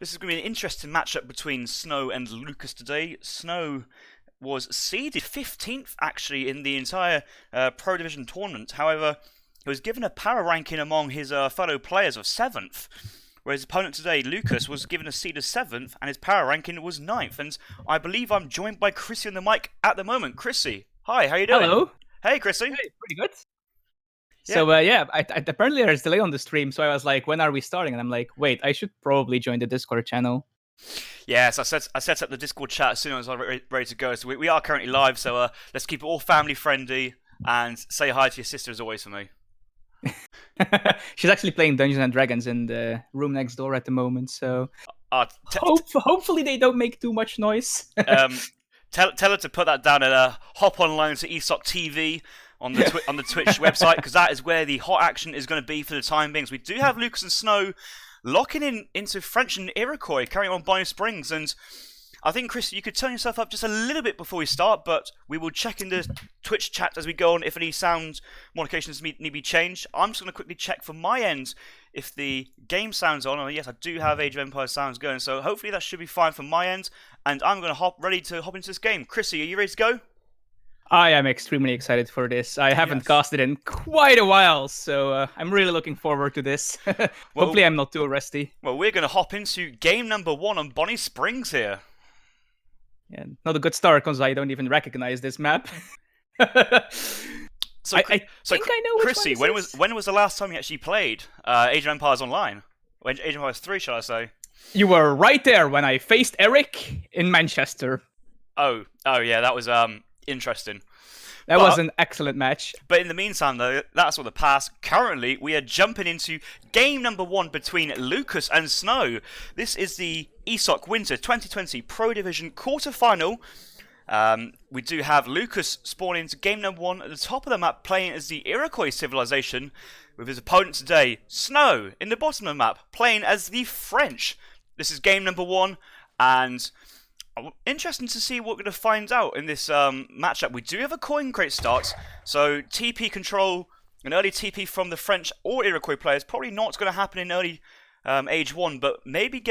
This is going to be an interesting matchup between Snow and Lucas today. Snow was seeded 15th actually in the entire Pro Division tournament. However, he was given a power ranking among his fellow players of 7th. Whereas his opponent today, Lucas, was given a seed of 7th and his power ranking was 9th. And I believe I'm joined by Chrissy on the mic at the moment. Chrissy, hi, how you doing? Hello. Hey, Chrissy. Hey, pretty good. Yeah. So, apparently there's a delay on the stream, so I was like, when are we starting? And I'm like, wait, I should probably join the Discord channel. Yes, I set up the Discord chat as soon as I was ready to go. So we are currently live, so let's keep it all family-friendly and say hi to your sister as always for me. She's actually playing Dungeons and Dragons in the room next door at the moment, so hopefully they don't make too much noise. Tell her to put that down and hop online to ESOC TV on the on the Twitch website, because that is where the hot action is going to be for the time being. So we do have Lucas and Snow locking in into French and Iroquois, carrying on Bonnie Springs, and I think, Chris, you could turn yourself up just a little bit before we start, but we will check in the Twitch chat as we go on if any sound modifications need to be changed. I'm just going to quickly check from my end if the game sound's on. Oh, yes, I do have Age of Empires sounds going, so hopefully that should be fine from my end, and I'm going to ready to hop into this game. Chrissy, are you ready to go? I am extremely excited for this. I haven't casted in quite a while, so I'm really looking forward to this. Hopefully I'm not too rusty. Well, we're going to hop into game number 1 on Bonnie Springs here. Yeah, not a good start because I don't even recognize this map. So I think I know which Chrissy, when was the last time you actually played Age of Empires Online? Age of Empires 3, shall I say? You were right there when I faced Eric in Manchester. Oh yeah, that was interesting. That was an excellent match. But in the meantime, though, that's all the past. Currently, we are jumping into game number 1 between Lucas and Snow. This is the ESOC Winter 2020 Pro Division quarterfinal. We do have Lucas spawning into game number 1 at the top of the map, playing as the Iroquois civilization, with his opponent today, Snow, in the bottom of the map, playing as the French. This is game number 1, and interesting to see what we're going to find out in this matchup. We do have a coin crate start, so TP control, an early TP from the French or Iroquois players, probably not going to happen in early Age 1, but maybe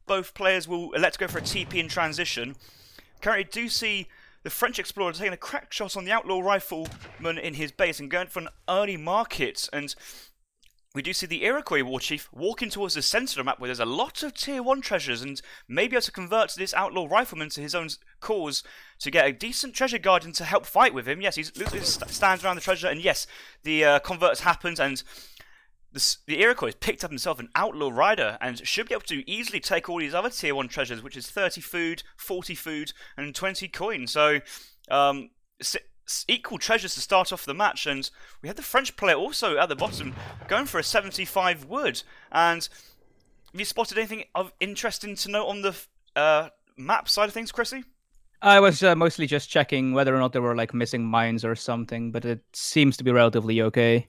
both players will elect to go for a TP in transition. Currently do see the French explorer taking a crack shot on the outlaw rifleman in his base and going for an early market, and we do see the Iroquois war chief walking towards the centre of the map where there's a lot of tier 1 treasures, and maybe able to convert this outlaw rifleman to his own cause to get a decent treasure guardian to help fight with him. Yes, he stands around the treasure, and yes, the converts happened, and the Iroquois picked up himself an outlaw rider and should be able to easily take all these other tier 1 treasures, which is 30 food, 40 food, and 20 coin. So, equal treasures to start off the match, and we had the French player also at the bottom going for a 75 wood. And have you spotted anything of interesting to note on the map side of things, Chrissy? I was mostly just checking whether or not there were like missing mines or something, but it seems to be relatively okay.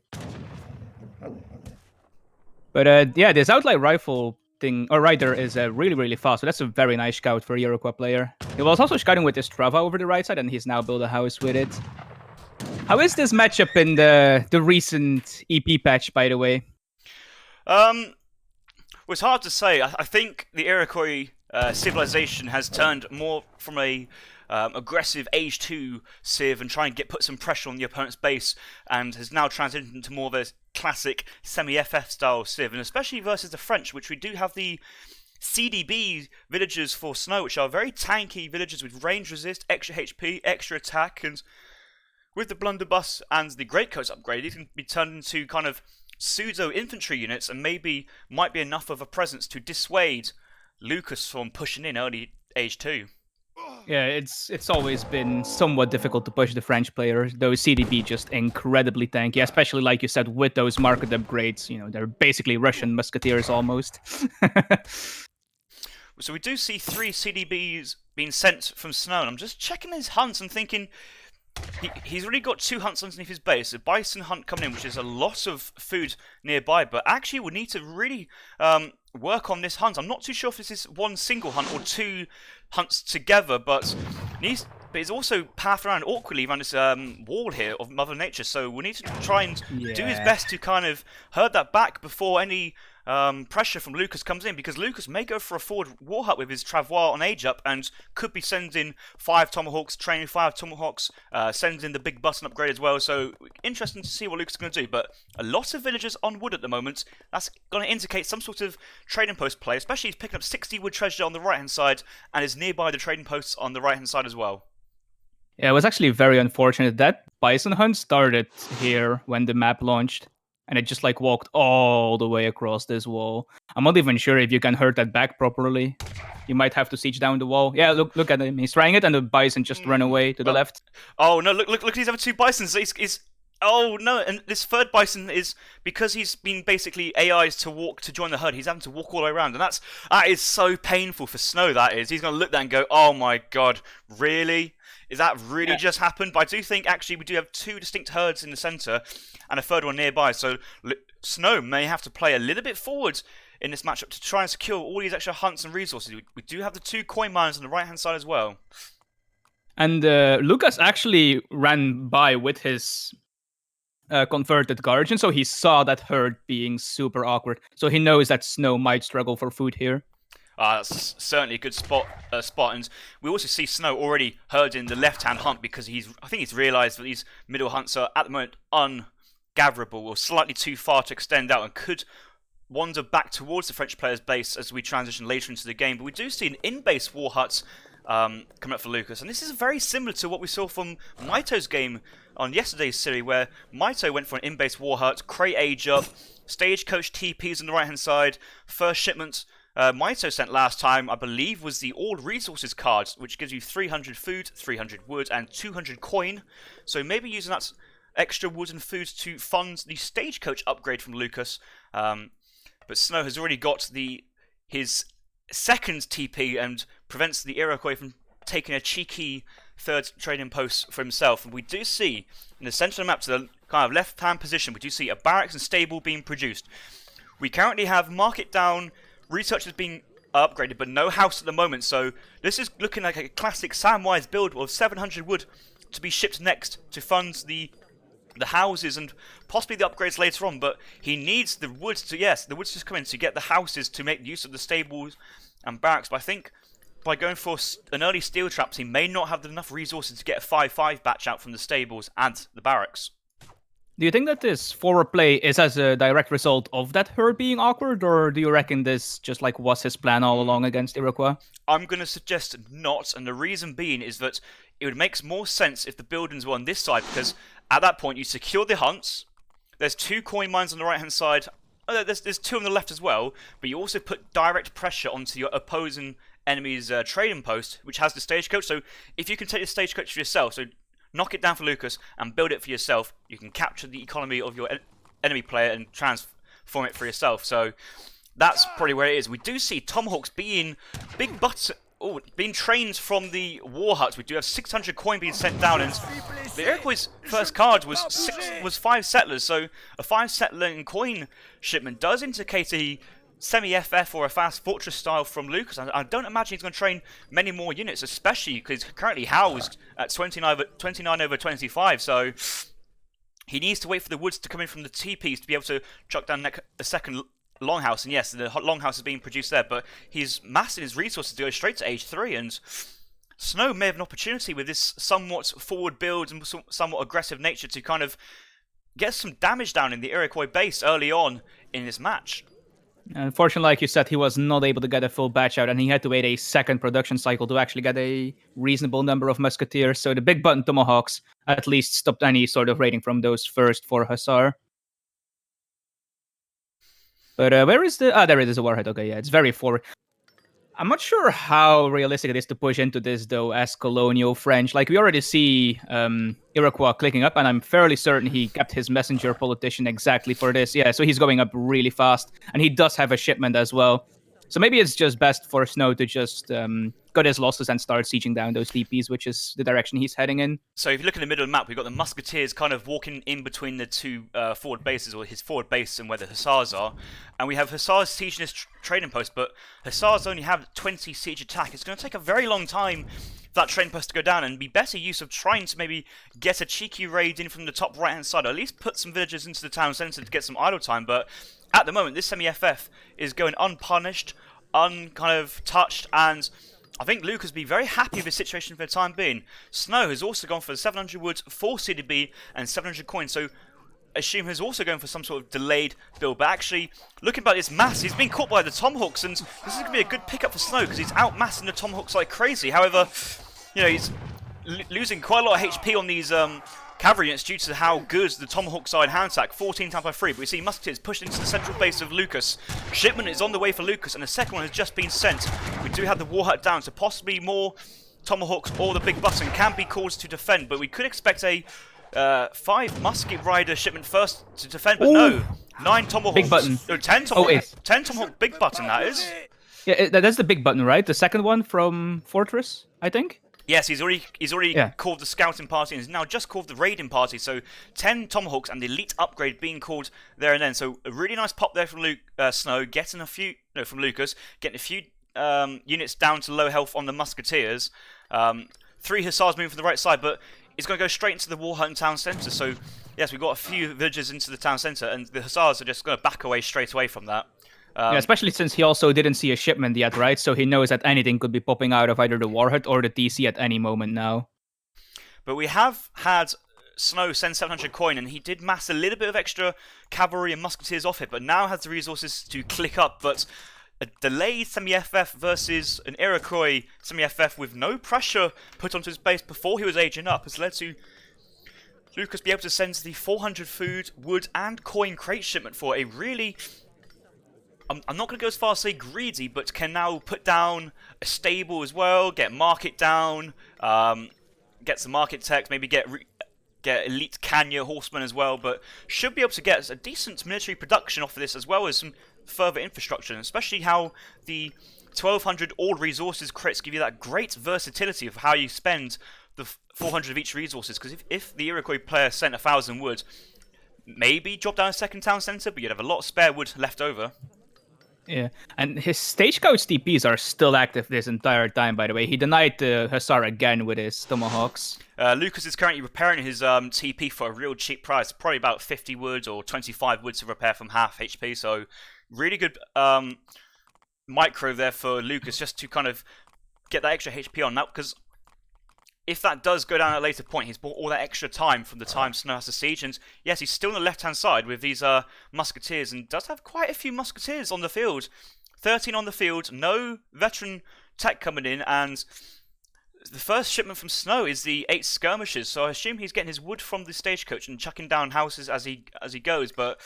But yeah, this outlaw rifle thing, or rider, is really, really fast. So that's a very nice scout for a Iroquois player. He was also scouting with his Strava over the right side, and he's now built a house with it. How is this matchup in the recent EP patch, by the way? Well, it's hard to say. I think the Iroquois civilization has turned more from a aggressive Age 2 civ and try and put some pressure on the opponent's base, and has now transitioned into more of a classic semi-FF style civ, and especially versus the French, which we do have the CDB villagers for Snow, which are very tanky villagers with range resist, extra HP, extra attack, and with the blunderbuss and the greatcoats upgrade, these can be turned into kind of pseudo infantry units, and maybe might be enough of a presence to dissuade Lucas from pushing in early Age 2. Yeah, it's always been somewhat difficult to push the French player. Those CDB just incredibly tanky, especially like you said with those market upgrades. You know, they're basically Russian musketeers almost. So we do see 3 CDBs being sent from Snow, and I'm just checking his hunts and thinking he's already got 2 hunts underneath his base. A bison hunt coming in, which is a lot of food nearby, but actually we need to really work on this hunt. I'm not too sure if this is one single hunt or 2 hunts together, but he's also pathed around awkwardly around this wall here of Mother Nature, so we need to try and do his best to kind of herd that back before any pressure from Lucas comes in, because Lucas may go for a forward war hut with his Travois on age up and could be sending 5 Tomahawks, training 5 Tomahawks, sends in the big button upgrade as well. So interesting to see what Lucas is going to do. But a lot of villagers on wood at the moment. That's going to indicate some sort of trading post play, especially he's picking up 60 wood treasure on the right hand side and is nearby the trading posts on the right hand side as well. Yeah, it was actually very unfortunate. That bison hunt started here when the map launched, and it just like walked all the way across this wall. I'm not even sure if you can hurt that back properly. You might have to siege down the wall. Yeah, look at him. He's trying it, and the bison just ran away to the left. Oh no! Look at these other 2 bisons. Oh no! And this third bison is, because he's been basically AI'd to join the herd. He's having to walk all the way around, and that is so painful for Snow. That is. He's going to look there and go, "Oh my god, really? Is that really just happened?" But I do think actually we do have 2 distinct herds in the centre and a third one nearby. So Snow may have to play a little bit forward in this matchup to try and secure all these extra hunts and resources. We do have the 2 coin miners on the right hand side as well. And Lucas actually ran by with his converted guardian, so he saw that herd being super awkward. So he knows that Snow might struggle for food here. That's certainly a good spot, and we also see Snow already herding the left-hand hunt, because I think he's realised that these middle hunts are at the moment ungatherable or slightly too far to extend out, and could wander back towards the French player's base as we transition later into the game. But we do see an in-base war hut coming up for Lucas, and this is very similar to what we saw from Maito's game on yesterday's series, where Maito went for an in-base war hut, crate age up, stagecoach TPs on the right-hand side, first shipment. Maito sent last time, I believe, was the All Resources card, which gives you 300 food, 300 wood, and 200 coin. So maybe using that extra wood and food to fund the stagecoach upgrade from Lucas. But Snow has already got his second TP and prevents the Iroquois from taking a cheeky third trading post for himself. And we do see, in the centre of the map to the kind of left-hand position, we do see a barracks and stable being produced. We currently have market down. Research is being upgraded, but no house at the moment, so this is looking like a classic Samwise build of 700 wood to be shipped next to fund the houses and possibly the upgrades later on, but he needs the wood to, the wood's just come in to get the houses to make use of the stables and barracks. But I think by going for an early steel traps, he may not have enough resources to get a 5-5 batch out from the stables and the barracks. Do you think that this forward play is as a direct result of that herd being awkward, or do you reckon this just like was his plan all along against Iroquois? I'm going to suggest not, and the reason being is that it would make more sense if the buildings were on this side, because at that point you secure the hunts, there's 2 coin mines on the right hand side, there's 2 on the left as well, but you also put direct pressure onto your opposing enemy's trading post, which has the stagecoach. So if you can take the stagecoach for yourself, so knock it down for Lucas and build it for yourself, you can capture the economy of your enemy player and transform it for yourself. So that's probably where it is. We do see Tomahawks being being trained from the war huts. We do have 600 coin being sent down, and the Iroquois' first card was 5 settlers. So a 5 settler in coin shipment does indicate a semi-FF or a fast fortress style from Lucas. I don't imagine he's going to train many more units, especially because he's currently housed at 29 over 25. So he needs to wait for the woods to come in from the TPs to be able to chuck down a second longhouse. And yes, the longhouse is being produced there, but he's massing his resources to go straight to age 3. And Snow may have an opportunity with this somewhat forward build and somewhat aggressive nature to kind of get some damage down in the Iroquois base early on in this match. Unfortunately, like you said, he was not able to get a full batch out, and he had to wait a second production cycle to actually get a reasonable number of musketeers. So the big button Tomahawks at least stopped any sort of raiding from those first 4 Hussar. But where is the... there it is, a warhead. Okay, yeah, it's very forward. I'm not sure how realistic it is to push into this, though, as colonial French. Like, we already see Iroquois clicking up, and I'm fairly certain he kept his messenger politician exactly for this. Yeah, so he's going up really fast, and he does have a shipment as well. So maybe it's just best for Snow to just cut his losses and start sieging down those TPs, which is the direction he's heading in. So if you look in the middle of the map, we've got the Musketeers kind of walking in between the 2 forward bases, or his forward base and where the Hussars are. And we have Hussars sieging this trading post, but Hussars only have 20 siege attack. It's going to take a very long time that train post to go down, and be better use of trying to maybe get a cheeky raid in from the top right-hand side, or at least put some villagers into the town centre to get some idle time. But at the moment, this semi-FF is going unpunished, kind of touched, and I think Lucas would be very happy with the situation for the time being. Snow has also gone for 700 wood, 4 CDB, and 700 coins, so Assume has also going for some sort of delayed build, but actually, looking at this mass, he's been caught by the Tomahawks, and this is going to be a good pickup for Snow, because he's outmassing the Tomahawks like crazy. However, you know, he's losing quite a lot of HP on these cavalry units due to how good the Tomahawk side hand attack, 14 times by 3, but we see Musketeers pushed into the central base of Lucas. Shipment is on the way for Lucas, and the second one has just been sent. We do have the War Hut down, so possibly more Tomahawks or the Big Button can be called to defend, but we could expect a 5 Musket Rider shipment first to defend, but no. 9 Tomahawks. Big Button. No, 10 Tomahawks. 10 Tomahawk Big Button, that is. Yeah, that's the Big Button, right? The second one from Fortress, I think? Yes, he's already called the scouting party and is now just called the raiding party. So 10 Tomahawks and the elite upgrade being called there and then. So a really nice pop there from Snow, getting a few from Lucas, getting a few units down to low health on the Musketeers. 3 Hussars moving from the right side, but it's going to go straight into the War Hut and town centre. So yes, we've got a few villagers into the town centre, and the Hussars are just going to back away straight away from that. Yeah, especially since he also didn't see a shipment yet, right? So he knows that anything could be popping out of either the War Hut or the DC at any moment now. But we have had Snow send 700 coin, and he did mass a little bit of extra cavalry and musketeers off it, but now has the resources to click up. But a delayed semi-FF versus an Iroquois semi-FF with no pressure put onto his base before he was aging up has led to Lucas be able to send the 400 food, wood, and coin crate shipment for a really... I'm not going to go as far as say greedy, but can now put down a stable as well, get market down, get some market tech, maybe get elite Kanya horsemen as well, but should be able to get a decent military production off of this as well as some further infrastructure, and especially how the 1200 all resources crits give you that great versatility of how you spend the 400 of each resources, because if the Iroquois player sent 1000 wood, maybe drop down a second town centre, but you'd have a lot of spare wood left over. Yeah, and his stagecoach TPs are still active this entire time, by the way. He denied the Hussar again with his Tomahawks. Lucas is currently repairing his TP for a real cheap price, probably about 50 wood or 25 wood to repair from half HP, so really good micro there for Lucas just to kind of get that extra HP on. Now, because if that does go down at a later point, he's bought all that extra time from the time Snow has to siege, and yes, he's still on the left-hand side with these musketeers, and does have quite a few musketeers on the field. 13 on the field, no veteran tech coming in, and the first shipment from Snow is the 8 skirmishers, so I assume he's getting his wood from the stagecoach and chucking down houses as he goes, but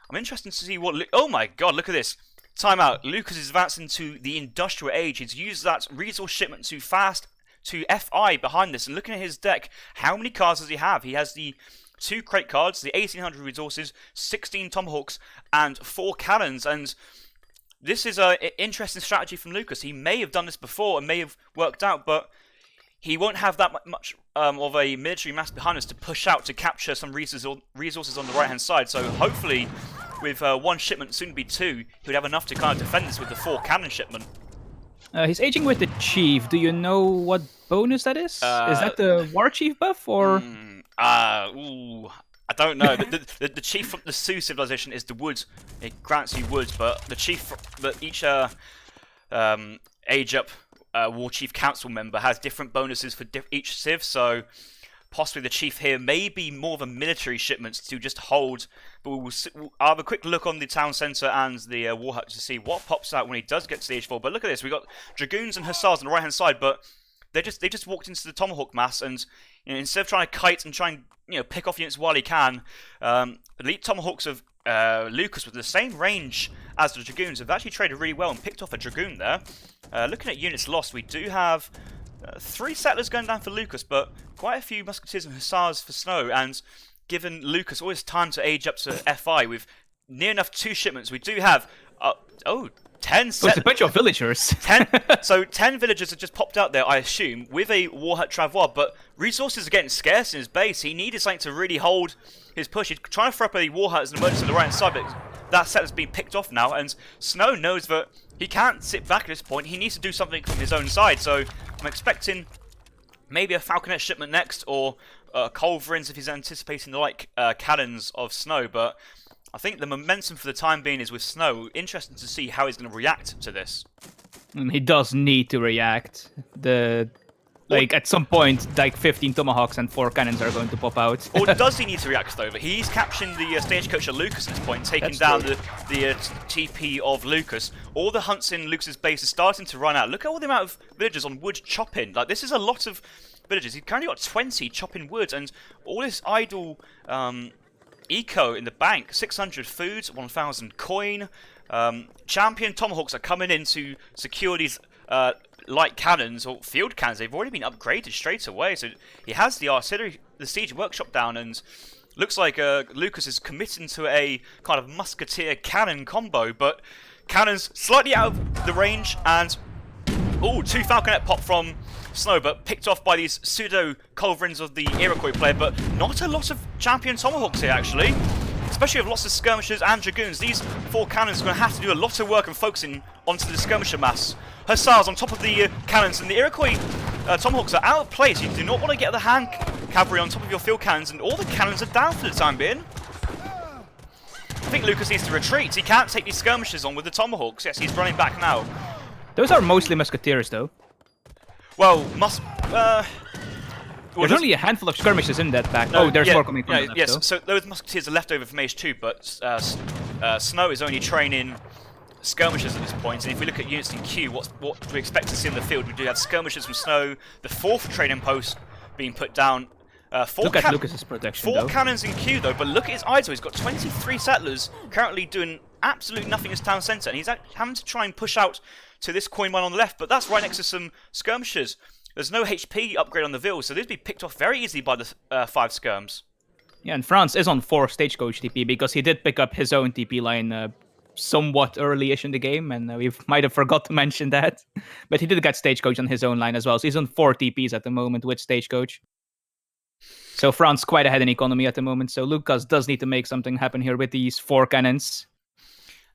I'm interested to see what... Oh my god, look at this. Time out. Lucas is advancing to the industrial age. He's used that resource shipment to FI behind this, and looking at his deck, how many cards does he have? He has the 2 crate cards, the 1800 resources, 16 tomahawks, and 4 cannons, and this is an interesting strategy from Lucas. He may have done this before and may have worked out, but he won't have that much of a military mass behind us to push out to capture some resources on the right hand side, so hopefully with 1 shipment, soon to be 2, he would have enough to kind of defend this with the 4 cannon shipment. He's aging with the Chief. Do you know what bonus that is? Is that the War Chief buff, or...? I don't know. the Chief from the Sioux civilization is the wood. It grants you wood, but the Chief, each age-up War Chief Council member has different bonuses for each civ, so possibly the Chief here may be more of a military shipment to just hold, but I'll have a quick look on the town centre and the War Hut to see what pops out when he does get to the age 4. But look at this, we've got Dragoons and Hussars on the right hand side, but they just walked into the Tomahawk mass, and instead of trying to kite and try and pick off units while he can, elite Tomahawks of Lucas with the same range as the Dragoons have actually traded really well and picked off a Dragoon there. Looking at units lost, we do have 3 settlers going down for Lucas, but quite a few musketeers and hussars for Snow, and given Lucas all his time to age up to FI with near enough 2 shipments, we do have 10 it's a bunch of villagers. 10 villagers have just popped out there, I assume, with a War Hut Travois, but resources are getting scarce in his base. He needed something to really hold his push. He's trying to throw up a War Hut as an emergency on the right hand side, but that set has been picked off now, and Snow knows that he can't sit back at this point. He needs to do something from his own side, so I'm expecting maybe a Falconet shipment next, or Culverins if he's anticipating the cannons of Snow, but I think the momentum for the time being is with Snow. Interesting to see how he's going to react to this. He does need to react. At some point, 15 tomahawks and 4 cannons are going to pop out. Or does he need to react though? But he's capturing the stagecoach of Lucas at this point, taking down the TP of Lucas. All the hunts in Lucas's base are starting to run out. Look at all the amount of villagers on wood chopping. This is a lot of villagers. He's currently got 20 chopping wood, and all this idle eco in the bank. 600 food, 1,000 coin. Champion tomahawks are coming in to secure these light cannons or field cannons. They've already been upgraded straight away, so he has the artillery, the siege workshop down, and looks like Lucas is committing to a kind of musketeer cannon combo, but cannons slightly out of the range, and 2 falconet pop from Snow, but picked off by these pseudo culverins of the Iroquois player. But not a lot of champion tomahawks here actually, especially with lots of skirmishers and dragoons. These 4 cannons are going to have to do a lot of work and focusing onto the skirmisher mass. Hussars on top of the cannons, and the Iroquois tomahawks are out of place. You do not want to get the hand cavalry on top of your field cannons, and all the cannons are down for the time being. I think Lucas needs to retreat. He can't take these skirmishers on with the tomahawks. Yes, he's running back now. Those are mostly musketeers, though. Well, there's only a handful of skirmishes in that pack. There's more coming from the left, yes, though. so those musketeers are left over from Age 2, but Snow is only training skirmishers at this point, and if we look at units in queue, what do we expect to see in the field? We do have skirmishers from Snow, the 4th trading post being put down. Look at Lucas's protection, 4 cannons in queue, though, but look at his idle. He's got 23 settlers currently doing absolutely nothing as town centre, and he's having to try and push out to this coin mine on the left, but that's right next to some skirmishers. There's no HP upgrade on the Ville, so these be picked off very easily by the 5 skirms. Yeah, and France is on 4 stagecoach TP because he did pick up his own TP line somewhat early-ish in the game, and we might have forgot to mention that. But he did get stagecoach on his own line as well, so he's on 4 TPs at the moment with stagecoach. So France quite ahead in economy at the moment, so Lucas does need to make something happen here with these 4 cannons.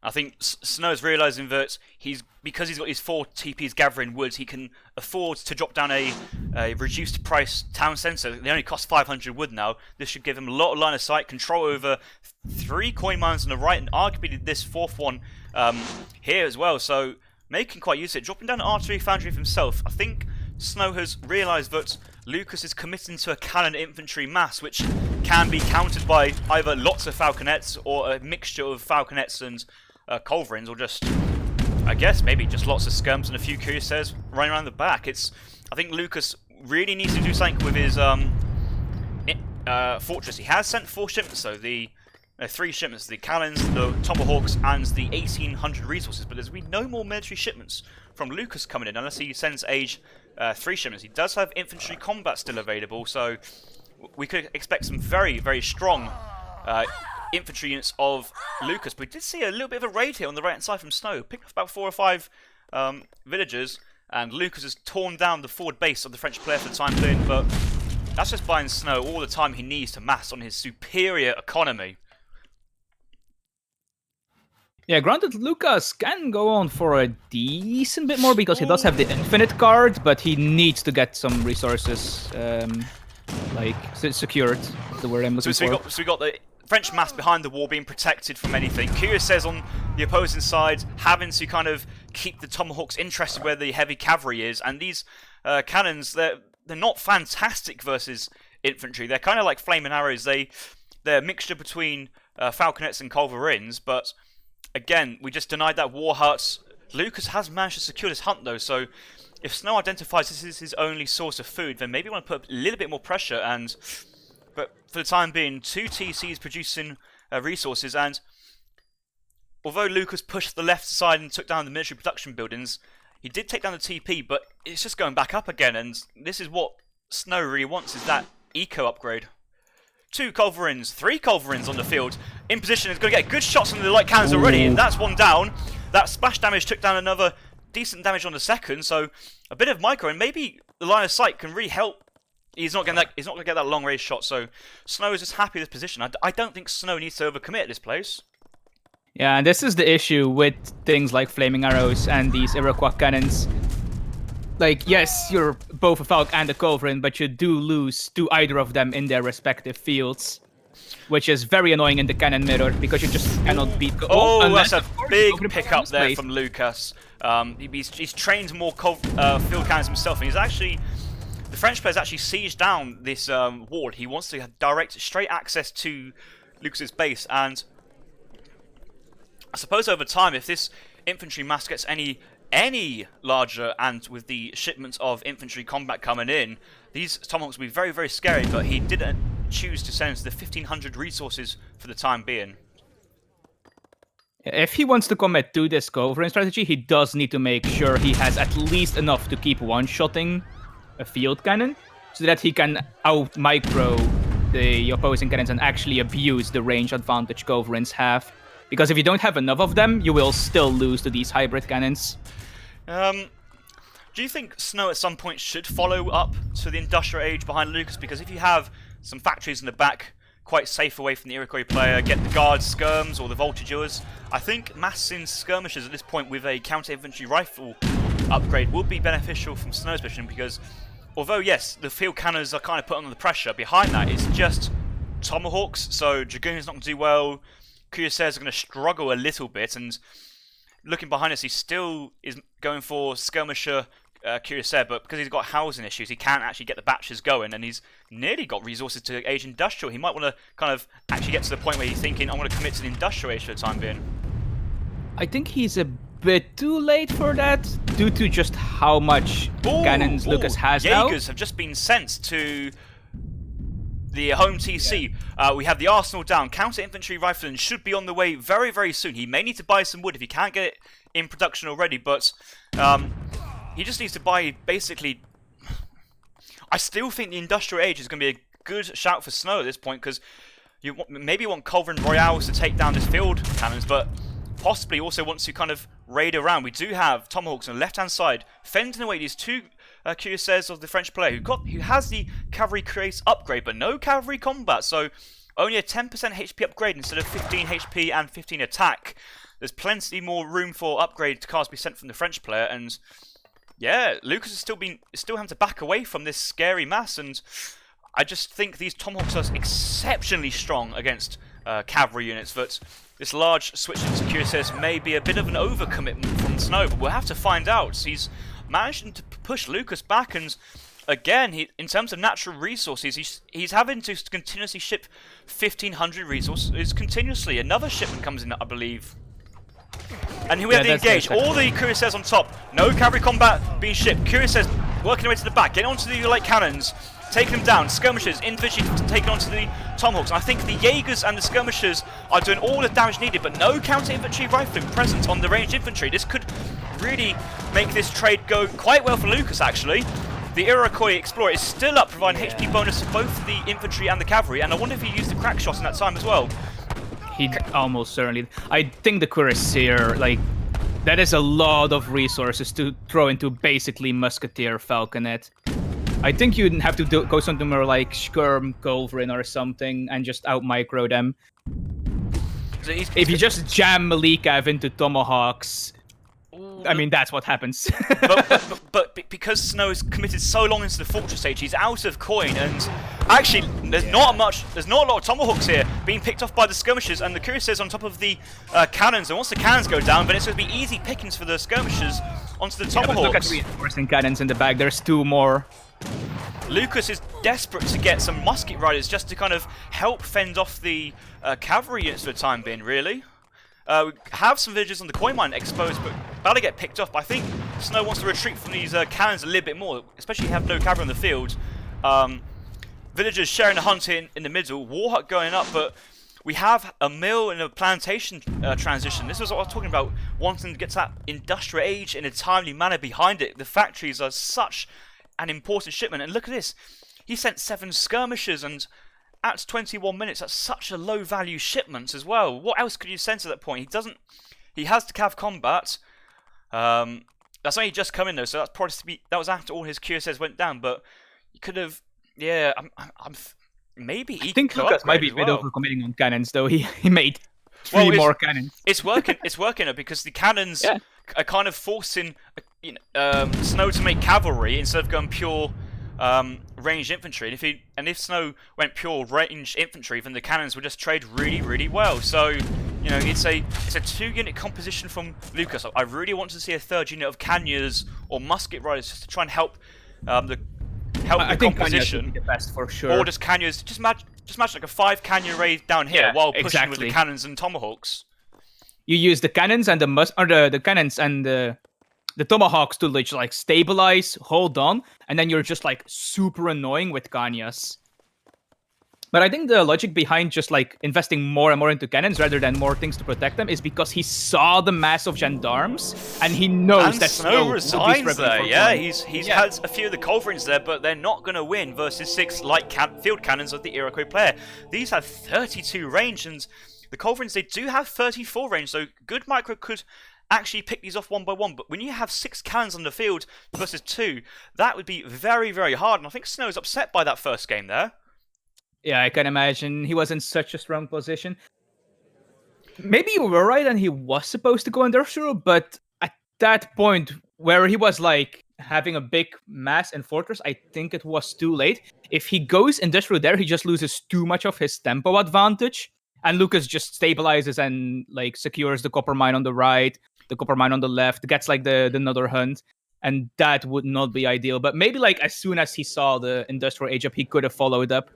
I think Snow's realising that because he's got these 4 TPs gathering wood, he can afford to drop down a reduced price town centre. They only cost 500 wood now. This should give him a lot of line of sight, control over 3 coin mines on the right, and arguably this 4th one here as well. So making quite use of it, dropping down an artillery foundry for himself. I think Snow has realised that Lucas is committing to a cannon infantry mass, which can be countered by either lots of falconets or a mixture of falconets and culverins, or just, I guess, maybe just lots of skirms and a few cuirassiers running around the back. I think Lucas really needs to do something with his fortress. He has sent 4 shipments, though. 3 shipments, the cannons, the tomahawks, and the 1,800 resources, but there's been no more military shipments from Lucas coming in, unless he sends Age 3 shipments. He does have infantry combat still available, so we could expect some very, very strong infantry units of Lucas. But we did see a little bit of a raid here on the right hand side from Snow. Picked up about 4 or 5 villagers, and Lucas has torn down the forward base of the French player for the time being, but that's just buying Snow all the time he needs to mass on his superior economy. Yeah, granted, Lucas can go on for a decent bit more because he does have the infinite card, but he needs to get some resources secured. Is the word I'm looking for. So we got the French mass behind the wall being protected from anything. Kyrgyz says on the opposing side having to kind of keep the tomahawks interested where the heavy cavalry is, and these cannons, they're not fantastic versus infantry. They're kind of like flaming arrows. They're a mixture between falconets and culverins, but again, we just denied that war huts. Lucas has managed to secure this hunt though, so if Snow identifies this is his only source of food, then maybe we want to put a little bit more pressure. But for the time being, 2 TCs producing resources, and although Lucas pushed the left side and took down the military production buildings, he did take down the TP, but it's just going back up again, and this is what Snow really wants, is that eco upgrade. 2 culverins, 3 culverins on the field. In position, is going to get good shots on the light cannons already, and that's 1 down. That splash damage took down another decent damage on the second, so a bit of micro, and maybe the line of sight can really help. He's not going to get that long range shot, so Snow is just happy with this position. I don't think Snow needs to overcommit at this place. Yeah, and this is the issue with things like flaming arrows and these Iroquois cannons. like, yes, you're both a Falk and a Culverin, but you do lose to either of them in their respective fields, which is very annoying in the cannon mirror because you just cannot beat. Oh, that's a big Culverin pickup there place. from Lucas. He's trained more field cannons himself, and he's actually. The French player's actually sieged down this ward. He wants to have direct, straight access to Lucas's base, and I suppose over time, if this infantry mass gets any larger, and with the shipments of infantry combat coming in, these Tomahawks will be very, very scary. But he didn't choose to send the 1,500 resources for the time being. If he wants to commit to this Culverin strategy, he does need to make sure he has at least enough to keep one-shotting a field cannon, so that he can out-micro the opposing cannons and actually abuse the range advantage Culverins have. Because if you don't have enough of them, you will still lose to these hybrid cannons. Do you think Snow at some point should follow up to the Industrial Age behind Lucas? Because if you have some factories in the back, quite safe away from the Iroquois player, get the guards, skirms, or the voltigeurs, I think massing skirmishers at this point with a counter-infantry rifle upgrade would be beneficial from Snow's position, because although, yes, the field cannons are kind of put under the pressure, behind that is just Tomahawks, so Dragoon's not going to do well, Cuirassiers are going to struggle a little bit, and looking behind us, he still is going for Skirmisher Cuirassier, but because he's got housing issues, he can't actually get the batches going, and he's nearly got resources to Asian Industrial. He might want to kind of actually get to the point where he's thinking, I'm going to commit to the Industrial Age for the time being. I think he's a bit too late for that, due to just how much cannons Lucas has now. Jaegers have just been sent to the home TC. We have the Arsenal down. Counter-infantry riflemen should be on the way very, very soon. He may need to buy some wood if he can't get it in production already, but he just needs to buy, basically. I still think the Industrial Age is going to be a good shout for Snow at this point, because you maybe want Culverin Royales to take down this field cannons, but possibly also wants to kind of raid around. We do have Tomahawks on the left-hand side, fending away these two cuirassiers of the French player who has the cavalry creates upgrade, but no cavalry combat, so only a 10% HP upgrade instead of 15 HP and 15 attack. There's plenty more room for upgrade cards to be sent from the French player, and yeah, Lucas is still having to back away from this scary mass, and I just think these Tomahawks are exceptionally strong against cavalry units, but this large switch into cuirassiers may be a bit of an overcommitment from Snow, but we'll have to find out. He's managed to push Lucas back, and again, in terms of natural resources, he's having to continuously ship 1,500 resources continuously. Another shipment comes in, I believe. And here we have the engage. All the cuirassiers on top. No cavalry combat being shipped. Cuirassiers working their way to the back, getting onto the light cannons, taking them down. Skirmishers individually taking onto the Tomahawks. I think the Jaegers and the Skirmishers are doing all the damage needed, but no counter-infantry rifling present on the ranged infantry. This could really make this trade go quite well for Lucas, actually. The Iroquois Explorer is still up, providing HP bonus to both the infantry and the cavalry, and I wonder if he used the crack shot in that time as well. He almost certainly. I think the Cuirassier, like, that is a lot of resources to throw into basically Musketeer Falconet. I think you'd have to go something more like Skirm, Culverin or something and just out-micro them. So if you just jam Malikav into Tomahawks, I mean, that's what happens. but because Snow's committed so long into the Fortress Age, he's out of coin, and actually, there's not a lot of Tomahawks here being picked off by the Skirmishers, and the Cuirassiers on top of the cannons, and once the cannons go down, then it's going to be easy pickings for the Skirmishers onto the Tomahawks. Look at the reinforcing cannons in the back, there's two more. Lucas is desperate to get some musket riders just to kind of help fend off the cavalry units for the time being, really. We have some villagers on the coin mine exposed, but about to get picked off. I think Snow wants to retreat from these cannons a little bit more, especially if you have no cavalry on the field. Villagers sharing the hunt here in the middle, Warhawk going up, but we have a mill and a plantation transition. This was what I was talking about, wanting to get to that industrial age in a timely manner behind it. The factories are such an important shipment, and look at this. He sent 7 skirmishers, and at 21 minutes, that's such a low value shipment as well. What else could you send at that point? He has to cav combat. That's only just come in though, so that's probably that was after all his cuirassiers went down. But you could have, yeah. Maybe he. I think Lucas might be a bit overcommitting on cannons though. He made 3 more cannons. It's working. It's working because the cannons are kind of forcing. Snow to make cavalry instead of going pure ranged infantry. And if Snow went pure ranged infantry, then the cannons would just trade really, really well. So, it's a 2-unit composition from Lucas. I really want to see a 3rd unit of Canyers or musket riders just to try and help the composition. Would be the best for sure. Or just Canyers. Just imagine like a 5 Canyon raid down here while pushing with the cannons and tomahawks. You use the cannons and the cannons and the tomahawks to like stabilize, hold on, and then you're just like super annoying with Kanyas. But I think the logic behind just like investing more and more into cannons rather than more things to protect them is because he saw the mass of gendarmes and he knows that Snow resigns there. Yeah, he's had a few of the culverins there, but they're not going to win versus 6 light field cannons of the Iroquois player. These have 32 range, and the culverins, they do have 34 range, so good micro could actually pick these off one by one. But when you have 6 cannons on the field versus 2, that would be very, very hard. And I think Snow is upset by that first game there. Yeah, I can imagine. He was in such a strong position. Maybe you were right and he was supposed to go industrial, but at that point where he was like having a big mass in Fortress, I think it was too late. If he goes industrial there, he just loses too much of his tempo advantage. And Lucas just stabilizes and like secures the copper mine on the right, the copper mine on the left, gets like the Nether Hunt. And that would not be ideal. But maybe like as soon as he saw the industrial age up, he could have followed up.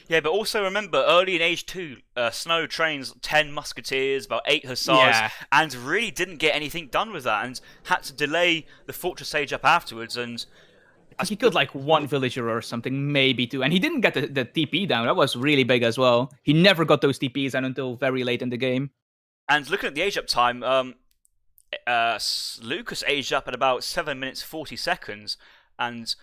Yeah, but also remember, early in Age 2, Snow trains 10 musketeers, about 8 hussars, and really didn't get anything done with that, and had to delay the Fortress Age up afterwards, and... He killed like 1 villager or something, maybe 2, and he didn't get the TP down. That was really big as well. He never got those TPs down until very late in the game. And looking at the age up time, Lucas aged up at about 7 minutes 40 seconds, and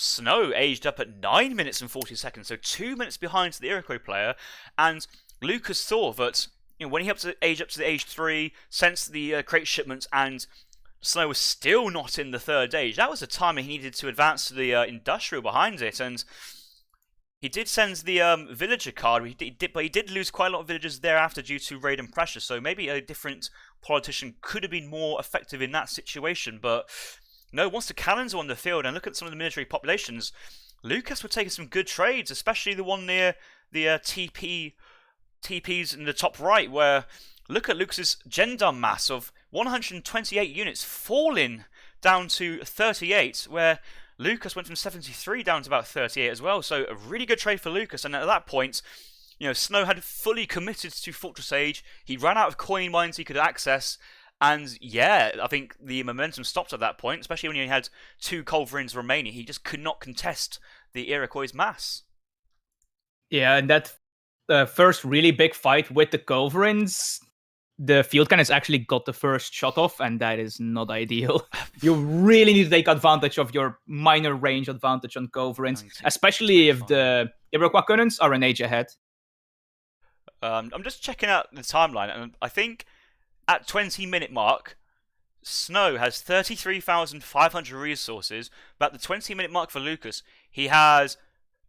Snow aged up at 9 minutes and 40 seconds, so 2 minutes behind the Iroquois player. And Lucas thought that when he aged up to the age 3, sensed the crate shipments, and Snow was still not in the 3rd age, that was the time he needed to advance to the industrial behind it. And he did send the villager card, but he did lose quite a lot of villagers thereafter due to raid and pressure. So maybe a different politician could have been more effective in that situation, but. No, once the cannons are on the field and look at some of the military populations, Lucas were taking some good trades, especially the one near the TPs in the top right, where look at Lucas's gendarme mass of 128 units falling down to 38, where Lucas went from 73 down to about 38 as well. So a really good trade for Lucas, and at that point, Snow had fully committed to Fortress Age. He ran out of coin mines he could access. And yeah, I think the momentum stopped at that point, especially when he had 2 culverins remaining. He just could not contest the Iroquois' mass. Yeah, and that first really big fight with the culverins, the field cannons actually got the first shot off, and that is not ideal. You really need to take advantage of your minor range advantage on culverins, especially if the Iroquois cannons are an age ahead. I'm just checking out the timeline, and I think at 20-minute mark, Snow has 33,500 resources, but at the 20-minute mark for Lucas, he has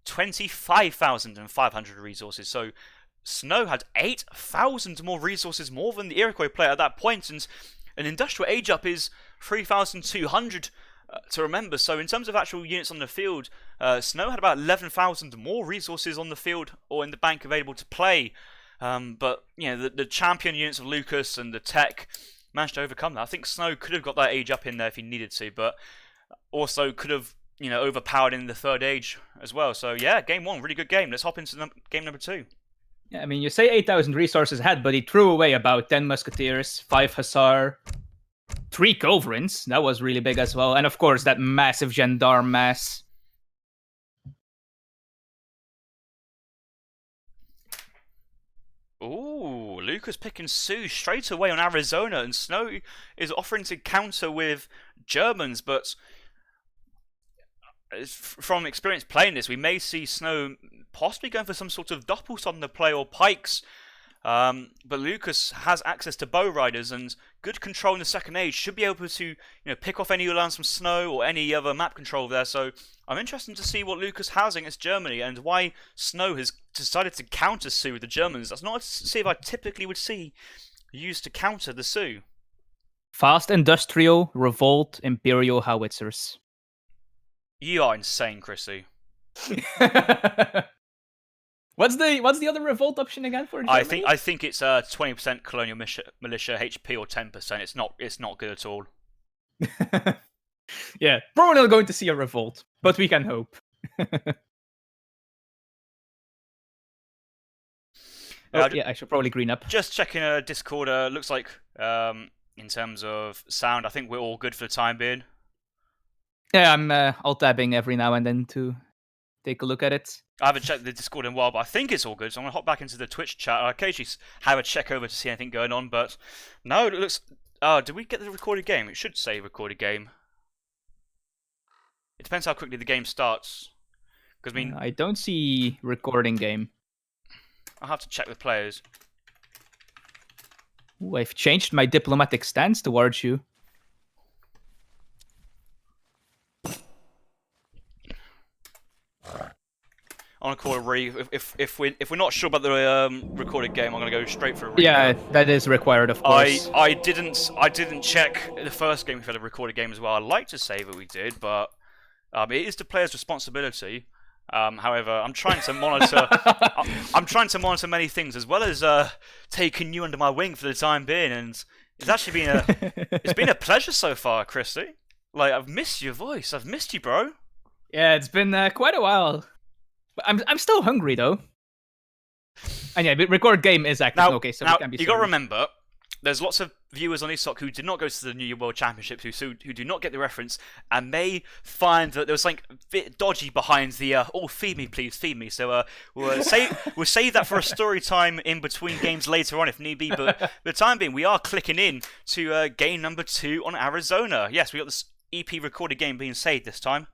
25,500 resources. So Snow had 8,000 more resources more than the Iroquois player at that point, and an industrial age up is 3,200 to remember. So in terms of actual units on the field, Snow had about 11,000 more resources on the field or in the bank available to play. But the champion units of Lucas and the tech managed to overcome that. I think Snow could have got that age up in there if he needed to, but also could have overpowered in the 3rd age as well. So yeah, game 1, really good game. Let's hop into game number 2. Yeah, I mean, you say 8,000 resources ahead, but he threw away about 10 musketeers, 5 hussar, 3 culverins. That was really big as well, and of course that massive gendarme mass. Ooh, Lucas picking Sioux straight away on Arizona, and Snow is offering to counter with Germans, but from experience playing this, we may see Snow possibly going for some sort of doppels on the play or pikes, but Lucas has access to bow riders and good control in the 2nd age, should be able to pick off any lands from Snow or any other map control there. So I'm interested to see what Lucas has against Germany and why Snow has decided to counter Sioux with the Germans. That's not a save I typically would see used to counter the Sioux. Fast Industrial, Revolt, Imperial Howitzers. You are insane, Chrissy. What's the other revolt option again for Germany? I think it's 20% colonial militia HP or 10%. It's not good at all. Yeah, probably not going to see a revolt, but we can hope. I should probably green up. Just checking Discord. Looks like in terms of sound, I think we're all good for the time being. Yeah, I'm alt-tabbing every now and then to take a look at it. I haven't checked the Discord in a while, but I think it's all good. So I'm gonna hop back into the Twitch chat. I occasionally have a check over to see anything going on, but no, it looks. Did we get the recorded game? It should say recorded game. It depends how quickly the game starts. Because I mean, I don't see recording game. I'll have to check with players. Ooh, I've changed my diplomatic stance towards you. I want to call a re. If we're not sure about the recorded game, I'm gonna go straight for a re. Yeah, that is required, of course. I didn't check the first game if we had a recorded game as well. I'd like to say that we did, but it is the player's responsibility. However, I'm trying to monitor. I'm trying to monitor many things as well as taking you under my wing for the time being, and it's actually been a pleasure so far, Christy. Like, I've missed your voice. I've missed you, bro. Yeah, it's been quite a while. I'm still hungry though. And yeah, but record game is active. Okay, so we can be you got to remember, there's lots of viewers on ESOC who did not go to the New Year World Championships who do not get the reference, and may find that there was something a bit dodgy behind the "oh, feed me, please, feed me." So we'll save that for a story time in between games later on if need be. But for the time being, we are clicking in to game number 2 on Arizona. Yes, we got this EP recorded game being saved this time.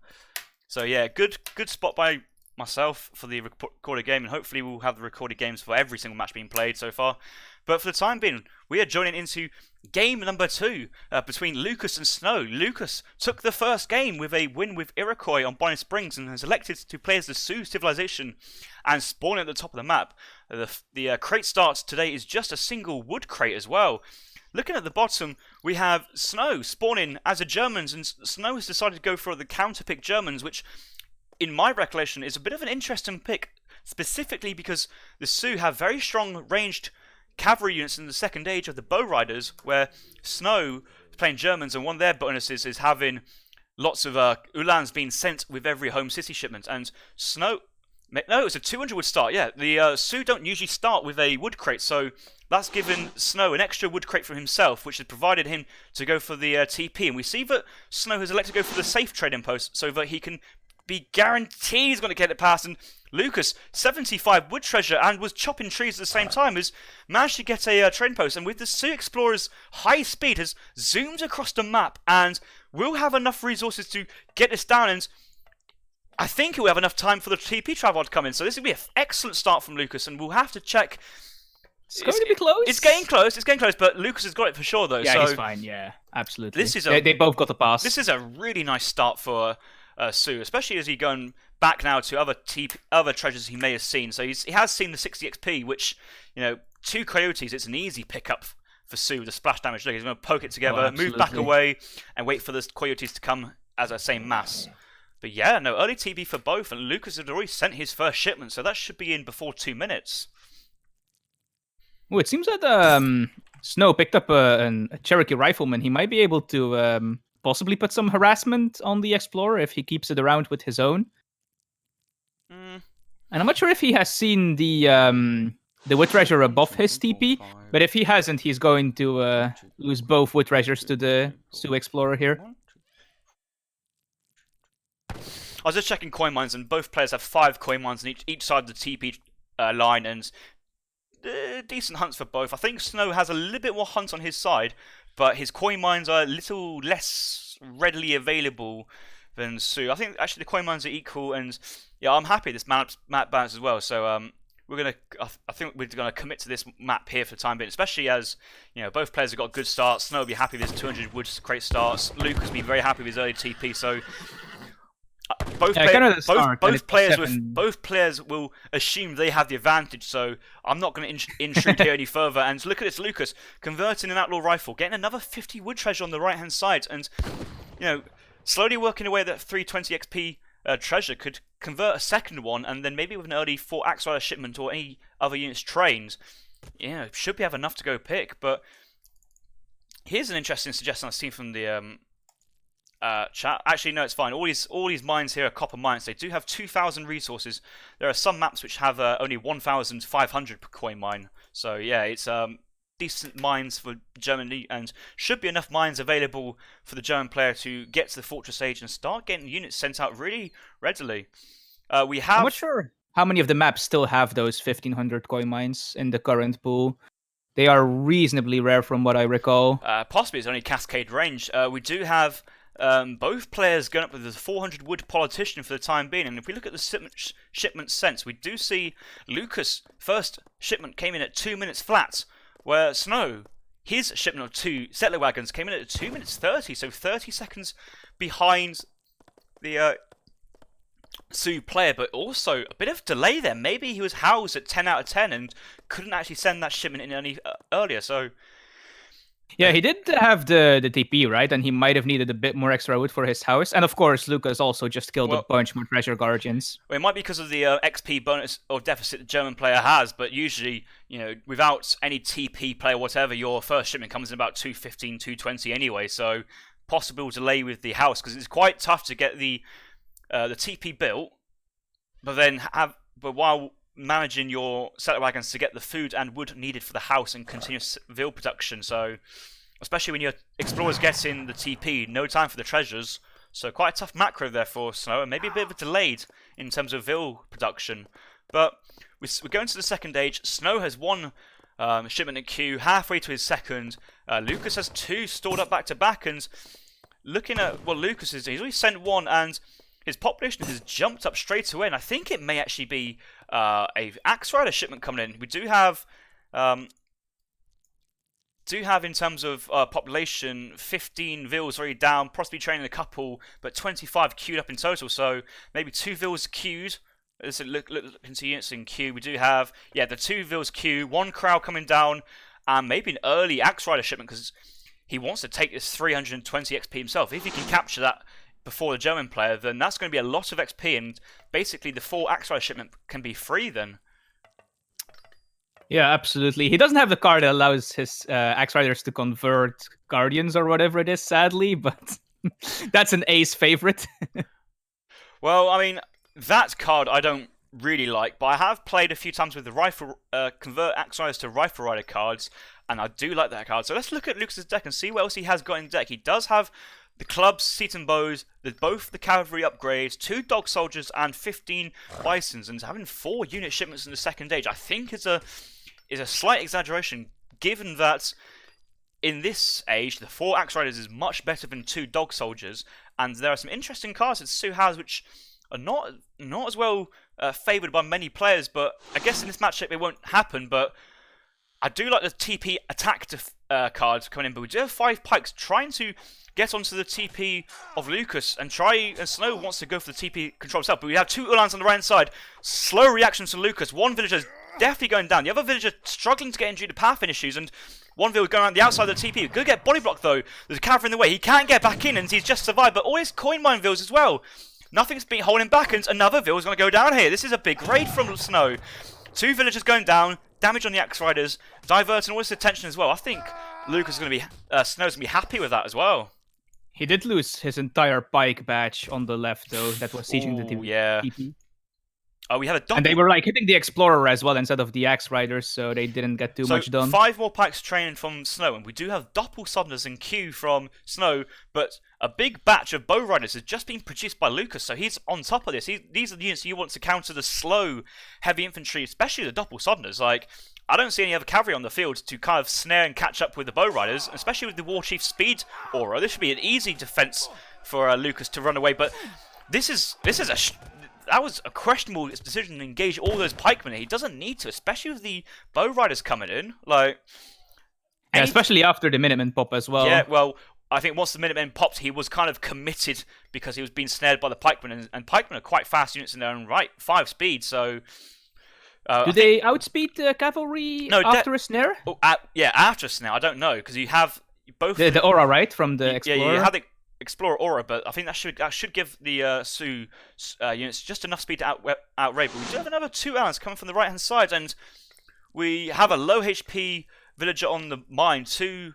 So yeah, good spot by myself for the recorded game, and hopefully we'll have the recorded games for every single match being played so far. But for the time being, we are joining into game number 2 between Lucas and Snow. Lucas took the first game with a win with Iroquois on Bonnie Springs and has elected to play as the Sioux civilization and spawning at the top of the map. The crate start today is just a single wood crate as well. Looking at the bottom, we have Snow spawning as a Germans, and Snow has decided to go for the counter-pick Germans, which in my recollection is a bit of an interesting pick, specifically because the Sioux have very strong ranged cavalry units in the second age of the Bow Riders, where Snow is playing Germans, and one of their bonuses is having lots of Ulans being sent with every home city shipment. And Snow, no, it's a 200 wood start. Yeah, the Sioux don't usually start with a wood crate, so that's given Snow an extra wood crate for himself, which has provided him to go for the TP. And we see that Snow has elected to go for the safe trading post so that he can be guaranteed he's going to get it past. And Lucas, 75 wood treasure and was chopping trees at the same time, has managed to get a trading post, and with the Sioux Explorer's high speed has zoomed across the map and will have enough resources to get this down, and I think he'll have enough time for the TP travel to come in. So this will be an excellent start from Lucas, and we'll have to check. It's going to be close. It's getting close, but Lucas has got it for sure though. Yeah, so he's fine, yeah, absolutely. They both got the pass. This is a really nice start for Sioux, especially as he's going back now to other treasures he may have seen. So he has seen the 60 XP, which, 2 coyotes, it's an easy pickup for Sioux, the splash damage. Look, he's going to poke it together, move back away, and wait for the coyotes to come as I say mass. But yeah, no, early TB for both, and Lucas had already sent his first shipment, so that should be in before 2 minutes. Oh, it seems that Snow picked up a Cherokee rifleman. He might be able to possibly put some harassment on the Explorer if he keeps it around with his own. And I'm not sure if he has seen the wood treasure above his TP, but if he hasn't, he's going to lose both wood treasures to the Sioux Explorer here. I was just checking coin mines, and both players have 5 coin mines on each side of the TP line, and decent hunts for both. I think Snow has a little bit more hunts on his side, but his coin mines are a little less readily available than Sioux. I think actually the coin mines are equal, and yeah, I'm happy this map balance as well. So I think we're gonna commit to this map here for the time being, especially as both players have got good starts. Snow will be happy with his 200 wood crate starts. Luke has been very happy with his early TP. So both Yeah, kind of the start, and both it was players 7. both players will assume they have the advantage. So I'm not going to intrude here any further. And look at this, Lucas converting an outlaw rifle, getting another 50 wood treasure on the right hand side, and slowly working away that 320 XP treasure could convert a second one, and then maybe with an early 4 Axe Rider shipment or any other units trained, should be have enough to go pick. But here's an interesting suggestion I've seen from the chat. Actually, no, it's fine. All these mines here are copper mines. They do have 2,000 resources. There are some maps which have only 1,500 per coin mine. So yeah, it's decent mines for Germany, and should be enough mines available for the German player to get to the Fortress Age and start getting units sent out really readily. I'm not sure how many of the maps still have those 1,500 coin mines in the current pool. They are reasonably rare from what I recall. Possibly it's only Cascade range. We do have both players going up with the 400 wood politician for the time being, and if we look at the shipment sent, we do see Lucas' first shipment came in at 2 minutes flat, where Snow, his shipment of 2 settler wagons came in at 2 minutes 30, so 30 seconds behind the Sioux player, but also a bit of delay there. Maybe he was housed at 10 out of 10 and couldn't actually send that shipment in any earlier, so... Yeah, he did have the TP, right? And he might have needed a bit more extra wood for his house. And of course, Lucas also just killed a bunch more treasure guardians. Well, it might be because of the XP bonus or deficit the German player has, but usually, without any TP play or whatever, your first shipment comes in about 215, 220 anyway, so possible delay with the house, because it's quite tough to get the TP built, but while managing your settler wagons to get the food and wood needed for the house and continuous veal production. So, especially when your explorers get in the TP, no time for the treasures. So quite a tough macro there for Snow, and maybe a bit of a delayed in terms of veal production. But we're going to the second age. Snow has 1 shipment in queue, halfway to his second. Lucas has 2 stored up back to back, and looking at what Lucas is, he's only sent 1, and his population has jumped up straight away, and I think it may actually be a Axe Rider shipment coming in. We do have in terms of population 15 Vils already down, possibly training a couple, but 25 queued up in total. So maybe 2 Vils queued. Let's look into units in queue. We do have the 2 Vils queue, 1 crowd coming down, and maybe an early Axe Rider shipment because he wants to take this 320 XP himself. If he can capture that before the German player, then that's going to be a lot of XP, and basically the 4 Axe Rider shipment can be free then. Yeah, absolutely. He doesn't have the card that allows his Axe Riders to convert Guardians or whatever it is, sadly, but that's an ace favorite. Well, I mean, that card I don't really like, but I have played a few times with the rifle convert Axe Riders to Rifle Rider cards, and I do like that card. So let's look at Lucas's deck and see what else he has got in deck. He does have the clubs, seat and bows, both the cavalry upgrades, 2 dog soldiers, and 15 bisons, and having 4 unit shipments in the second age, I think is a slight exaggeration, given that in this age the 4 Axe Riders is much better than 2 dog soldiers, and there are some interesting cards that Sioux has which are not as well favoured by many players. But I guess in this matchup it won't happen. But I do like the TP attack cards coming in, but we do have 5 pikes trying to get onto the TP of Lucas, and Snow wants to go for the TP control himself, but we have 2 Ulans on the right hand side. Slow reactions to Lucas. 1 villager is definitely going down. The other villager struggling to get in due to pathing issues, and 1 villager going around the outside of the TP. Good get body blocked though. There's a cavalry in the way. He can't get back in, and he's just survived, but all his coin mine vills as well. Nothing's been holding back, and another vill is going to go down here. This is a big raid from Snow. 2 villagers going down, damage on the Axe Riders, diverting all his attention as well. I think Lucas is going to be, Snow's going to be happy with that as well. He did lose his entire pike batch on the left, though, that was sieging the TP. Oh, we have a double. And they were hitting the Explorer as well instead of the Axe Riders, so they didn't get too much done. 5 more pikes training from Snow, and we do have doppel sodners in queue from Snow, but a big batch of bow riders has just been produced by Lucas, so he's on top of this. These are the units you want to counter the slow heavy infantry, especially the doppel sodners. I don't see any other cavalry on the field to kind of snare and catch up with the bow riders, especially with the War Chief speed aura. This should be an easy defense for Lucas to run away, but that was a questionable decision to engage all those pikemen. He doesn't need to, especially with the bow riders coming in. Especially after the Minutemen pop as well. Yeah, well, I think once the Minutemen popped, he was kind of committed because he was being snared by the pikemen, and pikemen are quite fast units in their own right, 5 speed. So do they outspeed the cavalry after a snare? Yeah, after a snare. I don't know because you have both the aura, right, from the Explorer. Yeah, you have the Explorer aura, but I think that should give the Sioux units just enough speed to outraid. But we do have another 2 allies coming from the right hand side, and we have a low HP villager on the mine, 2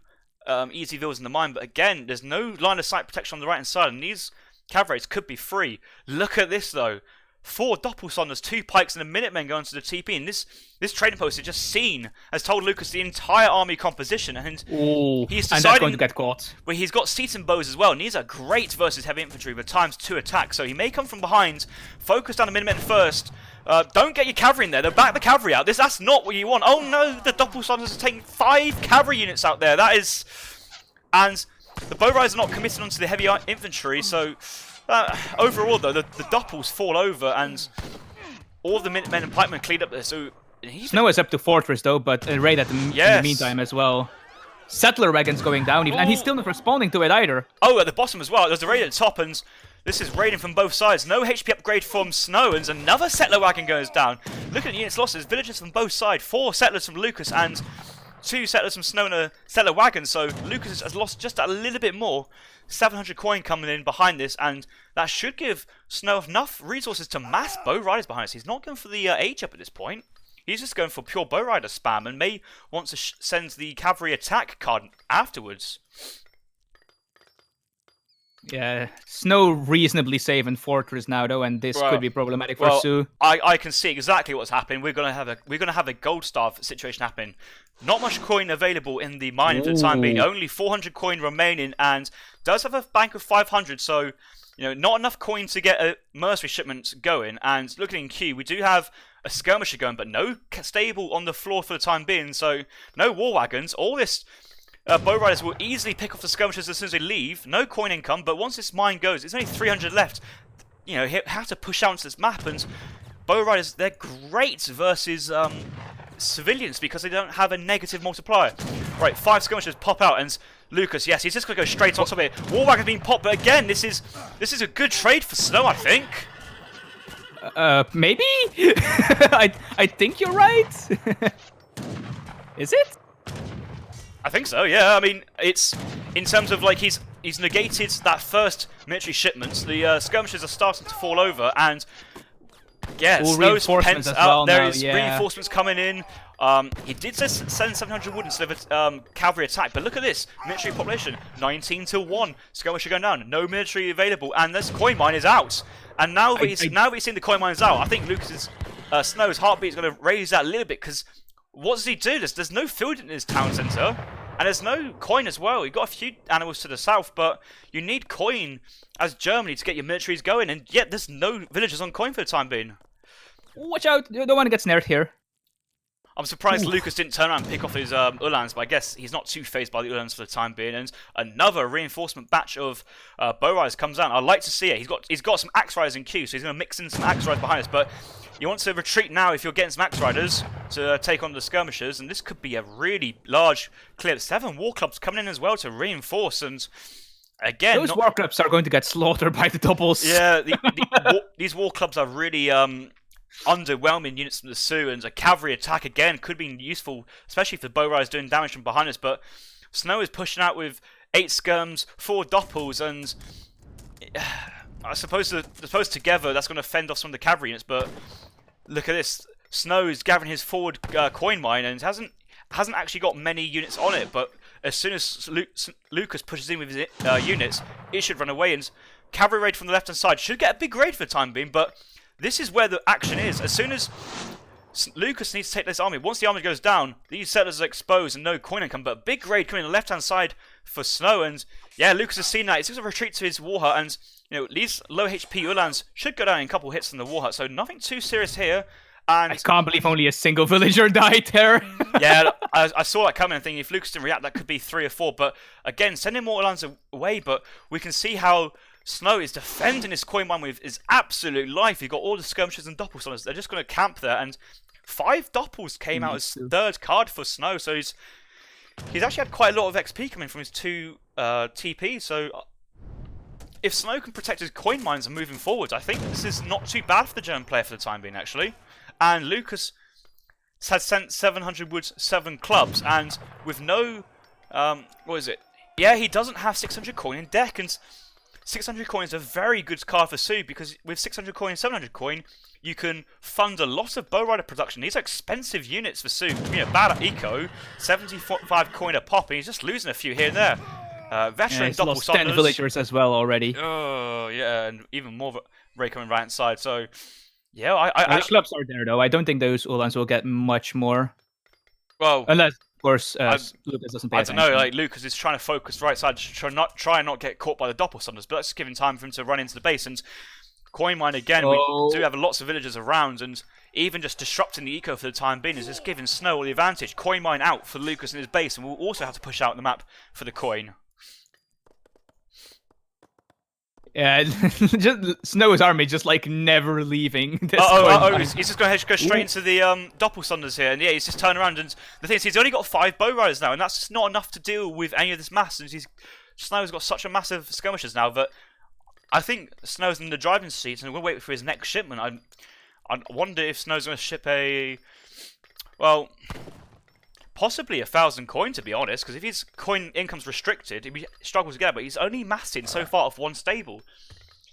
easy villas in the mine, but again, there's no line of sight protection on the right hand side, and these cavalries could be free. Look at this though. 4 doppelsonders, 2 pikes, and a Minutemen going to the TP, and this trading post is just seen has told Lucas the entire army composition, and he's deciding, and that's going to get caught. But he's got Seaton bows as well, and these are great versus heavy infantry with ×2 attack, so he may come from behind, focus down the Minutemen first. Don't get your cavalry in there, they'll back the cavalry out. That's not what you want. Oh no, the doppelsonders are taking 5 cavalry units out there. That is... And the bow riders are not committed onto the heavy infantry, so... overall, though, the doppels fall over, and all the Minutemen and pikemen cleaned up there. So Snow is up to Fortress, though, but a raid in the meantime as well. Settler wagon's going down, even, and he's still not responding to it either. Oh, at the bottom as well. There's a raid at the top, and this is raiding from both sides. No HP upgrade from Snow, and another Settler wagon goes down. Look at the units losses. Villagers from both sides. 4 Settlers from Lucas, and 2 Settlers from Snow and a Settler wagon. So Lucas has lost just a little bit more. 700 coin coming in behind this, and that should give Snow enough resources to mass bow riders behind us. He's not going for the age up at this point. He's just going for pure bow rider spam, and may want to send the cavalry attack card afterwards. Yeah, Snow reasonably safe in Fortress now, though, and this could be problematic for Sioux. I can see exactly what's happening. We're gonna have a gold star situation happen. Not much coin available in the mine for the time being. Only 400 coin remaining, and does have a bank of 500. So, not enough coin to get a mercenary shipment going. And looking in queue, we do have a skirmisher going, but no stable on the floor for the time being. So, no war wagons. All this. Bow riders will easily pick off the skirmishers as soon as they leave. No coin income, but once this mine goes, it's only 300 left. He have to push out into this map, and bow riders, they're great versus civilians because they don't have a negative multiplier. Right, 5 skirmishers pop out, and Lucas, yes, he's just going to go straight on top of it. War wagon's being popped, but again, this is a good trade for Snow, I think. Maybe? I think you're right. Is it? I think so, yeah. I mean, it's in terms of he's negated that first military shipment. The skirmishers are starting to fall over, and yeah, Snow's pens out. There is reinforcements coming in. He did send 700 wood instead of a cavalry attack, but look at this military population: 19 to 1. Skirmisher going down. No military available, and this coin mine is out. And now that he's seen the coin mine is out, I think Lucas's Snow's heartbeat is going to raise that a little bit because. What does he do? There's no food in his town centre, and there's no coin as well. You've got a few animals to the south, but you need coin as Germany to get your militaries going, and yet there's no villagers on coin for the time being. Watch out, you don't want to get snared here. I'm surprised Lucas didn't turn around and pick off his Uhlans, but I guess he's not too phased by the Uhlans for the time being. And another reinforcement batch of bow riders comes out. I'd like to see it. He's got some axe riders in queue, so he's going to mix in some axe riders behind us, but you want to retreat now if you're getting some axe riders to take on the skirmishers, and this could be a really large clear. 7 war clubs coming in as well to reinforce, and again... Those war clubs are going to get slaughtered by the doubles. Yeah, these war clubs are really underwhelming units from the Sioux, and a cavalry attack again could be useful, especially if the bow riders doing damage from behind us, but Snow is pushing out with 8 skirms, 4 doppels, and... I suppose together that's going to fend off some of the cavalry units, but look at this. Snow is gathering his forward coin mine and hasn't actually got many units on it, but as soon as Lucas pushes in with his units, it should run away, and cavalry raid from the left-hand side should get a big raid for the time being, but this is where the action is. As soon as Lucas needs to take this army, once the army goes down, these settlers are exposed and no coin income, but a big raid coming on the left-hand side for Snow, and yeah, Lucas has seen that. He's going to retreat to his war hut, and these low HP Uhlans should go down in a couple hits from the war hut, so nothing too serious here. And I can't believe only a single villager died there. Yeah, I saw that coming and thinking if Lucas didn't react, that could be 3 or 4. But again, sending more Uhlans away, but we can see how Snow is defending his coin mine with his absolute life. You've got all the skirmishers and doppels. They're just going to camp there, and 5 doppels came out as 3rd card for Snow, so he's actually had quite a lot of XP coming from his 2 TPs, so if Snow can protect his coin mines and moving forwards, I think this is not too bad for the German player for the time being, actually. And Lucas has sent 700 woods, 7 clubs, and with no, what is it? Yeah, he doesn't have 600 coin in deck, and 600 coin is a very good card for Sioux, because with 600 coin and 700 coin, you can fund a lot of bow rider production. These are expensive units for Sioux. You know, bad at eco, 75 coin a pop, and he's just losing a few here and there. Veteran he's double lost 10 Saunders. villagers as well already. Oh, yeah, and even more Ray coming right inside. So, yeah, The clubs are there, though. I don't think those Ulans will get much more. Well, unless, of course, Lucas doesn't pay I don't know, like, Lucas is trying to focus right side to try and not get caught by the doppel Saunders, but that's giving time for him to run into the base. And coin mine again, we do have lots of villagers around, and even just disrupting the eco for the time being is just giving Snow all the advantage. Coin mine out for Lucas and his base, and we'll also have to push out the map for the coin. Yeah, just Snow's army just like never leaving. This he's just going to go straight into the doppel Saunders here, and yeah, he's just turned around. And the thing is, he's only got 5 bow riders now, and that's just not enough to deal with any of this mass. And Snow's got such a massive skirmishes now that I think Snow's in the driving seat, and we'll wait for his next shipment. I wonder if Snow's going to ship possibly 1,000 coin, to be honest, because if his coin income's restricted, he struggles to get it, but he's only massing so far off 1 stable.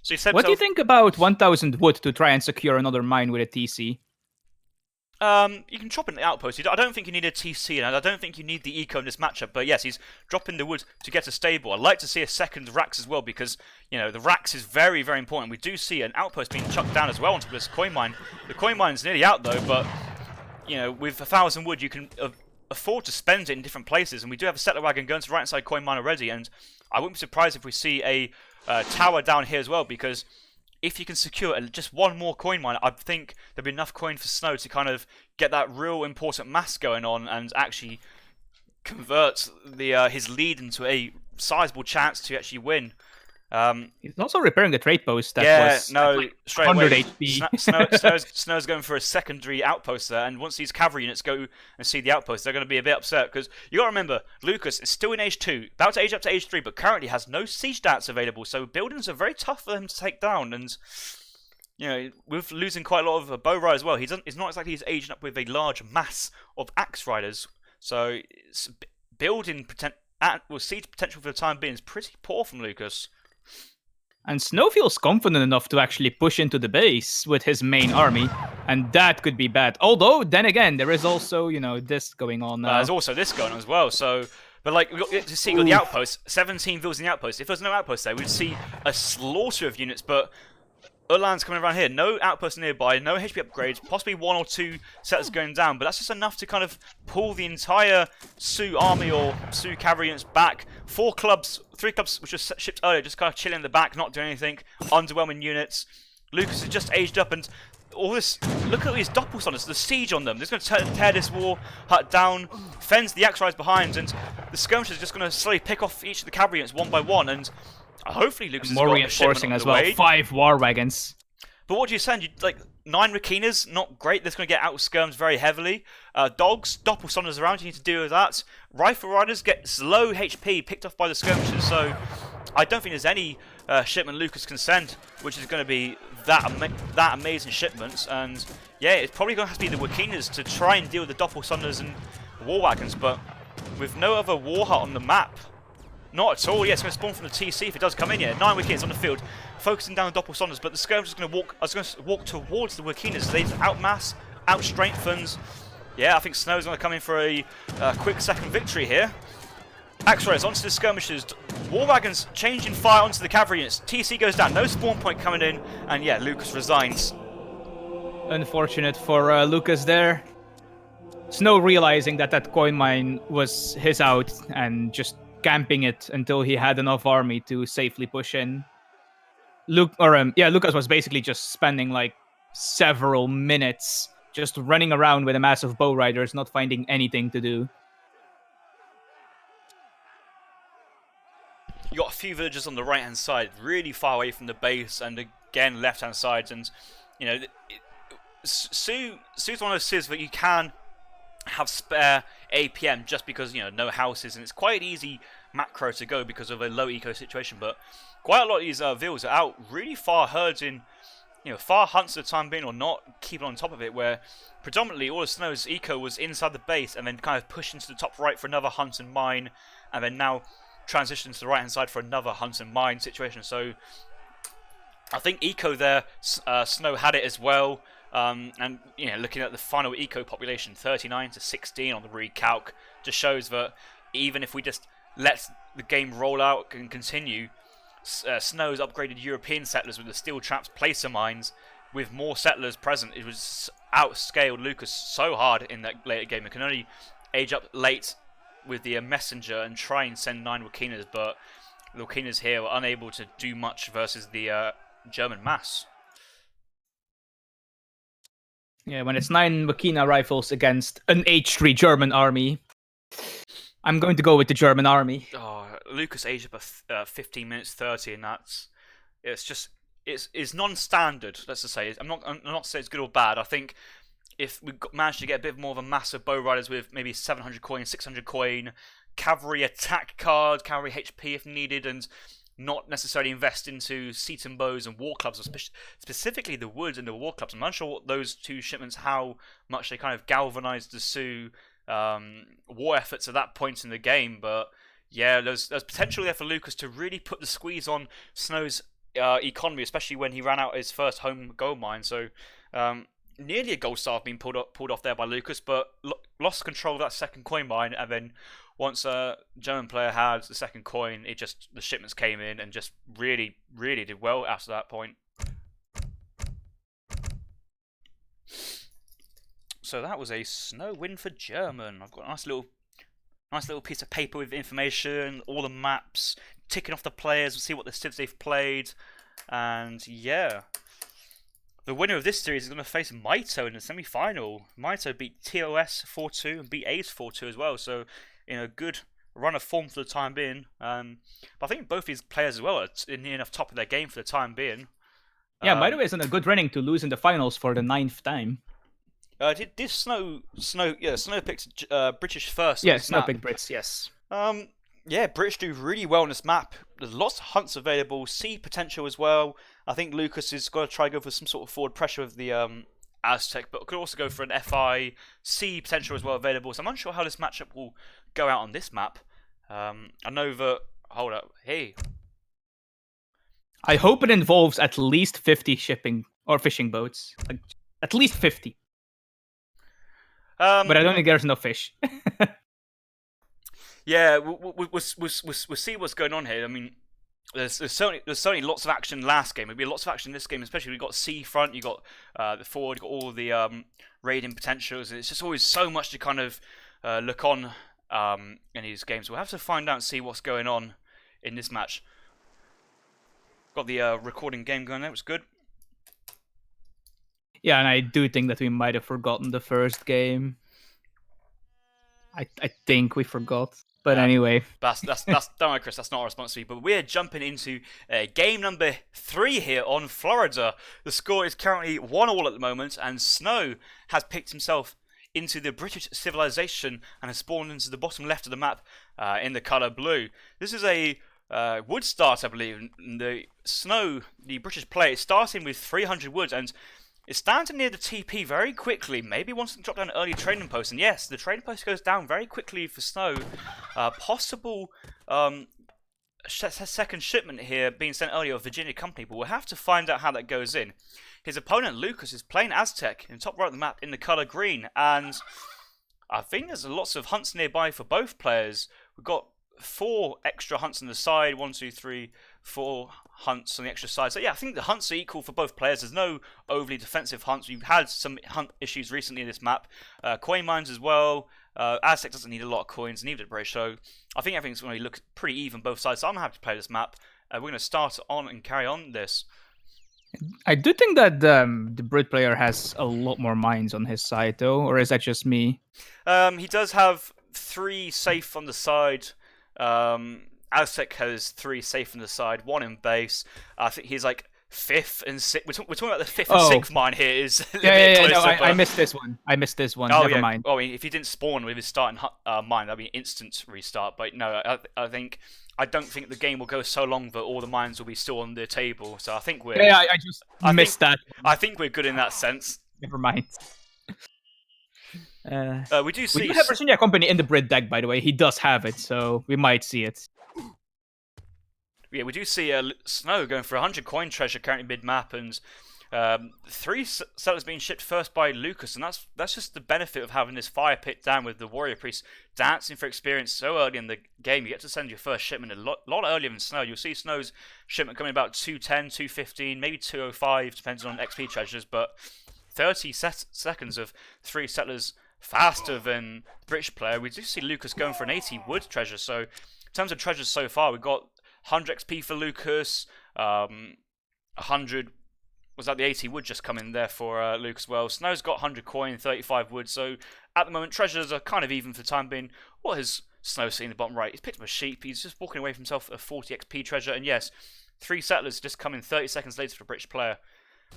So he said, what do you think about 1,000 wood to try and secure another mine with a TC? You can chop in the outpost. I don't think you need a TC, and I don't think you need the eco in this matchup, but yes, he's dropping the wood to get a stable. I'd like to see a second Rax as well, because, you know, the Rax is very, very important. We do see an outpost being chucked down as well onto this coin mine. The coin mine's nearly out, though, but, you know, with 1,000 wood, you can afford to spend it in different places, and we do have a settler wagon going to the right side coin mine already, and I wouldn't be surprised if we see a tower down here as well, because if you can secure just 1 more coin mine, I think there'll be enough coin for Snow to kind of get that real important mass going on and actually convert his lead into a sizable chance to actually win. He's also repairing the trade post that was like straight 100 away. HP. Snow's going for a secondary outpost there, and once these cavalry units go and see the outpost, they're going to be a bit upset, because you got to remember, Lucas is still in age 2, about to age up to age 3, but currently has no siege stats available, so buildings are very tough for him to take down, and, you know, with losing quite a lot of bow riders as well, it's not exactly he's aging up with a large mass of axe riders, so building siege potential for the time being is pretty poor from Lucas. And Snow feels confident enough to actually push into the base with his main army, and that could be bad. Although, then again, there is also, you know, this going on now. There's also this going on as well, so... But, like, we got to see the outpost, 17 vills in the outpost. If there's no outpost there, we'd see a slaughter of units, but Ulan's coming around here. No outpost nearby, no HP upgrades, possibly 1 or 2 settlers going down, but that's just enough to kind of pull the entire Sioux army or Sioux cavalry units back. 3 clubs which were shipped earlier, just kind of chilling in the back, not doing anything. Underwhelming units. Lucas has just aged up, and all this. Look at all these doppel Saunders, the siege on them. They're going to tear this war hut down, fends the axe riders behind, and the skirmishers are just going to slowly pick off each of the cavalry units 1 by 1, and hopefully Lucas more has got reinforcing as well. Way. 5 war wagons. But what do you send? Like 9 Rakinas, not great. That's going to get out skirms very heavily. Dogs, doppel Saunders around. You need to deal with that. Rifle riders get low HP picked off by the skirmishers. So I don't think there's any shipment Lucas can send, which is going to be that amazing shipments. And yeah, it's probably going to have to be the Rakinas to try and deal with the doppel Saunders and war wagons. But with no other war hut on the map. Not at all. Yeah, it's going to spawn from the TC if it does come in. Yeah, 9 wickets on the field, focusing down the doppel Saunders, but the skirmishers are going to walk towards the Wakinas. They've outmass, outstrengthened. Yeah, I think Snow's going to come in for a quick second victory here. Axe riders onto the skirmishers. War wagons changing fire onto the cavalry units. TC goes down. No spawn point coming in, and yeah, Lucas resigns. Unfortunate for Lucas there. Snow realizing that coin mine was his out and just camping it until he had enough army to safely push in. Lucas was basically just spending like several minutes just running around with a mass of bow riders, not finding anything to do. You got a few villages on the right hand side, really far away from the base, and again left hand side, and you know, Sioux's one of those cities that you can have spare APM just because, no houses, and it's quite an easy macro to go because of a low eco situation. But quite a lot of these vills are out really far herding, far hunts at the time being, or not keeping on top of it, where predominantly all of Snow's eco was inside the base and then kind of pushed into the top right for another hunt and mine, and then now transition to the right hand side for another hunt and mine situation. So I think eco there, Snow had it as well. And looking at the final eco population, 39 to 16 on the recalc, just shows that even if we just let the game roll out and continue, Snow's upgraded European settlers with the steel traps, placer mines, with more settlers present. It was outscaled Lucas so hard in that later game. It can only age up late with the messenger and try and send 9 Wakinas, but the Wakinas here were unable to do much versus the German mass. Yeah, when it's 9 Wakina rifles against an H3 German army, I'm going to go with the German army. Oh, Lucas aged up 15 minutes 30, and it's non-standard. Let's just say I'm not saying it's good or bad. I think if we managed to get a bit more of a mass of bow riders with maybe 700 coin, 600 coin, cavalry attack card, cavalry HP if needed, and not necessarily invest into Seaton bows and war clubs, specifically the woods and the war clubs. I'm not sure what those two shipments, how much they kind of galvanized the Sioux war efforts at that point in the game, but yeah, there's potential there for Lucas to really put the squeeze on Snow's economy, especially when he ran out his first home gold mine. So nearly a gold star being pulled off there by Lucas, but lost control of that second coin mine, and then once a German player had the second coin, the shipments came in and just really, really did well after that point. So that was a Snow win for German. I've got a nice little piece of paper with information, all the maps, ticking off the players, we'll see what the civs they've played, and yeah. The winner of this series is going to face Maito in the semi-final. Maito beat TOS 4-2 and beat Ace 4-2 as well, so in a good run of form for the time being. But I think both these players as well are near enough top of their game for the time being. Yeah, Maito is in a good running to lose in the finals for the 9th time. Did Snow picked British first? Yeah, Snow picked Brits, yes. Yeah, British do really well on this map. There's lots of hunts available, C potential as well. I think Lucas has got to try to go for some sort of forward pressure with the Aztec, but could also go for an FI, C potential as well available. So I'm unsure how this matchup will go out on this map. I know that... Hold up. Hey. I hope it involves at least 50 shipping or fishing boats. Like, at least 50. But I don't think there's enough fish. Yeah, we'll see what's going on here. I mean, there's certainly lots of action last game. There'll be lots of action this game, especially we've got C front, you got the forward, you got all the raiding potentials. It's just always so much to kind of look on in these games. We'll have to find out and see what's going on in this match. Got the recording game going there, which is good. Yeah, and I do think that we might have forgotten the first game. I think we forgot. But anyway. That's don't worry, Chris, that's not our responsibility. But we're jumping into game number 3 here on Florida. The score is currently 1-1 at the moment, and Snow has picked himself into the British civilization and has spawned into the bottom left of the map in the colour blue. This is a wood start, I believe. The Snow, the British player, is starting with 300 woods, and it's standing near the TP very quickly. Maybe wants to drop down an early trading post. And yes, the trading post goes down very quickly for Snow. Possible second shipment here being sent earlier of Virginia Company, but we'll have to find out how that goes in. His opponent, Lucas, is playing Aztec in the top right of the map in the colour green. And I think there's lots of hunts nearby for both players. We've got 4 extra hunts on the side. 1, 2, 3, 4 hunts on the extra side. So yeah, I think the hunts are equal for both players. There's no overly defensive hunts. We've had some hunt issues recently in this map. Coin mines as well. Aztec doesn't need a lot of coins, neither did British. So I think everything's going to look pretty even both sides. So I'm happy to play this map. We're going to start on and carry on this. I do think that the Brit player has a lot more mines on his side, though. Or is that just me? He does have 3 safe on the side. Aztec has 3 safe on the side, 1 in base. I think he's like fifth and sixth. We're talking about the fifth and Oh. sixth mine here. Is a little Yeah, bit yeah, yeah. No, closer, I but- missed this one. I missed this one. Oh Never yeah. mind. Oh, if he didn't spawn with his starting mine, that'd be an instant restart. But no, I don't think the game will go so long that all the mines will be still on the table. So I think we're. Yeah, I just missed that. I think we're good in that sense. Never mind. We do see. We do have Virginia Company in the Brit deck, by the way. He does have it, so we might see it. Yeah, we do see Snow going for 100 coin treasure currently mid-map, and 3 settlers being shipped first by Lucas, and that's just the benefit of having this fire pit down with the warrior priest dancing for experience so early in the game. You get to send your first shipment a lot earlier than Snow. You'll see Snow's shipment coming about 210, 215, maybe 205, depending on XP treasures, but 30 seconds of 3 settlers faster than the British player. We do see Lucas going for an 80 wood treasure, so in terms of treasures so far, we've got 100 XP for Lucas, 100, was that the 80 wood just come in there for Lucas as well. Snow's got 100 coin, 35 wood, so at the moment treasures are kind of even for the time being. What has Snow seen in the bottom right? He's picked up a sheep, he's just walking away from himself a 40 XP treasure, and yes, 3 settlers just come in 30 seconds later for the British player.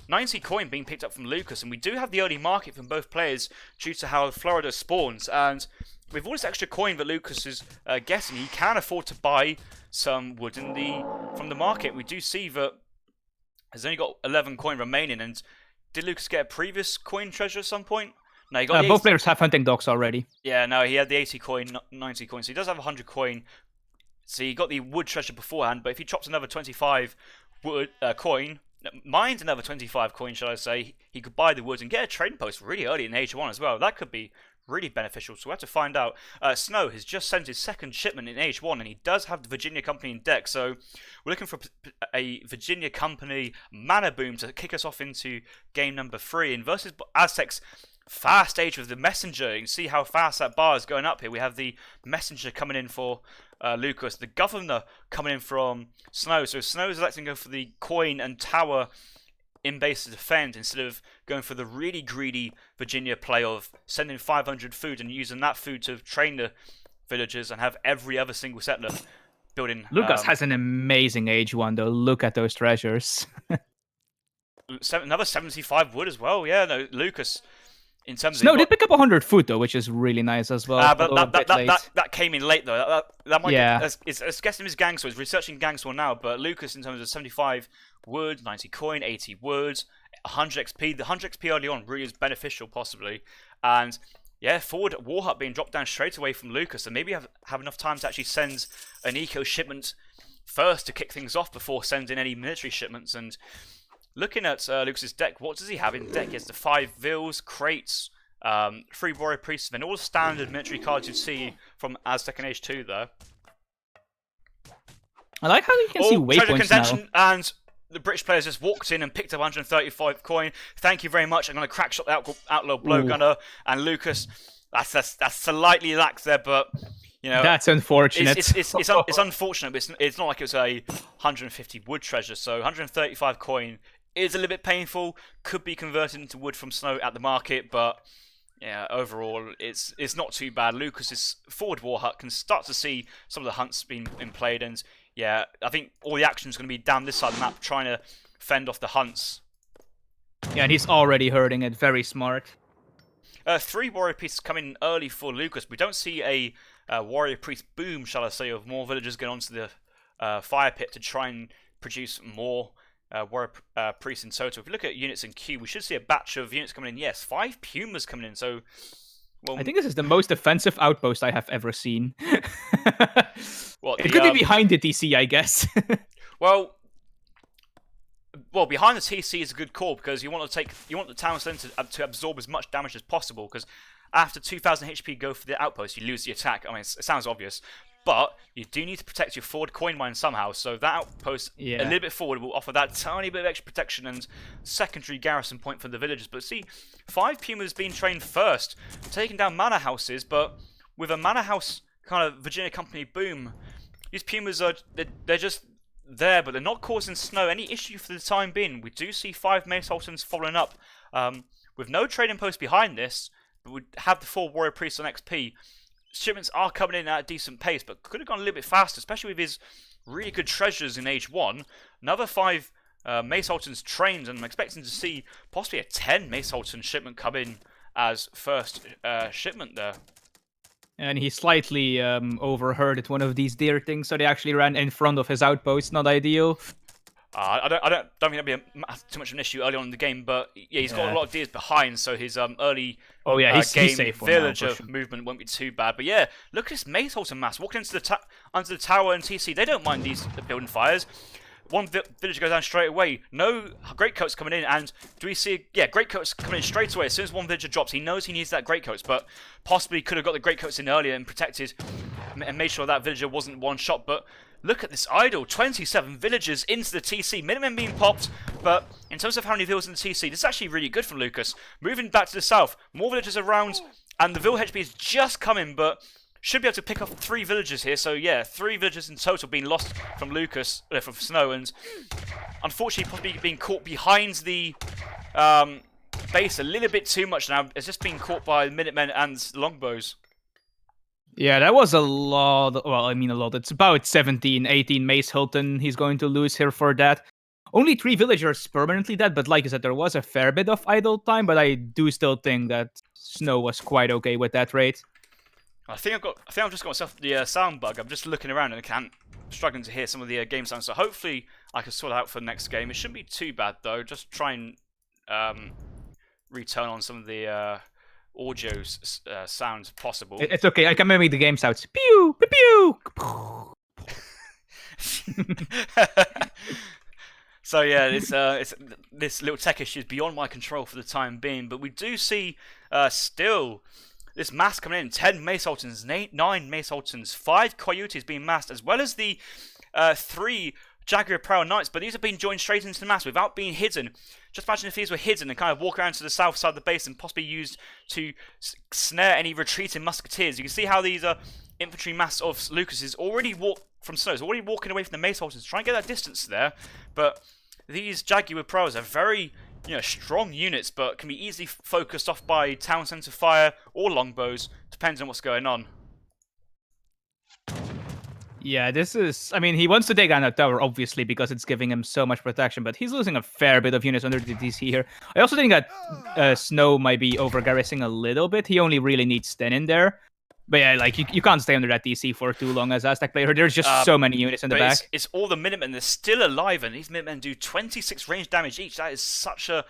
90 coin being picked up from Lucas, and we do have the early market from both players due to how Florida spawns, and with all this extra coin that Lucas is getting, he can afford to buy some wood from the market. We do see that he's only got 11 coin remaining, and did Lucas get a previous coin treasure at some point? No, he got Both players have hunting dogs already. Yeah, no, he had the 80 coin, 90 coin, so he does have 100 coin. So he got the wood treasure beforehand, but if he chops another 25 wood coin, mined another 25 coin, shall I say, he could buy the wood and get a trading post really early in Age 1 as well. That could be really beneficial, so we have to find out. Snow has just sent his second shipment in Age 1, and he does have the Virginia Company in deck, so we're looking for a Virginia Company mana boom to kick us off into game number 3. And versus Aztec's fast age with the messenger, you can see how fast that bar is going up here. We have the messenger coming in for Lucas, the governor coming in from Snow, so Snow is electing to go for the coin and tower in base to defend instead of going for the really greedy Virginia play of sending 500 food and using that food to train the villagers and have every other single settler building. Lucas has an amazing Age 1 though. Look at those treasures. Another 75 wood as well. Yeah, no, Lucas. In terms Snow of did pick up 100 food though, which is really nice as well. but that came in late though. That might it's guessing his gang sword. He's researching gang sword now, but Lucas in terms of 75 wood, 90 coin, 80 wood, 100 XP. The 100 XP early on really is beneficial possibly, and yeah, forward war hut being dropped down straight away from Lucas, and maybe have enough time to actually send an eco shipment first to kick things off before sending any military shipments. And looking at Lucas's deck, what does he have in deck? He has the 5 vills, crates, 3 warrior priests, and all the standard military cards you'd see from Aztec and Age 2 there. I like how you can see treasure waypoints contention, now. and the British players just walked in and picked up 135 coin. Thank you very much. I'm going to crack shot the outlaw blowgunner, and Lucas. That's slightly lax there, but you know that's unfortunate. It's unfortunate, but it's not like it was a 150 wood treasure. So 135 coin is a little bit painful. Could be converted into wood from Snow at the market, but yeah, overall it's not too bad. Lucas's forward war hut can start to see some of the hunts being played, and yeah, I think all the action is going to be down this side of the map, trying to fend off the hunts. Yeah, and he's already hurting it. Very smart. 3 warrior priests coming early for Lucas. We don't see a warrior priest boom, shall I say, of more villagers going onto the fire pit to try and produce more warrior priests in total. If we look at units in queue, we should see a batch of units coming in. Yes, 5 pumas coming in. So, well, I think this is the most defensive outpost I have ever seen. It could be behind the TC, I guess. well, behind the TC is a good call because you want the town centre to absorb as much damage as possible. Because after 2,000 HP go for the outpost, you lose the attack. I mean, it sounds obvious, but you do need to protect your forward coin mine somehow. So that outpost a little bit forward will offer that tiny bit of extra protection and secondary garrison point for the villagers. But see, 5 pumas being trained first, taking down manor houses, but with a manor house kind of Virginia Company boom, these pumas they're just there, but they're not causing Snow any issue for the time being. We do see 5 Mace Sultans following up with no trading post behind this, but we have the 4 warrior priests on XP. Shipments are coming in at a decent pace, but could have gone a little bit faster, especially with his really good treasures in Age 1. Another 5 Mace Sultan's trained, and I'm expecting to see possibly a 10 Mace Sultan shipment come in as first shipment there. And he slightly overheard at one of these deer things, so they actually ran in front of his outpost. Not ideal. I don't think that'd be too much of an issue early on in the game, but yeah, he's got a lot of deers behind, so his early he's game safe villager movement won't be too bad. But yeah, look at this Mace Sultan mass walking into the tower and TC. They don't mind these building fires. One villager goes down straight away. No greatcoats coming in, and do we see? Yeah, greatcoats coming in straight away. As soon as one villager drops, he knows he needs that greatcoats, but possibly could have got the greatcoats in earlier and protected and made sure that villager wasn't one shot. But look at this idle, 27 villagers into the TC, minimum being popped, but in terms of how many villas in the TC, this is actually really good from Lucas. Moving back to the south, more villagers around, and the Ville HP is just coming, but should be able to pick off 3 villagers here. So yeah, 3 villagers in total being lost from Lucas, from Snow, and unfortunately possibly being caught behind the base a little bit too much now. It's just being caught by Minutemen and Longbows. Yeah, that was a lot. Well, I mean a lot. It's about 17, 18 Mace Hilton he's going to lose here for that. Only 3 villagers permanently dead, but like I said, there was a fair bit of idle time, but I do still think that Snow was quite okay with that rate. I think I've just got myself the sound bug. I'm just looking around and I'm struggling to hear some of the game sounds. So hopefully I can sort it out for the next game. It shouldn't be too bad though. Just try and return on some of the audio sounds possible. It's okay. I can mimic the game sounds. Pew pew pew. So yeah, it's this little tech issue is beyond my control for the time being. But we do see still this mass coming in, 10 Mace Sultans, 9 Mace Sultans, 5 Coyotes being massed, as well as the 3 Jaguar Proud Knights, but these have been joined straight into the mass without being hidden. Just imagine if these were hidden and kind of walk around to the south side of the base and possibly used to snare any retreating musketeers. You can see how these infantry mass of Lucas is already from Snow, is already walking away from the Mace Sultans, trying to get that distance there, but these Jaguar Pros are very strong units, but can be easily focused off by town centre fire or longbows, depends on what's going on. Yeah, this is... I mean, he wants to take down that tower, obviously, because it's giving him so much protection, but he's losing a fair bit of units under the DC here. I also think that Snow might be over-garrisoning a little bit. He only really needs 10 in there. But yeah, like, you can't stay under that DC for too long as Aztec player. There's just so many units in the back. It's all the Minutemen. They're still alive, and these Minutemen do 26 range damage each. That is such a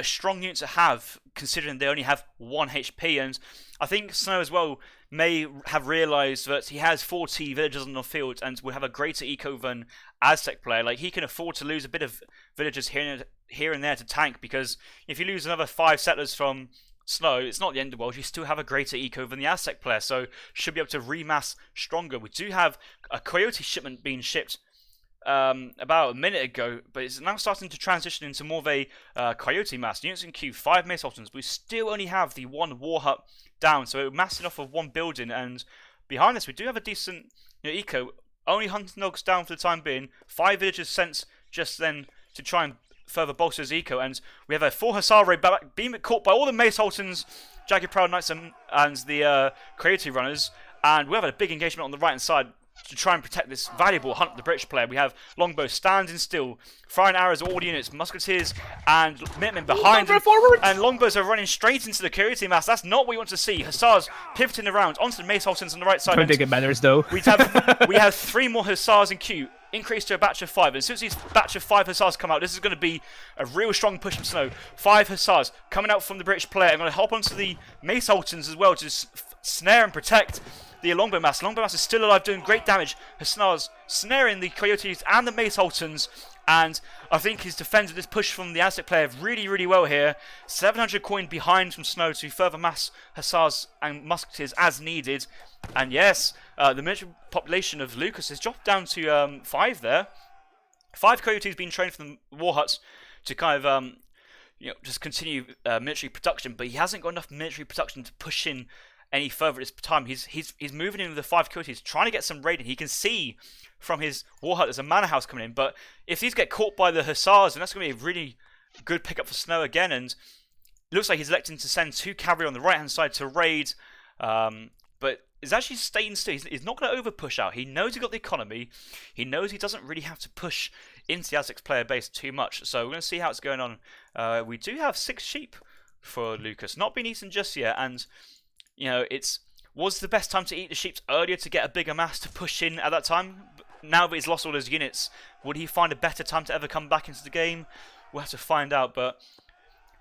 strong unit to have, considering they only have 1 HP. And I think Snow as well may have realised that he has 40 villagers on the field and will have a greater eco than Aztec player. Like, he can afford to lose a bit of villagers here and there to tank, because if you lose another 5 settlers from Snow, it's not the end of the world. You still have a greater eco than the Aztec player, so should be able to remass stronger. We do have a Coyote shipment being shipped about a minute ago, but it's now starting to transition into more of a Coyote mass. Units in queue, 5 Mace Sultans, but we still only have the 1 War Hut down, so we're massing off of 1 building, and behind this we do have a decent eco. Only hunting dogs down for the time being, 5 villagers sent just then to try and further bolster his eco, and we have a 4 Hussar raid being caught by all the Mace Sultans, Jaguar Proud Knights and the Coyote runners, and we have a big engagement on the right hand side to try and protect this valuable hunt of the British player. We have Longbow standing still, firing arrows at all units, musketeers and Minutemen behind, and Longbows are running straight into the Coyote mass. That's not what we want to see. Hussars pivoting around onto the Mace Sultans on the right side. I don't think it matters though. we have 3 more Hussars in queue, increased to a batch of 5, and as soon as these batch of 5 Hussars come out, this is going to be a real strong push from Snow. 5 Hussars coming out from the British player. I'm going to hop onto the Mace Sultans as well to snare and protect the Longbow mass. Longbow mass is still alive, doing great damage. Hussars snaring the Coyotes and the Mace Sultans, and I think he's defended this push from the Aztec player really, really well here. 700 coin behind from Snow to further mass Hussars and Musketeers as needed. And yes, the military population of Lucas has dropped down to 5 there. 5 Coyotes being trained from the War Huts to kind of just continue military production, but he hasn't got enough military production to push in any further at this time. He's moving in with the 5 Coyotes, trying to get some raiding. He can see from his War Hut there's a manor house coming in, but if these get caught by the Hussars, then that's going to be a really good pickup for Snow again, and it looks like he's electing to send 2 cavalry on the right hand side to raid, but is actually staying still. He's not going to over push out. He knows he's got the economy. He knows he doesn't really have to push into the Aztecs player base too much. So we're going to see how it's going on. We do have 6 sheep for Lucas, not been eaten just yet, and was the best time to eat the sheep earlier to get a bigger mass to push in at that time. Now that he's lost all his units, would he find a better time to ever come back into the game? We'll have to find out. But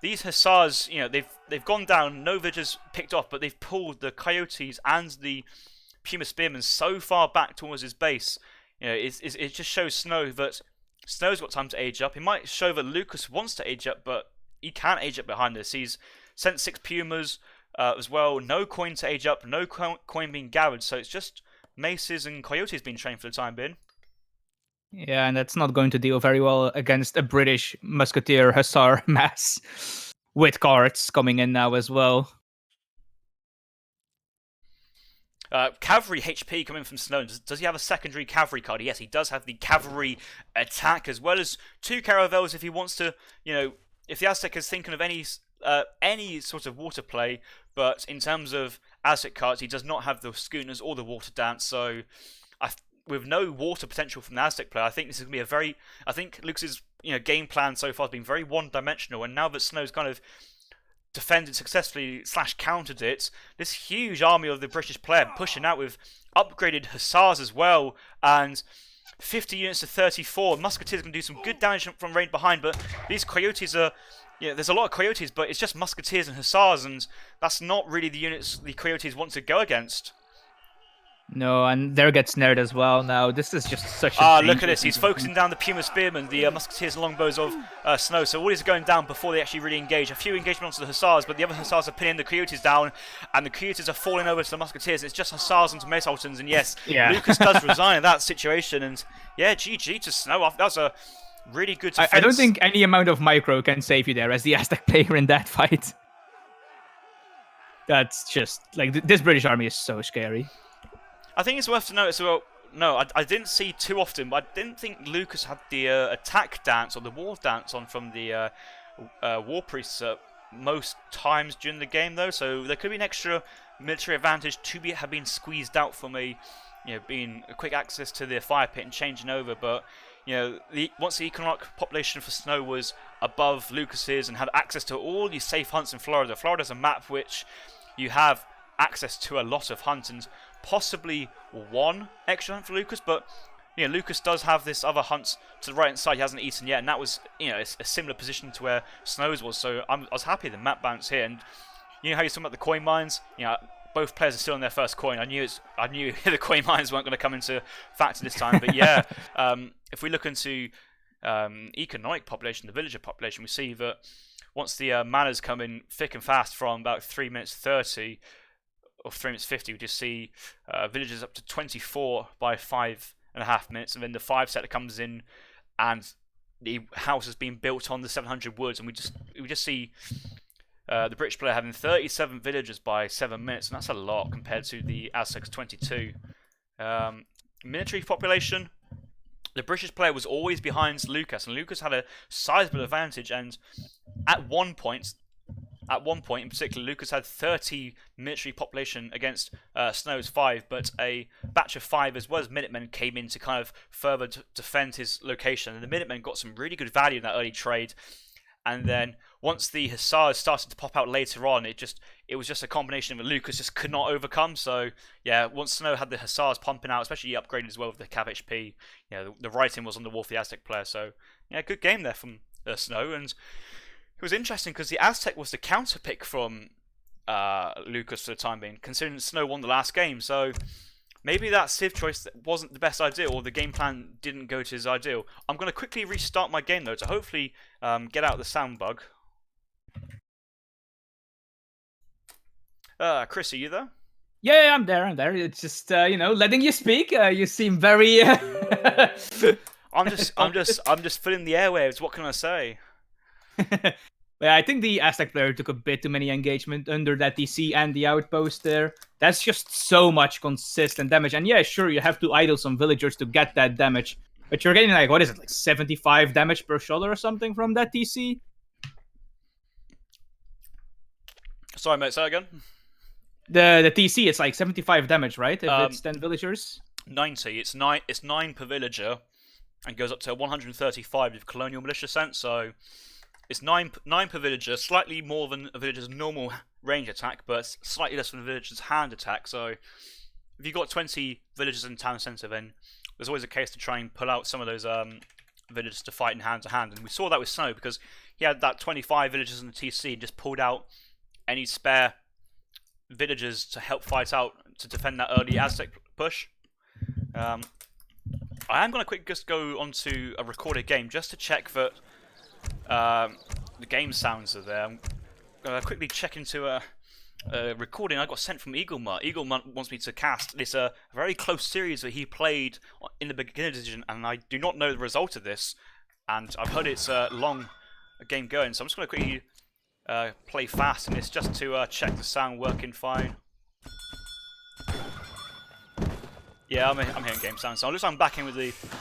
these Hussars, they've gone down. No villagers picked off, but they've pulled the Coyotes and the Puma Spearmen so far back towards his base. It just shows Snow that Snow's got time to age up. It might show that Lucas wants to age up, but he can't age up behind this. He's sent 6 Pumas as well. No coin to age up. No coin being gathered. So it's just maces and coyotes being trained for the time being. Yeah, and that's not going to deal very well against a British musketeer hussar mass with cards coming in now as well. Cavalry HP coming from Snow. Does he have a secondary cavalry card? Yes, he does have the cavalry attack as well as 2 caravels if he wants to. If the Aztec is thinking of any sort of water play, but in terms of Aztec cards, he does not have the schooners or the water dance. So, with no water potential from the Aztec player, I think this is going to be I think Lucas's game plan so far has been very one-dimensional, and now that Snow's kind of defended successfully / countered it, this huge army of the British player pushing out with upgraded hussars as well, and 50 units to 34. Musketeers going to do some good damage from range behind, but these coyotes are. There's a lot of coyotes, but it's just musketeers and hussars, and that's not really the units the coyotes want to go against. No, and there gets snared as well now. This is just such a look at this. He's focusing down the Puma Spearmen, the musketeers and longbows of Snow. So all is going down before they actually really engage. A few engagements onto the hussars, but the other hussars are pinning the coyotes down, and the coyotes are falling over to the musketeers. It's just hussars and mace sultans, and yes, Lucas does resign in that situation, and yeah, GG to Snow. That was a really good defense. I don't think any amount of micro can save you there as the Aztec player in that fight. That's just, this British army is so scary. I think it's worth to note as well. No, I didn't see too often, but I didn't think Lucas had the attack dance or the war dance on from the war priests most times during the game, though. So there could be an extra military advantage to have been squeezed out from being a quick access to the fire pit and changing over. But once the economic population for Snow was above Lucas's and had access to all these safe hunts in Florida. Florida's a map which you have access to a lot of hunts and possibly 1 extra hunt for Lucas, but Lucas does have this other hunt to the right hand side he hasn't eaten yet, and that was a similar position to where Snow's was. So I was happy the map bounce here, and how you're talking about the coin mines. Both players are still on their first coin. I knew the coin mines weren't going to come into factor this time, but yeah, if we look into economic population, the villager population, we see that once the manners come in thick and fast from about 3 minutes 30. Or 3 minutes 50, we just see villagers up to 24 by 5.5 minutes, and then the 5 sector comes in, and the house is being built on the 700 woods, and we just see the British player having 37 villagers by 7 minutes, and that's a lot compared to the Aztecs 22. Military population, the British player was always behind Lucas, and Lucas had a sizable advantage, and at one point in particular, Lucas had 30 military population against Snow's 5, but a batch of 5 as well as Minutemen came in to kind of further defend his location. And the Minutemen got some really good value in that early trade. And then once the Hussars started to pop out later on, it was just a combination that Lucas just could not overcome. So yeah, once Snow had the Hussars pumping out, especially upgraded as well with the Cav HP, the writing was on the wall for the Aztec player. So yeah, good game there from Snow. And it was interesting because the Aztec was the counter pick from Lucas for the time being, considering Snow won the last game. So maybe that Civ choice wasn't the best idea, or the game plan didn't go to his ideal. I'm going to quickly restart my game though to hopefully get out the sound bug. Chris, are you there? Yeah, I'm there. It's just letting you speak. You seem very. I'm just filling the airwaves. What can I say? Yeah, I think the Aztec player took a bit too many engagement under that DC and the outpost there. That's just so much consistent damage. And yeah, sure, you have to idle some villagers to get that damage. But you're getting 75 damage per shot or something from that DC? Sorry, mate, say again? The TC, it's 75 damage, right? If it's 10 villagers? 90. It's 9 per villager. and goes up to 135 with colonial militia sent. So it's 9 per villager, slightly more than a villager's normal range attack, but slightly less than a villager's hand attack. So if you've got 20 villagers in town centre, then there's always a case to try and pull out some of those villagers to fight in hand to hand. And we saw that with Snow, because he had that 25 villagers in the TC and just pulled out any spare villagers to help fight out to defend that early Aztec push. I am going to just go onto a recorded game just to check that the game sounds are there. I'm going to quickly check into a recording I got sent from Eaglemut. Eaglemut wants me to cast this very close series that he played in the beginner division, and I do not know the result of this. And I've heard it's a long game going, so I'm just going to quickly play fast in this just to check the sound working fine. Yeah, I'm hearing game sound, so it looks like I'm back in with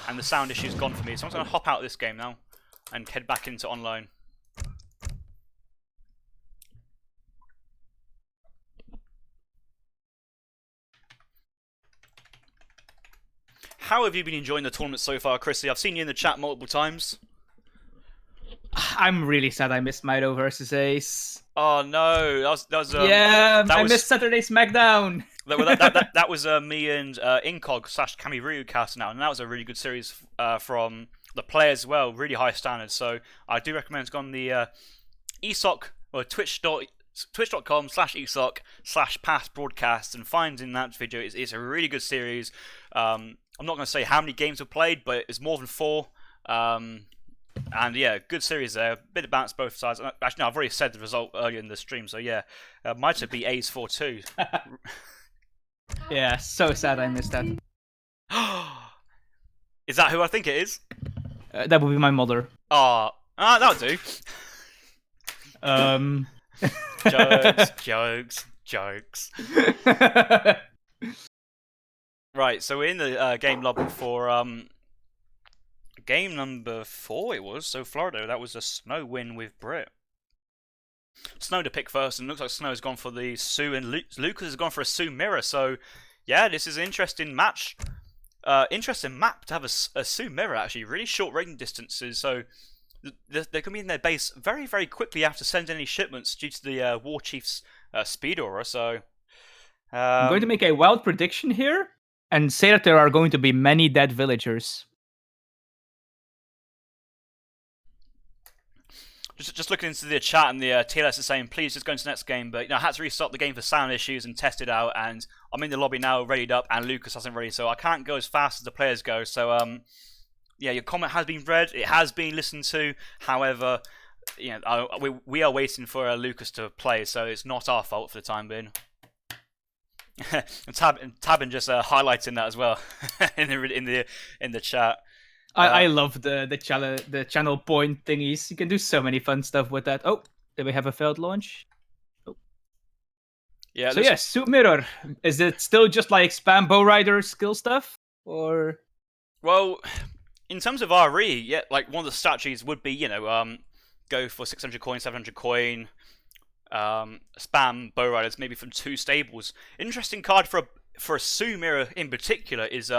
and the sound issue's gone for me. So I'm just going to hop out of this game now and head back into online. How have you been enjoying the tournament so far, Chrissy? I've seen you in the chat multiple times. I'm really sad I missed Mido versus Ace. Oh no, I missed Saturday SmackDown. that was me and Incog / Kamiru casting out, and that was a really good series from the players as well, really high standards. So I do recommend going on the ESOC or twitch.com/ESOC/past broadcasts and finding that video. It's a really good series. I'm not going to say how many games we've played, but it's more than 4. And yeah, good series there. A bit of bounce both sides. Actually, no, I've already said the result earlier in the stream, so yeah. Might have been A's 4-2. Yeah, so sad I missed that. Is that who I think it is? That would be my mother. That'll do. Jokes. Right, so we're in the game lobby for game number 4 it was. So Florida, that was a Snow win with Brit. Snow to pick first, and it looks like Snow has gone for the Sioux, and Lucas has gone for a Sioux mirror. So yeah, this is an interesting match. Interesting map to have a Sioux mirror, actually. Really short range distances, so they can be in their base very, very quickly after sending any shipments due to the War Chief's speed aura. So I'm going to make a wild prediction here and say that there are going to be many dead villagers. Just looking into the chat, and the TLS is saying, please just go into the next game. But I had to restart the game for sound issues and test it out. And I'm in the lobby now, readied up, and Lucas hasn't ready, so I can't go as fast as the players go. So yeah, your comment has been read. It has been listened to. However, we are waiting for Lucas to play, so it's not our fault for the time being. And Tabin just highlighting that as well in the chat. I love the channel point thingies. You can do so many fun stuff with that. Oh, did we have a failed launch? Oh. Yeah. So yeah, Sioux mirror. Is it still just like spam bow rider skill stuff, or? Well, in terms of RE, yeah, like one of the strategies would be go for 600 coin, 700 coin, spam bow riders maybe from 2 stables. Interesting card for a Sioux mirror in particular is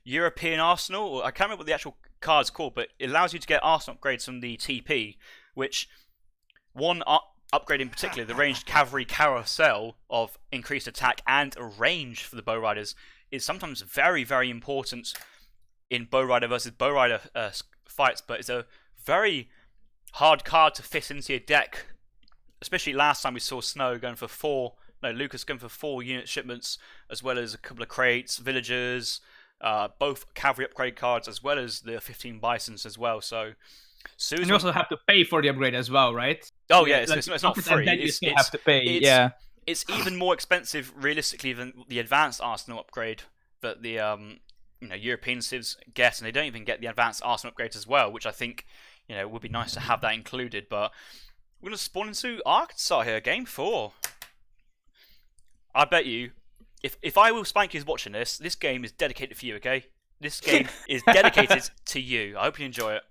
European Arsenal. I can't remember what the actual card's called, but it allows you to get Arsenal upgrades from the TP, which one upgrade in particular, the ranged cavalry carousel of increased attack and a range for the bow riders, is sometimes very, very important in bow rider versus bow rider fights, but it's a very hard card to fit into your deck, especially last time we saw Snow going for Lucas going for 4 unit shipments, as well as a couple of crates, villagers, both cavalry upgrade cards, as well as the 15 bisons as well. So and you also have to pay for the upgrade as well, right? Oh yeah, it's not free. You still have to pay. It's even more expensive realistically than the advanced arsenal upgrade that the European civs get, and they don't even get the advanced arsenal upgrades as well, which I think would be nice to have that included. But we're gonna spawn into Arkansas here, game 4. I bet you, if I will Spanky is watching this game is dedicated for you, okay? This game is dedicated to you. I hope you enjoy it.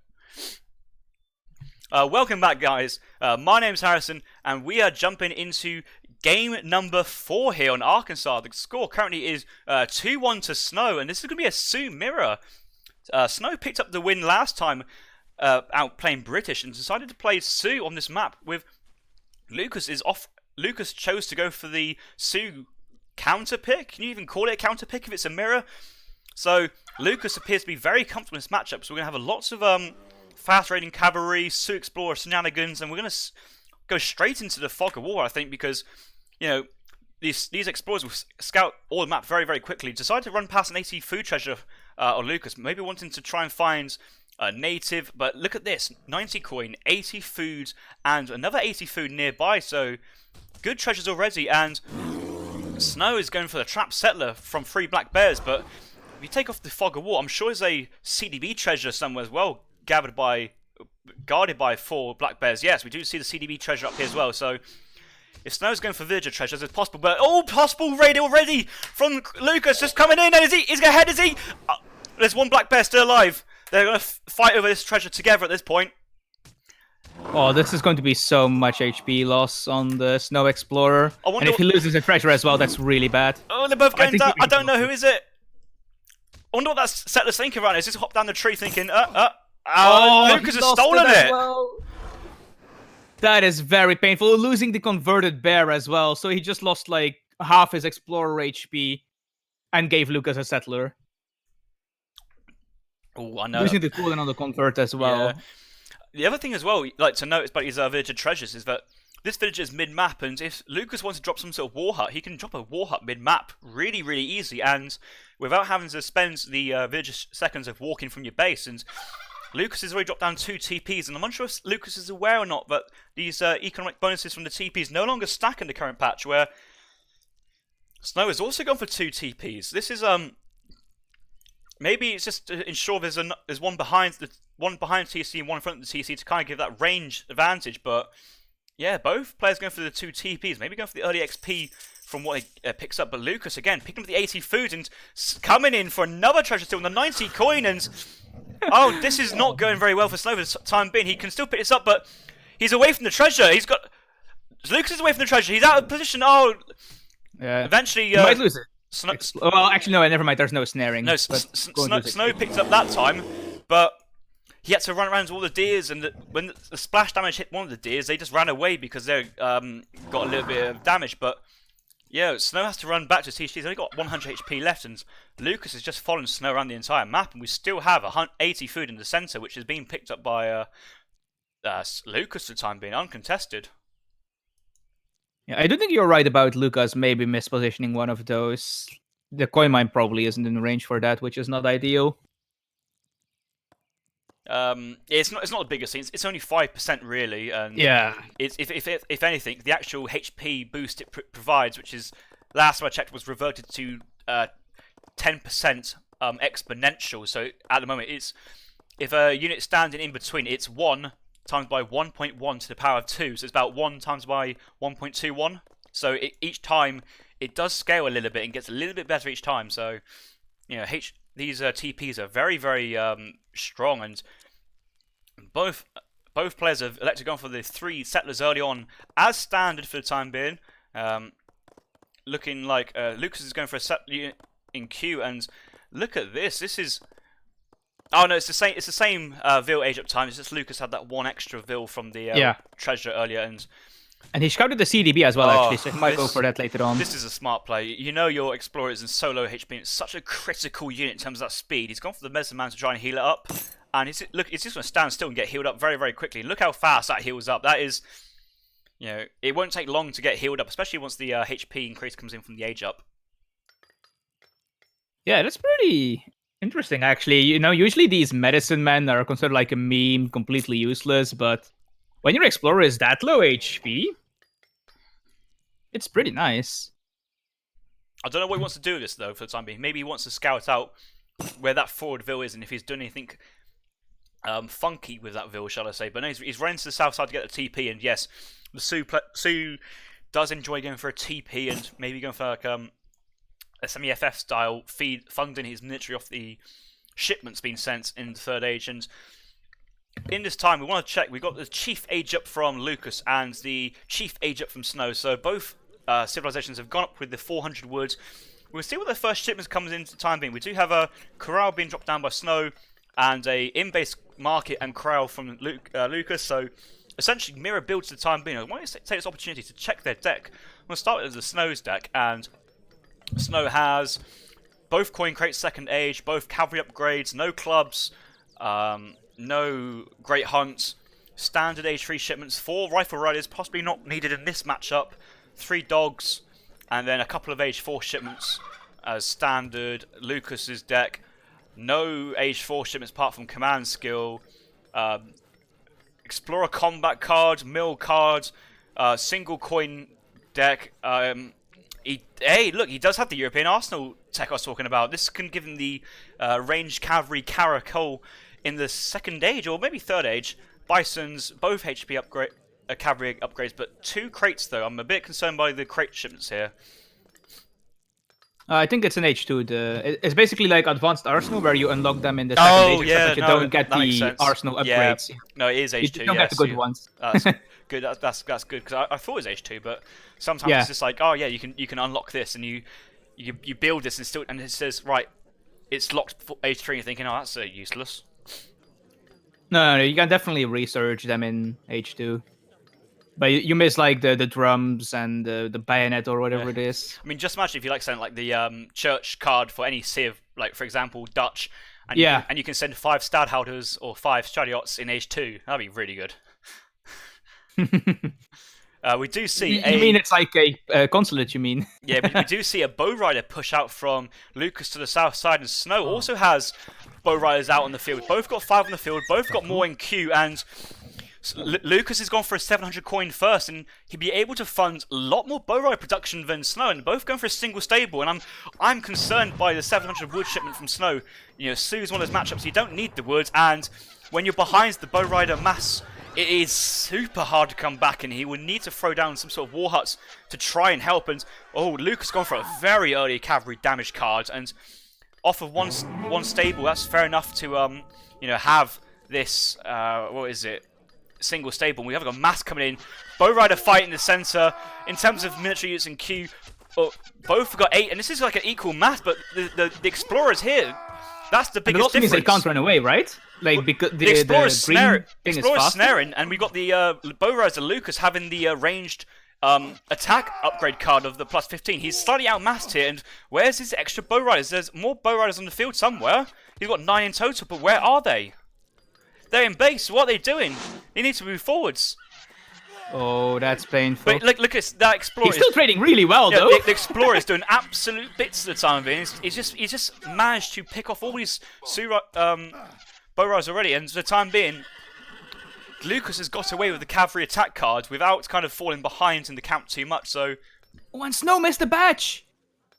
Welcome back, guys. My name's Harrison, and we are jumping into game number 4 here on Arkansas. The score currently is 2-1 to Snow, and this is going to be a Sioux mirror. Snow picked up the win last time out playing British and decided to play Sioux on this map with Lucas is off. Lucas chose to go for the Sioux counter pick. Can you even call it a counter pick if it's a mirror? So Lucas appears to be very comfortable in this matchup. So we're going to have lots of fast raiding cavalry, Sioux explorer shenanigans, and we're going to go straight into the fog of war, I think, because these explorers will scout all the map very, very quickly. Decided to run past an 80 food treasure on Lucas, maybe wanting to try and find a native, but look at this, 90 coin, 80 food, and another 80 food nearby, so good treasures already, and Snow is going for the trap settler from 3 black bears, but if you take off the fog of war, I'm sure there's a CDB treasure somewhere as well, guarded by 4 black bears. Yes, we do see the CDB treasure up here as well, so if Snow's going for villager treasures, it's possible, but possible raid already from Lucas just coming in, and he's going to head, is he? There's 1 black bear still alive. They're going to fight over this treasure together at this point. Oh, this is going to be so much HP loss on the Snow Explorer. And if he loses a treasure as well, that's really bad. Oh, they're both going down. I don't know who is it. I wonder what that settler's thinking right now. He's just hopped down the tree thinking, Lucas has stolen it. Well. That is very painful. Losing the converted bear as well. So he just lost like half his Explorer HP and gave Lucas a settler. Oh, I know. Losing the cooldown on the convert as well. Yeah. The other thing as well, like to notice about these villager treasures is that this villager is mid-map, and if Lucas wants to drop some sort of war hut, he can drop a war hut mid-map really, really easy, and without having to spend the villager seconds of walking from your base. And Lucas has already dropped down 2 TPs, and I'm unsure if Lucas is aware or not, but these economic bonuses from the TPs no longer stack in the current patch, where Snow has also gone for 2 TPs. This is maybe it's just to ensure there's one behind TC and one in front of the TC to kind of give that range advantage. But yeah, both players going for the 2 TPs, maybe going for the early XP from what he picks up. But Lucas again picking up the 80 food and coming in for another treasure steal on the 90 coin. And oh, this is not going very well for Snow for the time being. He can still pick this up, but he's away from the treasure. Lucas is away from the treasure. He's out of position. Oh, yeah. Eventually, he might lose it. Well, actually, no, never mind. There's no snaring. No, Snow picked up that time, but he had to run around all the deers, and when the splash damage hit one of the deers, they just ran away because they got a little bit of damage. But yeah, Snow has to run back to TC. He's only got 100 HP left, and Lucas is just following Snow around the entire map, and we still have 80 food in the center, which is being picked up by Lucas for the time being, uncontested. Yeah, I do think you're right about Lucas maybe mispositioning one of those. The coin mine probably isn't in range for that, which is not ideal. It's not the biggest thing. It's only 5% really, and yeah, it's if anything, the actual HP boost it provides, which is last time I checked was reverted to 10% exponential. So at the moment, it's if a unit standing in between, it's 1 times by 1.1 to the power of 2, so it's about 1 times by 1.21. So each time it does scale a little bit and gets a little bit better each time. So these TPs are very, very strong, and both players have elected to go for the 3 settlers early on as standard for the time being. Looking like Lucas is going for a settler in queue, and look at this. This is oh no, it's the same. It's the same Vil age up time. It's just Lucas had that 1 extra Vil from the treasure earlier, and he scouted the CDB as well, actually, so he might go for that later on. This is a smart play. You know your Explorer is in so low HP, and it's such a critical unit in terms of that speed. He's gone for the Medicine Man to try and heal it up, and it's just going to stand still and get healed up very, very quickly. Look how fast that heals up. That is, it won't take long to get healed up, especially once the HP increase comes in from the age up. Yeah, that's pretty interesting, actually. Usually these Medicine Men are considered like a meme, completely useless, but when your Explorer is that low HP, it's pretty nice. I don't know what he wants to do with this, though, for the time being. Maybe he wants to scout out where that forward Vil is, and if he's done anything funky with that Vil, shall I say. But no, he's running to the south side to get the TP, and yes, the Sioux does enjoy going for a TP, and maybe going for like a semi-FF style funding his military off the shipments being sent in the 3rd age. And in this time, we want to check. We've got the chief age up from Lucas and the chief age up from Snow. So both civilizations have gone up with the 400 woods. We'll see what the first shipment comes in for the time being. We do have a corral being dropped down by Snow. and a in-base market and corral from Lucas. So essentially mirror builds the time being. I want to take this opportunity to check their deck. I'm going to start with the Snow's deck, and Snow has both coin crates, second age, both cavalry upgrades, no clubs, no great hunts, standard age 3 shipments, 4 rifle riders, possibly not needed in this matchup, 3 dogs, and then a couple of age 4 shipments as standard. Lucas's deck, no age 4 shipments apart from command skill, explorer combat cards, mill cards, single coin deck. Hey, look, he does have the European Arsenal tech I was talking about. This can give him the ranged cavalry Caracol in the second age, or maybe third age. Bisons, both HP upgrade, cavalry upgrades, but 2 crates though. I'm a bit concerned by the crate shipments here. I think it's an H2. It's basically like Advanced Arsenal, where you unlock them in the second age, yeah, but you don't get the Arsenal upgrades. Yeah. No, it is H2. You don't get the good ones. That's good. That's good, because I thought it was H2, but sometimes it's just like, oh yeah, you can unlock this, and you build this, and it says, right, it's locked for H3, and you're thinking, oh, that's useless. No, you can definitely research them in H2. But you miss like the drums and the bayonet or whatever it is. I mean, just imagine if you like something like the church card for any civ, like for example Dutch, and you can send 5 stadholders or 5 stradiots in H2. That'd be really good. We do see You mean it's like a consulate, you mean? Yeah, we do see a bow rider push out from Lucas to the south side, and Snow also has bow riders out on the field. Both got 5 on the field, both got more in queue, and Lucas has gone for a 700 coin first, and he'd be able to fund a lot more bow rider production than Snow, and both going for a single stable. And I'm concerned by the 700 wood shipment from Snow. You know, Sioux is one of those matchups you don't need the wood, and when you're behind the bow rider mass, it is super hard to come back, and he would need to throw down some sort of war huts to try and help. And Lucas gone for a very early cavalry damage card, and off of one stable, that's fair enough to have this single stable. We have got mass coming in. Bow rider fight in the center. In terms of military units in queue, both have got 8, and this is like an equal mass. But the explorers here, that's the biggest difference. Means they can't run away, right? Like because the explorer's explorer's snaring, and we got the bow rider Lucas having the ranged attack upgrade card of the +15. He's slightly outmassed here, and where's his extra bow riders? There's more bow riders on the field somewhere. He's got 9 in total, but where are they? They're in base. What are they doing? They need to move forwards. Oh, that's painful. But look at that explorer. He's still trading really well, though. The explorer is doing absolute bits at the time being. He's just managed to pick off all these bow riders already, and for the time being, Lucas has got away with the cavalry attack card without kind of falling behind in the camp too much. So, and Snow missed a batch.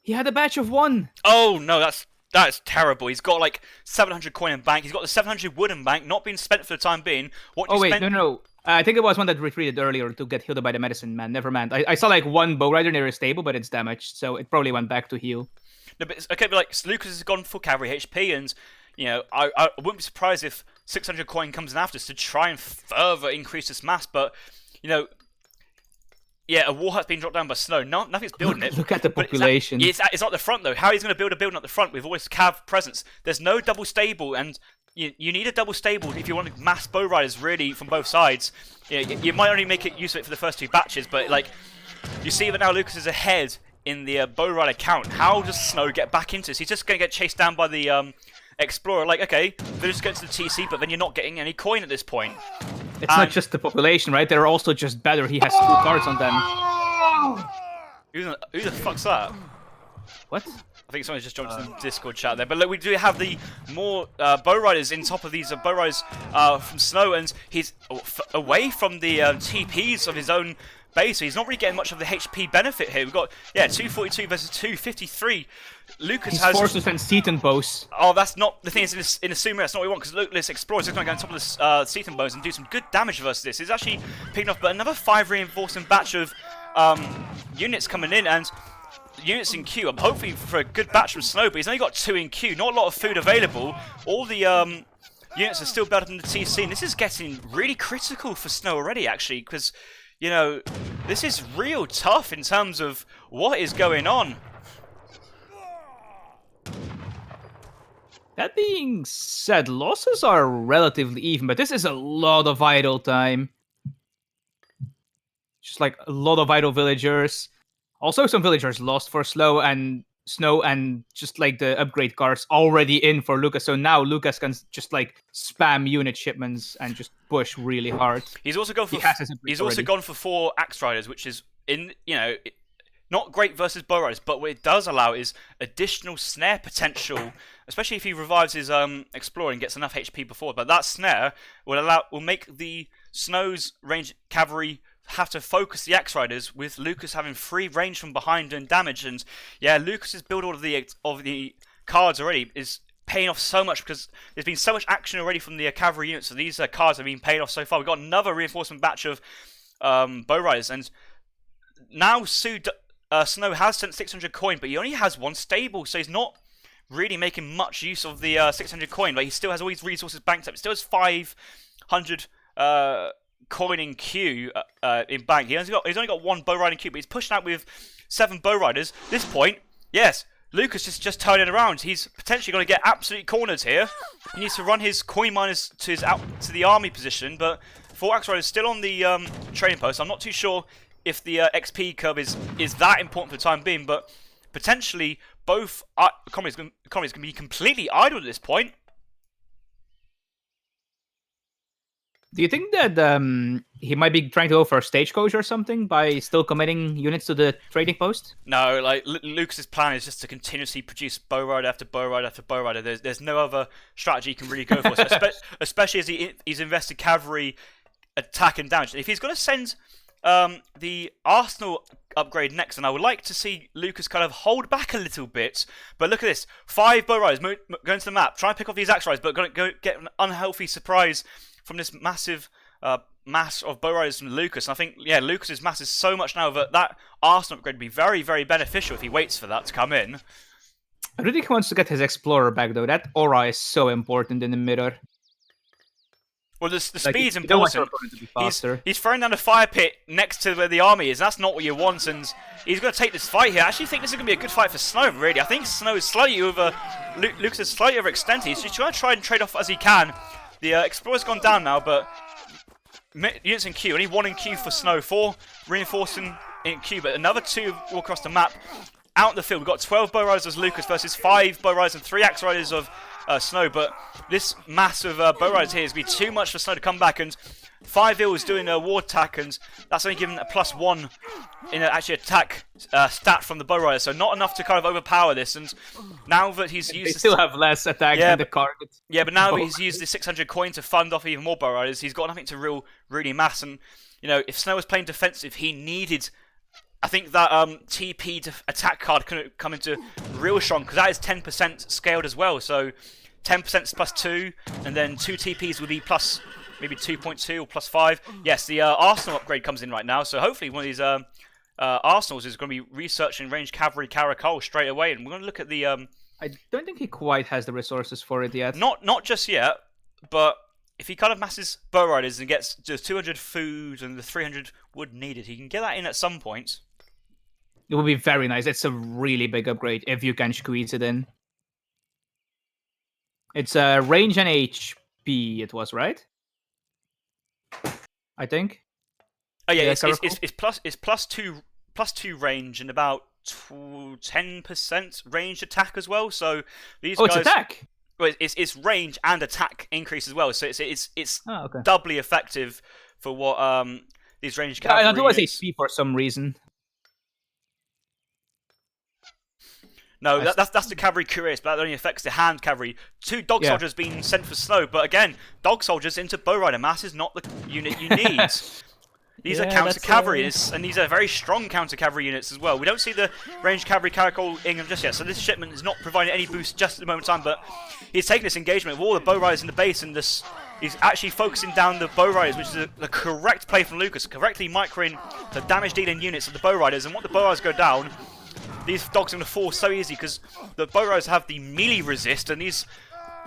He had a batch of 1. Oh no, that's terrible. He's got like 700 coin in bank. He's got the 700 wood in bank, not being spent for the time being. No. I think it was one that retreated earlier to get healed by the medicine man. Never mind. I saw like 1 bow rider near a stable, but it's damaged, so it probably went back to heal. No, but but like Lucas has gone for cavalry HP, and I wouldn't be surprised if 600 coin comes in after us to try and further increase this mass. But a war hut's been dropped down by Snow. Nothing's building it. Look at the population. It's not the front though. How he's going to build a building at the front with all his cav presence? There's no double stable, and you need a double stable if you want to mass bow riders really from both sides. You might only make use of it for the first 2 batches, but like you see that now Lucas is ahead in the bow rider count. How does Snow get back into this? He's just going to get chased down by the explorer. Like, okay, they're just going to the TC, but then you're not getting any coin at this point. It's not just the population, right? They're also just better. He has 2 cards on them. Who the fuck's that? What? I think someone's just joined the Discord chat there. But look, we do have the more bow riders in top of these bow riders from Snow, and he's away from the TPs of his own base, so he's not really getting much of the HP benefit here. We've got 242 versus 253. He's forced to send Seaton bows. Oh, that's not the thing. Is in a sumo, that's not what we want, because look, this explorer is going to go on top of the Seaton bows and do some good damage versus this. He's actually picking up another 5 reinforcing batch of units coming in, and units in queue. I'm hoping for a good batch from Snow, but he's only got 2 in queue. Not a lot of food available. All the units are still better than the TC, and this is getting really critical for Snow already, actually, because this is real tough in terms of what is going on. That being said, losses are relatively even, but this is a lot of idle time. Just like a lot of idle villagers. Also, some villagers lost for Snow, and just like the upgrade cards already in for Lucas. So now Lucas can just like spam unit shipments and just push really hard. He's also gone for 4 Axe Riders, which is not great versus Bow Riders, but what it does allow is additional snare potential, especially if he revives his Explorer and gets enough HP before. But that snare will make the Snow's range cavalry have to focus the Axe Riders, with Lucas having free range from behind and damage. And yeah, Lucas's build order of the cards already is paying off so much, because there's been so much action already from the cavalry units. So these cards have been paid off so far. We've got another reinforcement batch of Bow Riders, and now Snow has sent 600 coin, but he only has 1 stable, so he's not really making much use of the 600 coin. But he still has all his resources banked up. He still has 500 coin in queue in bank. He's only got 1 bow rider in queue, but he's pushing out with 7 bow riders. This point, yes, Lucas is just turning around. He's potentially going to get absolutely cornered here. He needs to run his coin miners to the army position, but 4 Axe Riders still on the trading post. I'm not too sure if the XP curve is that important for the time being, but potentially both economies can be completely idle at this point. Do you think that he might be trying to go for a stagecoach or something by still committing units to the trading post? No, like Lucas's plan is just to continuously produce bow rider after bow rider after bow rider. There's no other strategy he can really go for, especially as he's invested cavalry, attack and damage. If he's going to send the Arsenal upgrade next, and I would like to see Lucas kind of hold back a little bit. But look at this: 5 bow riders going to the map, try and pick off these Axe Riders, but going to go get an unhealthy surprise from this massive mass of bow riders from Lucas. And I think, yeah, Lucas's mass is so much now that Arsenal upgrade would be very, very beneficial if he waits for that to come in. I really think he wants to get his Explorer back, though. That aura is so important in the mirror. Well, the speed's important. He's throwing down a fire pit next to where the army is. That's not what you want, and he's going to take this fight here. I actually think this is going to be a good fight for Snow, really. I think Snow is slightly over... Lucas is slightly overextended. He's just trying to trade off as he can. The Explorer's gone down now, but units in queue. Only 1 in queue for Snow. 4 reinforcing in queue, but another 2 all across the map. Out in the field, we've got 12 bow riders of Lucas versus 5 bow riders and 3 axe riders of Snow. But this mass of bow riders here is going to be too much for Snow to come back. And 5 Ills doing a war attack, and that's only given a +1 in actually attack stat from the bow rider. So not enough to kind of overpower this. And now that he's used... They still have less attack than the target. Yeah, but now that he's used the 600 coin to fund off even more bow riders, he's got nothing to really mass. And, you know, if Snow was playing defensive, he needed... I think that TP to attack card can come into real strong, because that is 10% scaled as well. So 10% is +2, and then 2 TPs would be plus maybe 2.2 or +5. Yes, the Arsenal upgrade comes in right now. So hopefully one of these Arsenals is going to be researching ranged cavalry Caracol straight away. And we're going to look at the... I don't think he quite has the resources for it yet. Not just yet, but... if he kind of masses bow riders and gets just 200 food and the 300 wood needed, he can get that in at some point. It would be very nice. It's a really big upgrade if you can squeeze it in. It's range and HP, it was, right? I think. Oh yeah, it's +2 range and about 10% range attack as well. So these guys... it's attack! Well, it's range and attack increase as well, so it's doubly effective for what these ranged cavalry. I thought it was HP for some reason. No, that's the cavalry curious, but that only affects the hand cavalry. 2 dog soldiers being sent for Snow, but again, dog soldiers into bow rider mass is not the unit you need. These are counter cavalry, and these are very strong counter cavalry units as well. We don't see the ranged cavalry Caracol Ingham just yet, so this shipment is not providing any boost just at the moment in time. But he's taking this engagement with all the bow riders in the base, and he's actually focusing down the bow riders, which is the correct play from Lucas, correctly microing the damage dealing units of the bow riders. And once the bow riders go down, these dogs are going to fall so easy because the bow riders have the melee resist, and these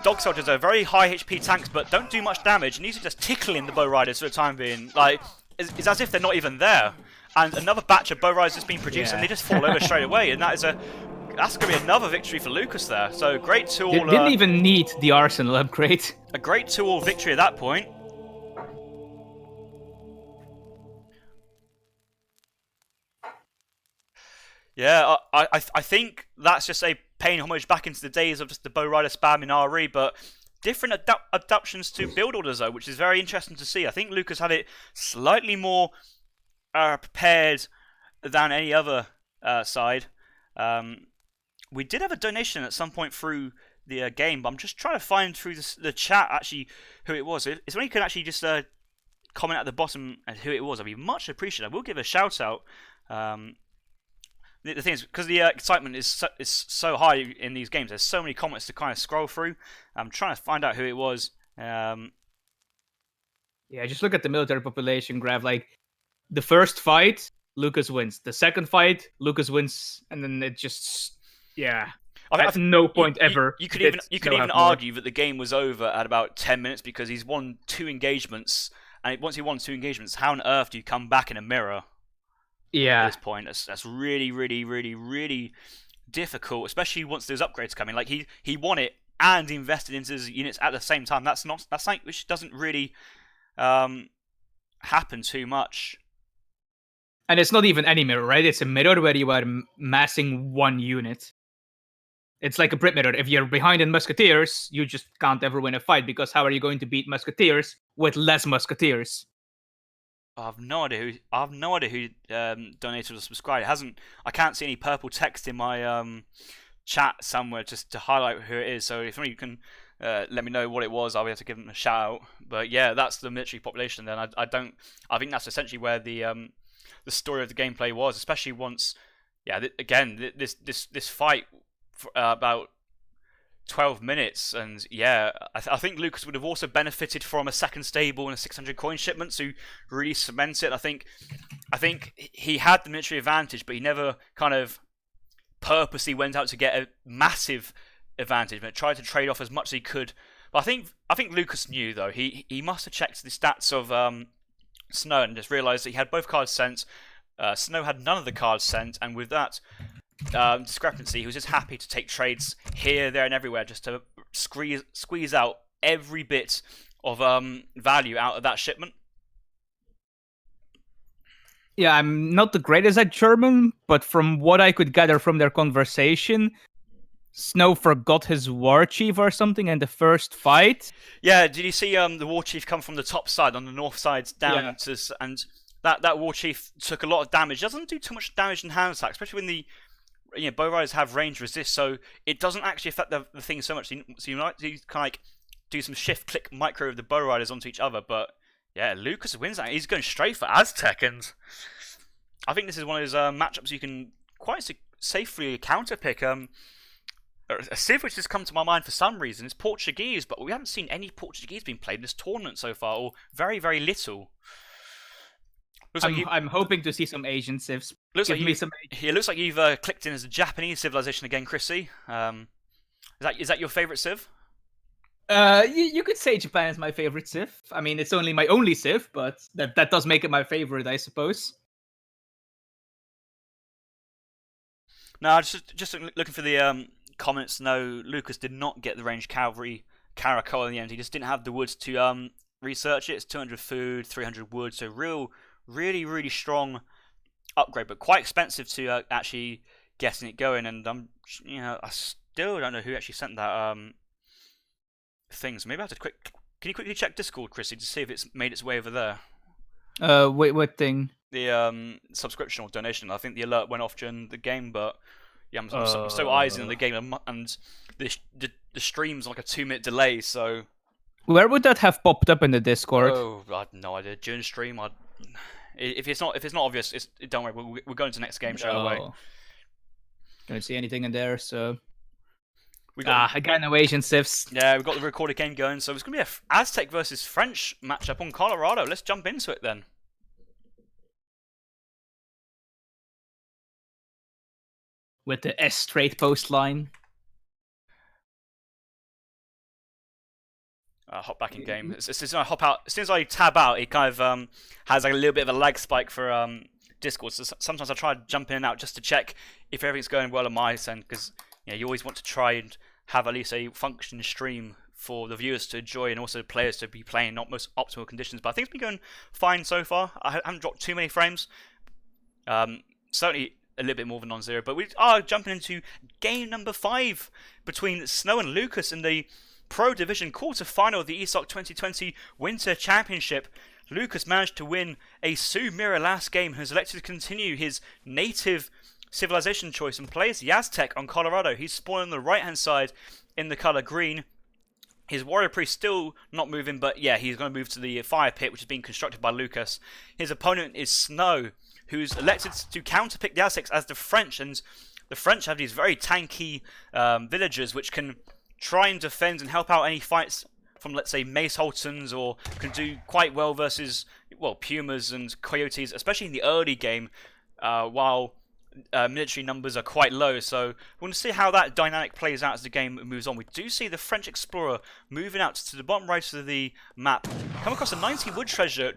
dog soldiers are very high HP tanks, but don't do much damage. And these are just tickling the bow riders for the time being. Like, it's as if they're not even there. And another batch of bow riders has been produced, and they just fall over straight away. And that is a that's going to be another victory for Lucas there. So great 2-all. Didn't even need the arsenal upgrade. A great 2-all victory at that point. Yeah, I think that's just a paying homage back into the days of just the bow rider spam in RE, but different adaptations to build orders though, which is very interesting to see. I think Lucas had it slightly more prepared than any other side. We did have a donation at some point through the game, but I'm just trying to find through the chat actually who it was. If somebody can actually just comment at the bottom who it was, I'd be much appreciated. I will give a shout out. The thing is, because the excitement is so high in these games, there's so many comments to kind of scroll through. I'm trying to find out who it was. Yeah, just look at the military population graph. Like, the first fight, Lucas wins. The second fight, Lucas wins, and then it just, yeah. At no point ever. You could even argue that the game was over at about 10 minutes because he's won 2 engagements, and once he won 2 engagements, how on earth do you come back in a mirror? Yeah. At this point, that's really, really, really, really difficult, especially once those upgrades come in. Like he won it and invested into his units at the same time. That's something which doesn't really happen too much. And it's not even any mirror, right? It's a mirror where you are massing 1 unit. It's like a Brit mirror. If you're behind in Musketeers, you just can't ever win a fight, because how are you going to beat Musketeers with less Musketeers? I have no idea who donated or subscribed. I can't see any purple text in my chat somewhere just to highlight who it is. So if somebody can let me know what it was, I'll be able to give them a shout out. But yeah, that's the military population. Then I think that's essentially where the story of the gameplay was, especially once. Yeah, this fight for about 12 minutes, and yeah, I think Lucas would have also benefited from a second stable and a 600 coin shipment to really cement it. I think he had the military advantage, but he never kind of purposely went out to get a massive advantage, but tried to trade off as much as he could. But I think Lucas knew though. He must have checked the stats of Snow and just realised that he had both cards sent. Snow had none of the cards sent, and with that discrepancy, he was just happy to take trades here, there, and everywhere just to squeeze out every bit of value out of that shipment. Yeah, I'm not the greatest at German, but from what I could gather from their conversation, Snow forgot his war chief or something in the first fight. Yeah, did you see the war chief come from the top side on the north side down to, and that war chief took a lot of damage. Doesn't do too much damage in hand attack, especially when the bow riders have range resist, so it doesn't actually affect the thing so much. So you might kind of like do some shift click micro of the bow riders onto each other, but yeah, Lucas wins that. He's going straight for Aztec, and I think this is one of those matchups you can quite safely counter pick. A civ which has come to my mind for some reason is Portuguese, but we haven't seen any Portuguese being played in this tournament so far, or very, very little. I'm hoping to see some Asian civs. It looks like you've clicked in as a Japanese civilization again, Chrissy. Is that your favorite civ? You could say Japan is my favorite civ. I mean, it's only my only civ, but that does make it my favorite, I suppose. No, just looking for the comments. No, Lucas did not get the ranged cavalry Caracol in the end. He just didn't have the woods to research it. It's 200 food, 300 wood, so really, really strong upgrade, but quite expensive to actually getting it going. And I still don't know who actually sent that thing. So maybe I have to can you quickly check Discord, Chrissy, to see if it's made its way over there? Wait, what thing? The subscription or donation. I think the alert went off during the game, but yeah, I'm so eyes in the game, and the stream's like a 2-minute delay. So where would that have popped up in the Discord? Oh, I had no idea. During stream, if it's not obvious, don't worry. We're going to the next game straight away. Don't see anything in there, so again, no Asian civs. Yeah, we've got the recorded game going, so it's going to be a Aztec versus French matchup on Colorado. Let's jump into it then. With the S straight post line. hop back in game. As soon as I hop out, as soon as I tab out, it kind of has like a little bit of a lag spike for Discord. So sometimes I try to jump in and out just to check if everything's going well on my end, because you always want to try and have at least a functioning stream for the viewers to enjoy and also the players to be playing in not most optimal conditions. But I think it's been going fine so far. I haven't dropped too many frames. Certainly a little bit more than non-zero. But we are jumping into game number 5 between Snow and Lucas in the Pro Division quarter-final of the ESOC 2020 Winter Championship. Lucas managed to win a Sioux mirror last game and has elected to continue his native civilization choice and plays the Aztec on Colorado. He's spawning on the right-hand side in the colour green. His warrior priest still not moving, but yeah, he's going to move to the fire pit, which is being constructed by Lucas. His opponent is Snow, who's elected to counterpick the Aztecs as the French, and the French have these very tanky villagers which can try and defend and help out any fights from, let's say, Mace Holtons, or can do quite well versus, well, Pumas and Coyotes, especially in the early game, while military numbers are quite low. So we want to see how that dynamic plays out as the game moves on. We do see the French explorer moving out to the bottom right of the map, come across a 90 wood treasure,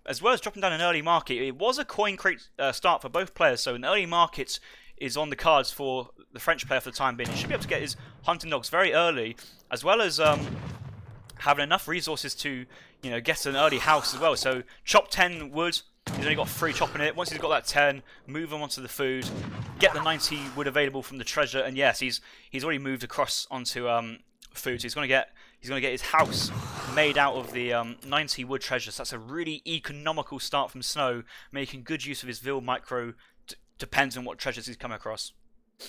as well as dropping down an early market. It was a coin crate start for both players, so an early market is on the cards for the French player for the time being. He should be able to get his hunting dogs very early, as well as having enough resources to get an early house as well. So chop 10 wood. He's only got 3 chopping it. Once he's got that 10, move on onto the food, get the 90 wood available from the treasure, and yes, he's already moved across onto food. So he's going to get his house made out of the 90 wood treasure. So that's a really economical start from Snow, making good use of his Ville micro. Depends on what treasures he's come across.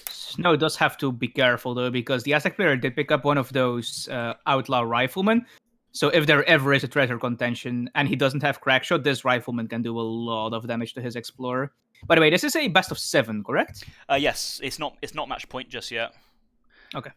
Snow does have to be careful though, because the Aztec player did pick up one of those outlaw riflemen. So if there ever is a treasure contention and he doesn't have crackshot, this rifleman can do a lot of damage to his explorer. By the way, this is a best of 7, correct? Yes, it's not match point just yet. Okay.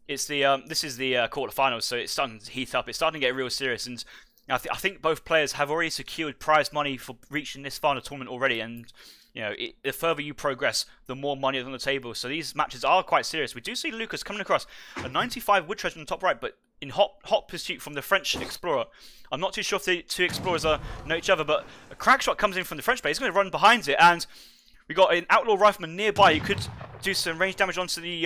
It's the this is the quarterfinals, so it's starting to heat up. It's starting to get real serious, and I think both players have already secured prize money for reaching this final tournament already. And the further you progress, the more money is on the table. So these matches are quite serious. We do see Lucas coming across a 95 wood treasure on the top right, but in hot pursuit from the French explorer. I'm not too sure if the two explorers know each other, but a crack shot comes in from the French player. He's going to run behind it, and we got an outlaw rifleman nearby who could do some range damage onto the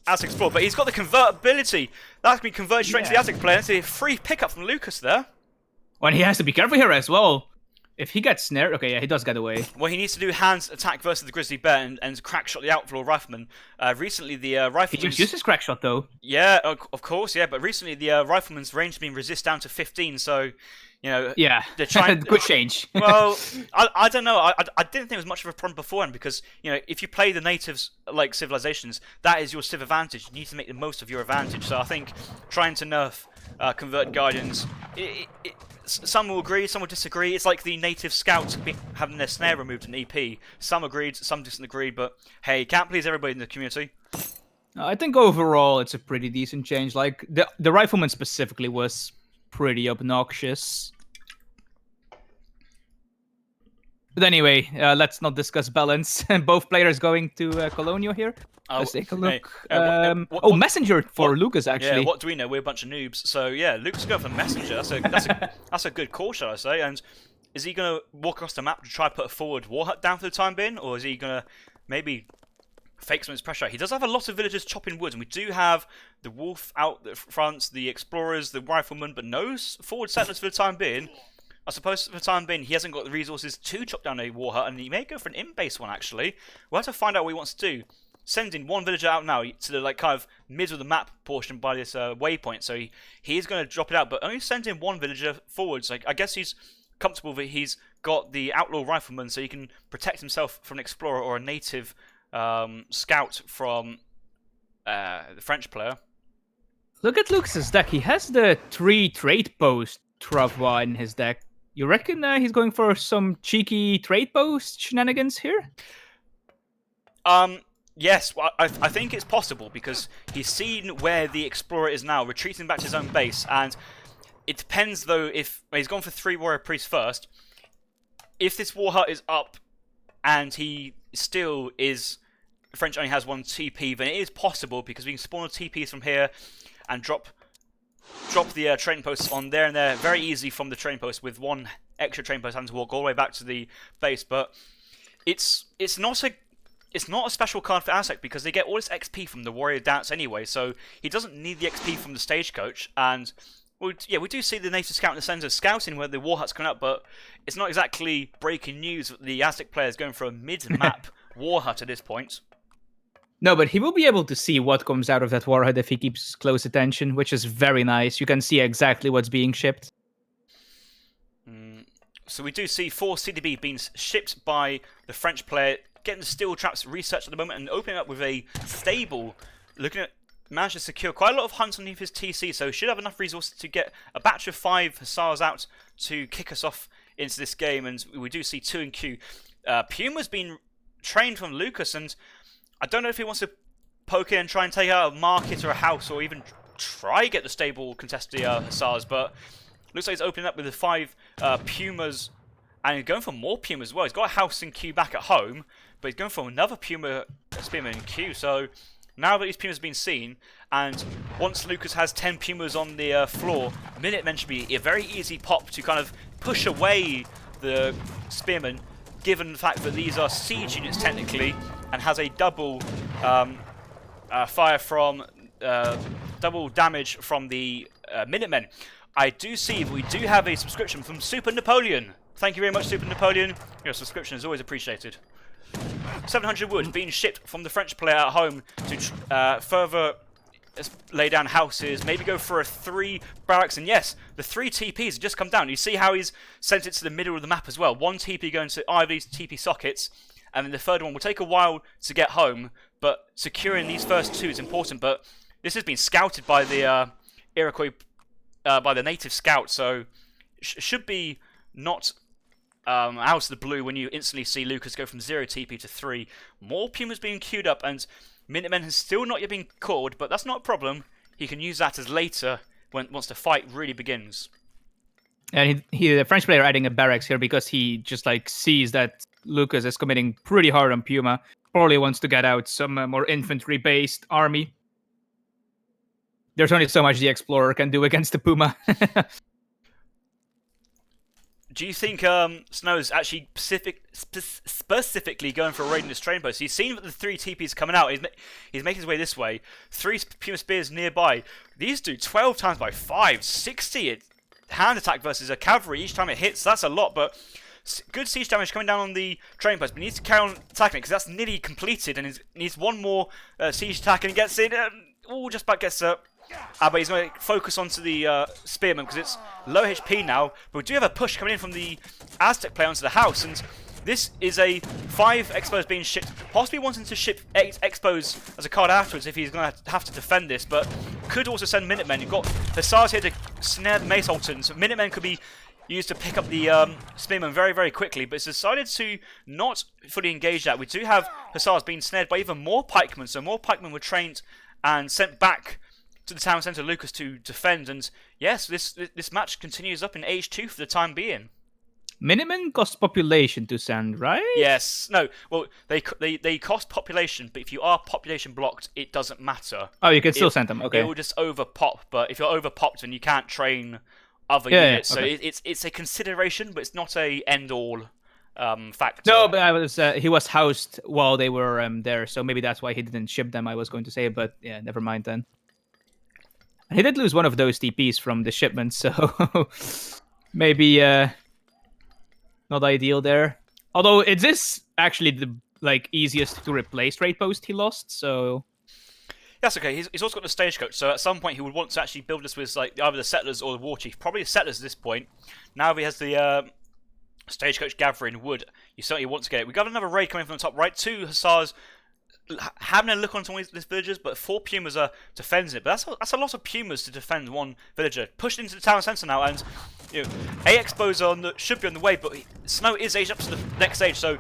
Aztec explorer, but he's got the convertibility. That's been converted straight to the Aztec player. That's a free pickup from Lucas there. Well, he has to be careful here as well. If he gets snared, okay, yeah, he does get away. Well, he needs to do hands attack versus the grizzly bear and crack shot the outlaw rifleman. Recently, the rifleman. He just used his crack shot though. Yeah, of course, yeah. But recently, the rifleman's range has been resist down to 15. So, yeah, they're trying. Good change. Well, I don't know. I didn't think it was much of a problem beforehand, because if you play the natives like civilizations, that is your civ advantage. You need to make the most of your advantage. So I think trying to nerf convert guardians. Some will agree, some will disagree. It's like the native scouts having their snare removed in EP. Some agreed, some disagreed, but hey, can't please everybody in the community. I think overall it's a pretty decent change. Like the rifleman specifically was pretty obnoxious. But anyway, let's not discuss balance. Both players going to Colonial here. Let's take a look. Hey, Messenger for Lucas, actually. Yeah, what do we know? We're a bunch of noobs. So yeah, Lucas going for Messenger. That's a good call, shall I say? And is he going to walk across the map to try to put a forward war hut down for the time being, or is he going to maybe fake some of his pressure? He does have a lot of villagers chopping wood, and we do have the wolf out the front, the explorers, the riflemen, but no forward settlers for the time being. I suppose for the time being, he hasn't got the resources to chop down a war hut, and he may go for an in-base one, actually. We'll have to find out what he wants to do. Sending one villager out now to the kind of middle of the map portion by this waypoint, so he is going to drop it out, but only sending one villager forwards. Like, I guess he's comfortable that he's got the outlaw rifleman, so he can protect himself from an explorer or a native scout from the French player. Look at Lucas's deck. He has the 3 trade post Travaux in his deck. You reckon he's going for some cheeky trade post shenanigans here? Yes, well, I think it's possible, because he's seen where the explorer is now, retreating back to his own base, and it depends though if he's gone for 3 warrior priests first. If this war hut is up and he still is, French only has 1 TP, then it is possible, because we can spawn TPs from here and drop drop the trading posts on there and there. Very easy from the trading post with one extra trading post having to walk all the way back to the base. But it's not a special card for Aztec because they get all this XP from the Warrior Dance anyway. So he doesn't need the XP from the Stagecoach. And we do see the Native Scout in the centre scouting where the War Hut's coming up, but it's not exactly breaking news that the Aztec player is going for a mid-map War Hut at this point. No, but he will be able to see what comes out of that War Hut if he keeps close attention, which is very nice. You can see exactly what's being shipped. So we do see 4 CDB being shipped by the French player, getting the steel traps researched at the moment and opening up with a stable, managed to secure quite a lot of hunts underneath his TC, so should have enough resources to get a batch of 5 Hussars out to kick us off into this game. And we do see 2 in queue. Puma's been trained from Lucas, and I don't know if he wants to poke in and try and take out a market or a house, or even try get the stable contested Hussars, but looks like he's opening up with the 5 Pumas, and he's going for more Pumas as well. He's got a house in queue back at home, but he's going for another Puma Spearman in queue. So now that these Pumas have been seen, and once Lucas has 10 Pumas on the floor, Minutemen should be a very easy pop to kind of push away the Spearmen, given the fact that these are siege units technically, and has a double fire from double damage from the Minutemen. I do see we do have a subscription from Super Napoleon. Thank you very much, Super Napoleon. Your subscription is always appreciated. 700 wood being shipped from the French player at home to further lay down houses, maybe go for a 3 barracks. And yes, the 3 TPs have just come down. You see how he's sent it to the middle of the map as well. 1 TP going to either of these TP sockets, and then the third one will take a while to get home, but securing these first 2 is important. But this has been scouted by the Iroquois, by the native scout, so should be not out of the blue when you instantly see Lucas go from 0 TP to 3. More Pumas being queued up, and Minutemen has still not yet been called, but that's not a problem. He can use that as later once the fight really begins. And the French player adding a barracks here because he just like sees that Lucas is committing pretty hard on Puma. Probably wants to get out some more infantry-based army. There's only so much the Explorer can do against the Puma. Do you think Snow is actually specifically going for a raid in this train post? He's seen that the 3 TPs coming out. He's making his way this way. 3 Puma Spears nearby. These do 12 times by 5, 60 hand attack versus a cavalry each time it hits. That's a lot, but good siege damage coming down on the train post. But he needs to carry on attacking it because that's nearly completed, and he needs 1 more siege attack, and he gets it. Just about gets up. But he's going to focus onto the Spearman because it's low HP now. But we do have a push coming in from the Aztec player onto the house, and this is a 5 Expos being shipped, possibly wanting to ship 8 Expos as a card afterwards if he's going to have to defend this, but could also send Minutemen. You've got Hussars here to snare the Mace Sultans. So Minutemen could be used to pick up the Spearman very, very quickly, but it's decided to not fully engage that. We do have Hussars being snared by even more pikemen, so more pikemen were trained and sent back to the town centre, Lucas, to defend. And yes, this match continues up in H2 for the time being. Minutemen cost population to send, right? Yes. No. Well, they cost population, but if you are population blocked, it doesn't matter. Oh, you can still send them. Okay. It will just over pop, but if you're over popped, then you can't train other units. Yeah, okay. So it's a consideration, but it's not a end all factor. No, but he was housed while they were there, so maybe that's why he didn't ship them. I was going to say, but yeah, never mind then. He did lose one of those TPs from the shipment, so maybe not ideal there. Although it is actually the easiest to replace trade post he lost, so that's okay. He's also got the stagecoach, so at some point he would want to actually build this with either the settlers or the war chief. Probably the settlers at this point. Now he has the stagecoach gathering wood. You certainly want to get it. We've got another raid coming from the top right. 2 Hussars having a look on some of these villagers, but 4 Pumas are defending it. But that's a lot of Pumas to defend 1 villager. Pushed into the town centre now, and 8 Expos should be on the way, but Snow is aged up to the next stage, so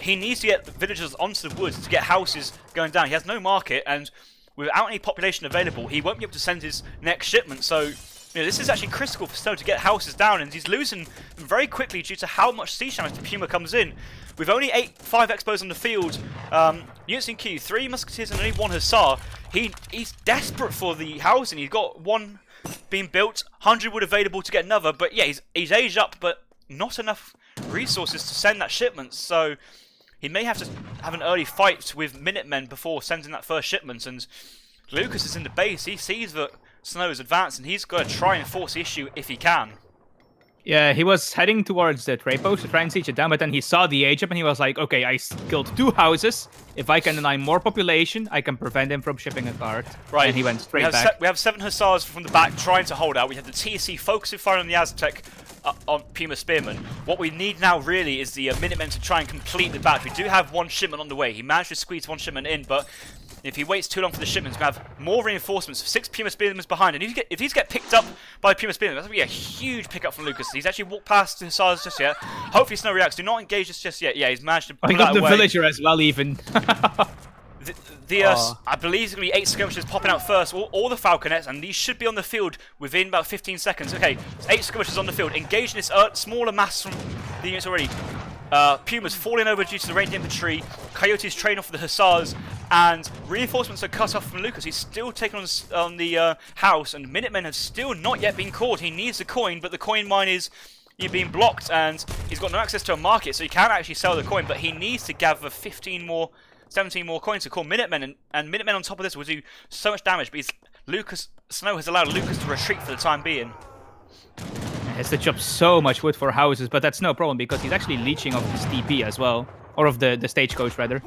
he needs to get villagers onto the woods to get houses going down. He has no market, and without any population available, he won't be able to send his next shipment. So this is actually critical for Snow to get houses down, and he's losing them very quickly due to how much siege damage the Puma comes in. With only 5 Expos on the field, units in queue, 3 Musketeers and only 1 Hussar, he's desperate for the housing. He's got 1 being built. 100 wood available to get another, but yeah, he's aged up, but not enough resources to send that shipment, so he may have to have an early fight with Minutemen before sending that first shipment, and Lucas is in the base. He sees that Snow is advanced, and he's got to try and force the issue if he can. Yeah, he was heading towards the trade post to try and siege it down, but then he saw the age up and he was like, okay, I killed 2 houses. If I can deny more population, I can prevent him from shipping a card. Right. And he went straight back. We have 7 Hussars from the back trying to hold out. We have the TSC focusing fire on the Aztec on Puma Spearman. What we need now really is the Minutemen to try and complete the batch. We do have 1 shipment on the way. He managed to squeeze 1 shipment in, but if he waits too long for the shipments, we have more reinforcements. 6 Puma Spearmen behind, and if these get picked up by Puma Spearmen, that's going to be a huge pickup from Lucas. He's actually walked past the Hussars just yet. Hopefully Snow reacts. Do not engage this just yet. Yeah, he's managed to pull he got that the away. villager as well, even. I believe there's going to be 8 skirmishers popping out first, all the falconets, and these should be on the field within about 15 seconds. Okay, 8 skirmishers on the field, engaging this smaller mass from the units already. Pumas falling over due to the ranged infantry, Coyotes train off the Hussars, and reinforcements are cut off from Lucas. He's still taken on the house, and Minutemen have still not yet been caught. He needs the coin, but the coin mine is being blocked, and he's got no access to a market, so he can't actually sell the coin, but he needs to gather 17 more coins to call Minutemen, and Minutemen on top of this will do so much damage, but Snow has allowed Lucas to retreat for the time being. He has to chop so much wood for houses, but that's no problem because he's actually leeching off his TP as well. Or of the stagecoach, rather.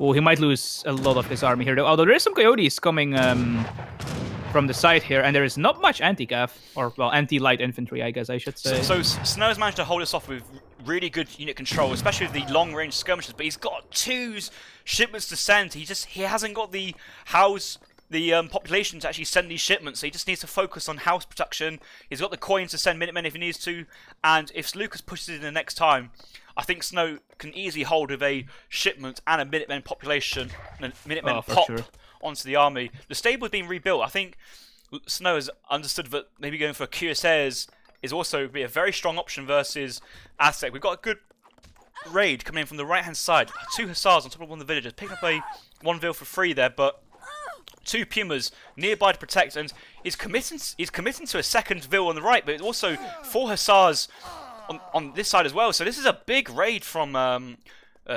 Oh, he might lose a lot of his army here, though. Although there is some coyotes coming from the side here, and there is not much anti-cav, or, well, anti-light infantry, I guess I should say. So Snow has managed to hold us off with really good unit control, especially with the long-range skirmishes, but he's got 2 shipments to send. He hasn't got the population to actually send these shipments, so he just needs to focus on house production. He's got the coins to send Minutemen if he needs to, and if Lucas pushes it in the next time, I think Snow can easily hold with a shipment and a Minutemen population, and a Minutemen pop onto the army. The stable is being rebuilt. I think Snow has understood that maybe going for cuirassiers is also be a very strong option versus Aztec. We've got a good raid coming in from the right-hand side. 2 Hussars on top of one of the villagers, picking up a 1 Vil for free there, but 2 Pumas nearby to protect, and he's committing to a 2nd Vil on the right, but also 4 Hussars on this side as well. So this is a big raid from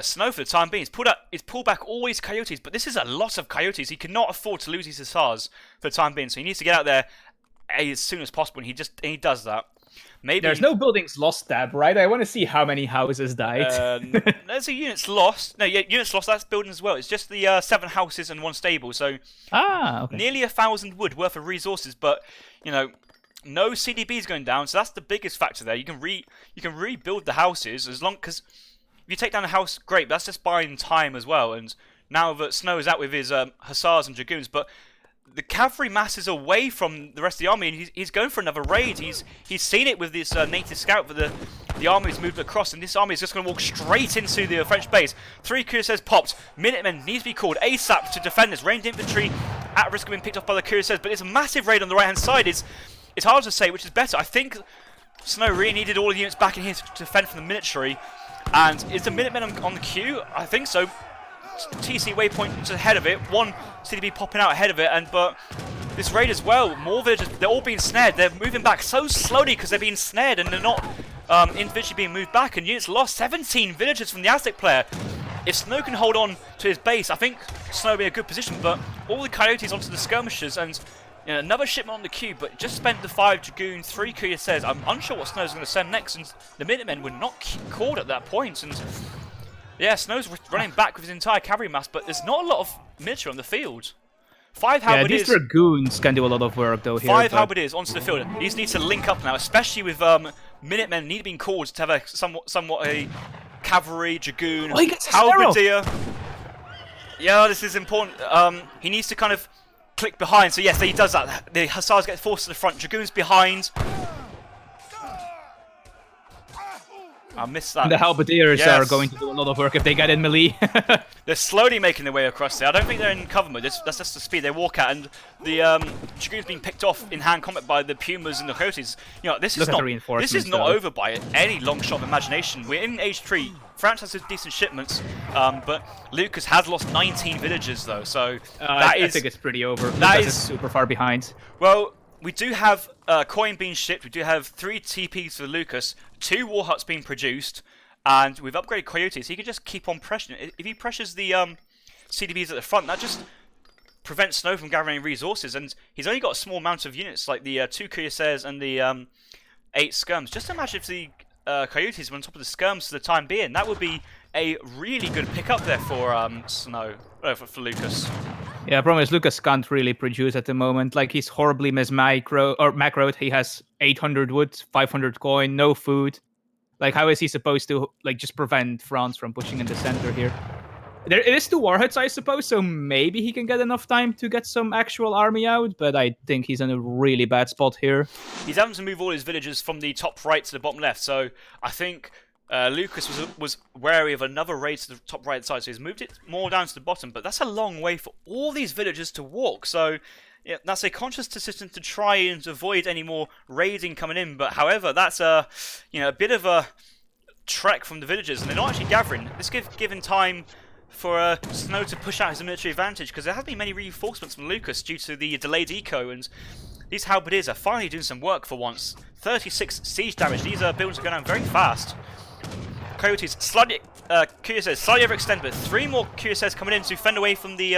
Snow for the time being. He's pulled back all his Coyotes, but this is a lot of Coyotes. He cannot afford to lose his Hussars for the time being, so he needs to get out there as soon as possible, and he does that. Maybe there's no buildings lost tab, right? I want to see how many houses died. There's a units lost. No, yeah, units lost. That's building as well. It's just the 7 houses and 1 stable. So okay. Nearly 1,000 wood worth of resources, but no CDBs going down. So that's the biggest factor there. You can rebuild the houses because if you take down a house, great. But that's just buying time as well. And now that Snow is out with his Hussars and Dragoons, but the cavalry mass is away from the rest of the army, and he's going for another raid. He's seen it with this native scout, but the army's moved across, and this army is just going to walk straight into the French base. 3 cuirassiers popped. Minutemen needs to be called ASAP to defend this. Ranged infantry at risk of being picked off by the cuirassiers, but it's a massive raid on the right-hand side. It's hard to say which is better. I think Snow really needed all the units back in here to defend from the military, and is the Minutemen on the queue? I think so. TC waypoint to ahead of it, 1 CDB popping out ahead of it, but this raid as well, more villagers, they're all being snared. They're moving back so slowly because they're being snared and they're not individually being moved back, and units lost. 17 villagers from the Aztec player. If Snow can hold on to his base, I think Snow will be in a good position, but all the Coyotes onto the skirmishers, and another shipment on the queue, but just spent the 5 Dragoon, 3 cuirassiers. I'm unsure what Snow's going to send next, and the Minutemen were not caught at that point, and yeah, Snow's running back with his entire cavalry mass, but there's not a lot of military on the field. 5 halberdiers. Yeah, these Dragoons can do a lot of work, though, here. 5 halberdiers onto the field. These need to link up now, especially with Minutemen need to be called to have a somewhat a cavalry, Dragoon, halberdier. Yeah, this is important. He needs to kind of click behind, so yes, he does that. The Hussars get forced to the front, Dragoons behind. I missed that. And the halberdiers Yes. are going to do a lot of work if they get in melee. They're slowly making their way across there. I don't think they're in cover mode. That's just the speed they walk at, and the Dragoon's being picked off in hand combat by the Pumas and the Coyotes. You know, this is not over by any long shot of imagination. We're in Age 3. France has decent shipments, but Lucas has lost 19 villagers though, so I think it's pretty over. That Lucas is super far behind. Well, we do have coin being shipped. We do have 3 TPs for Lucas, 2 war huts being produced, and we've upgraded Coyotes. He can just keep on pressuring. If he pressures the CDBs at the front, that just prevents Snow from gathering resources. And he's only got a small amount of units, like the 2 Cuirassiers and the 8 Skirms. Just imagine if the Coyotes were on top of the Skirms for the time being. That would be a really good pickup there for Snow, for Lucas. Yeah, the problem is Lucas can't really produce at the moment. Like, he's horribly macroed. He has 800 wood, 500 coin, no food. Like, how is he supposed to like just prevent France from pushing in the center here? It is 2 war huts, I suppose, so maybe he can get enough time to get some actual army out, but I think he's in a really bad spot here. He's having to move all his villagers from the top right to the bottom left, so I think Lucas was wary of another raid to the top right side, so he's moved it more down to the bottom, but that's a long way for all these villagers to walk, so yeah, that's a conscious decision to try and avoid any more raiding coming in, but however, that's a bit of a trek from the villagers, and they're not actually gathering. This given time for Snow to push out his military advantage, because there have been many reinforcements from Lucas due to the delayed eco, and these halberdiers are finally doing some work for once. 36 siege damage. These buildings are going down very fast. Coyotes slightly, Cuirassiers slightly overextended, but 3 more Cuirassiers coming in to fend away from the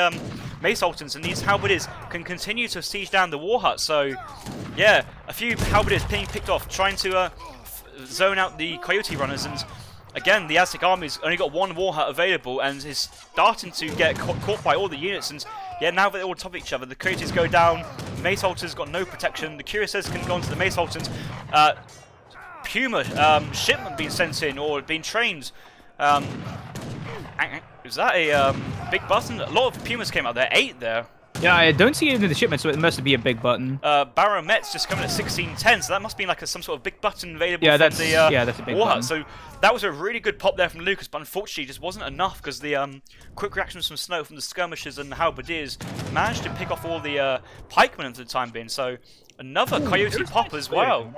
Mace Sultans, and these halberdiers can continue to siege down the war hut. So, yeah, a few halberdiers being picked off, trying to zone out the Coyote runners, and again, the Aztec army's only got 1 war hut available and is starting to get caught by all the units. And yeah, now that they're all on top of each other, the Coyotes go down. The Mace Sultans got no protection. The Cuirassiers can go onto the Mace Sultans. Puma shipment being sent in or being trained. Is that a big button? A lot of Pumas came out there. 8 there. Yeah, I don't see it in the shipment, so it must be a big button. Baromet's just coming at 1610, so that must be like some sort of big button available yeah, from that's, the yeah, that's a big war hut. button. So that was a really good pop there from Lucas, but unfortunately it just wasn't enough because the quick reactions from Snow, from the skirmishers and the halberdiers managed to pick off all the pikemen at the time being. So another Coyote pop as well.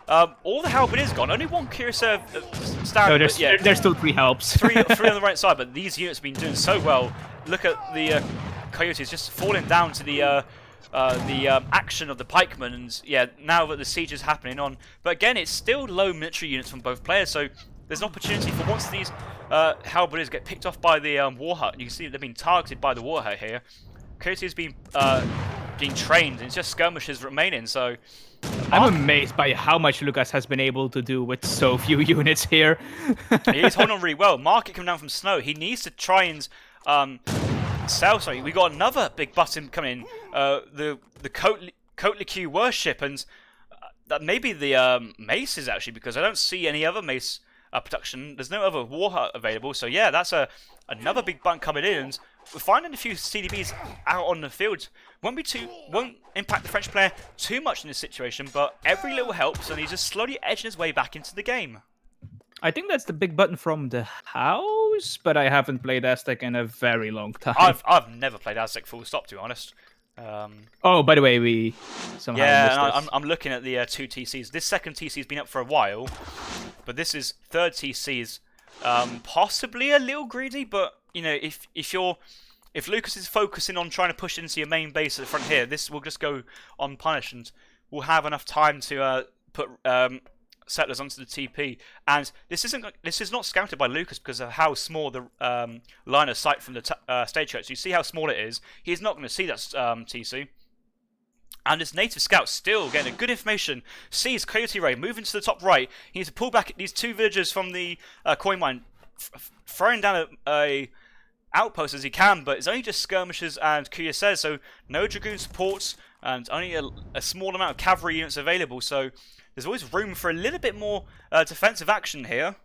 All the halberdiers gone. Only 1 Cuirassier standing. No, there's still 3 helps. three on the right side, but these units have been doing so well. Look at the Coyotes just falling down to the action of the pikemen, and yeah, now that the siege is happening on. But again, it's still low military units from both players, so there's an opportunity for once these halberdiers get picked off by the war hut. You can see they've been targeted by the war hut here. Coyotes has been being trained, and it's just skirmishers remaining. So I'm amazed by how much Lucas has been able to do with so few units here. He is holding on really well. Market coming down from Snow. He needs to try and sorry, we got another big button coming in. The Coatlicue worship, and that maybe the maces actually, because I don't see any other mace production. There's no other war hut available, so yeah, that's another big button coming in. And we're finding a few CDBs out on the field. Won't impact the French player too much in this situation, but every little helps, and he's just slowly edging his way back into the game. I think that's the big button from the house, but I haven't played Aztec in a very long time. I've never played Aztec full stop, to be honest. Oh, by the way, we somehow missed this. I'm looking at the 2 TCs. This second TC's been up for a while, but this is third TC's. Possibly a little greedy, but you know, if Lucas is focusing on trying to push into your main base at the front here, this will just go unpunished, and we'll have enough time to put settlers onto the TP. And this is not scouted by Lucas because of how small the line of sight from the stagecoach. You see how small it is. He's not going to see that TC. And this native scout still getting good information. Sees Coyote Ray moving to the top right. He needs to pull back these 2 villagers from the coin mine, throwing down a outpost as he can, but it's only just skirmishers and cuirassiers, so no dragoon supports and only a small amount of cavalry units available. So there's always room for a little bit more defensive action here.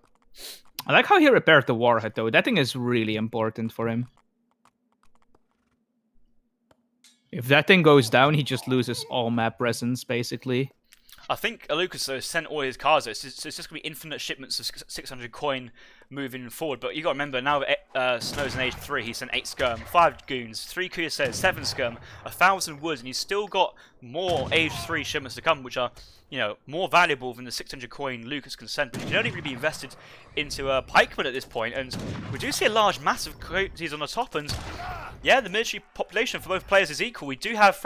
I like how he repaired the warhead, though. That thing is really important for him. If that thing goes down, he just loses all map presence, basically. I think Lucas though sent all his cars. So it's just going to be infinite shipments of 600 coin moving forward. But you got to remember now that Snow's in age 3, he sent 8 skirm, 5 goons, 3 cuirassiers, 7 skirm, 1,000 woods, and he's still got more age 3 shipments to come, which are, you know, more valuable than the 600 coin Lucas can send. But you can only really be invested into pikemen at this point, and we do see a large, massive coyotes on the top. And yeah, the military population for both players is equal. We do have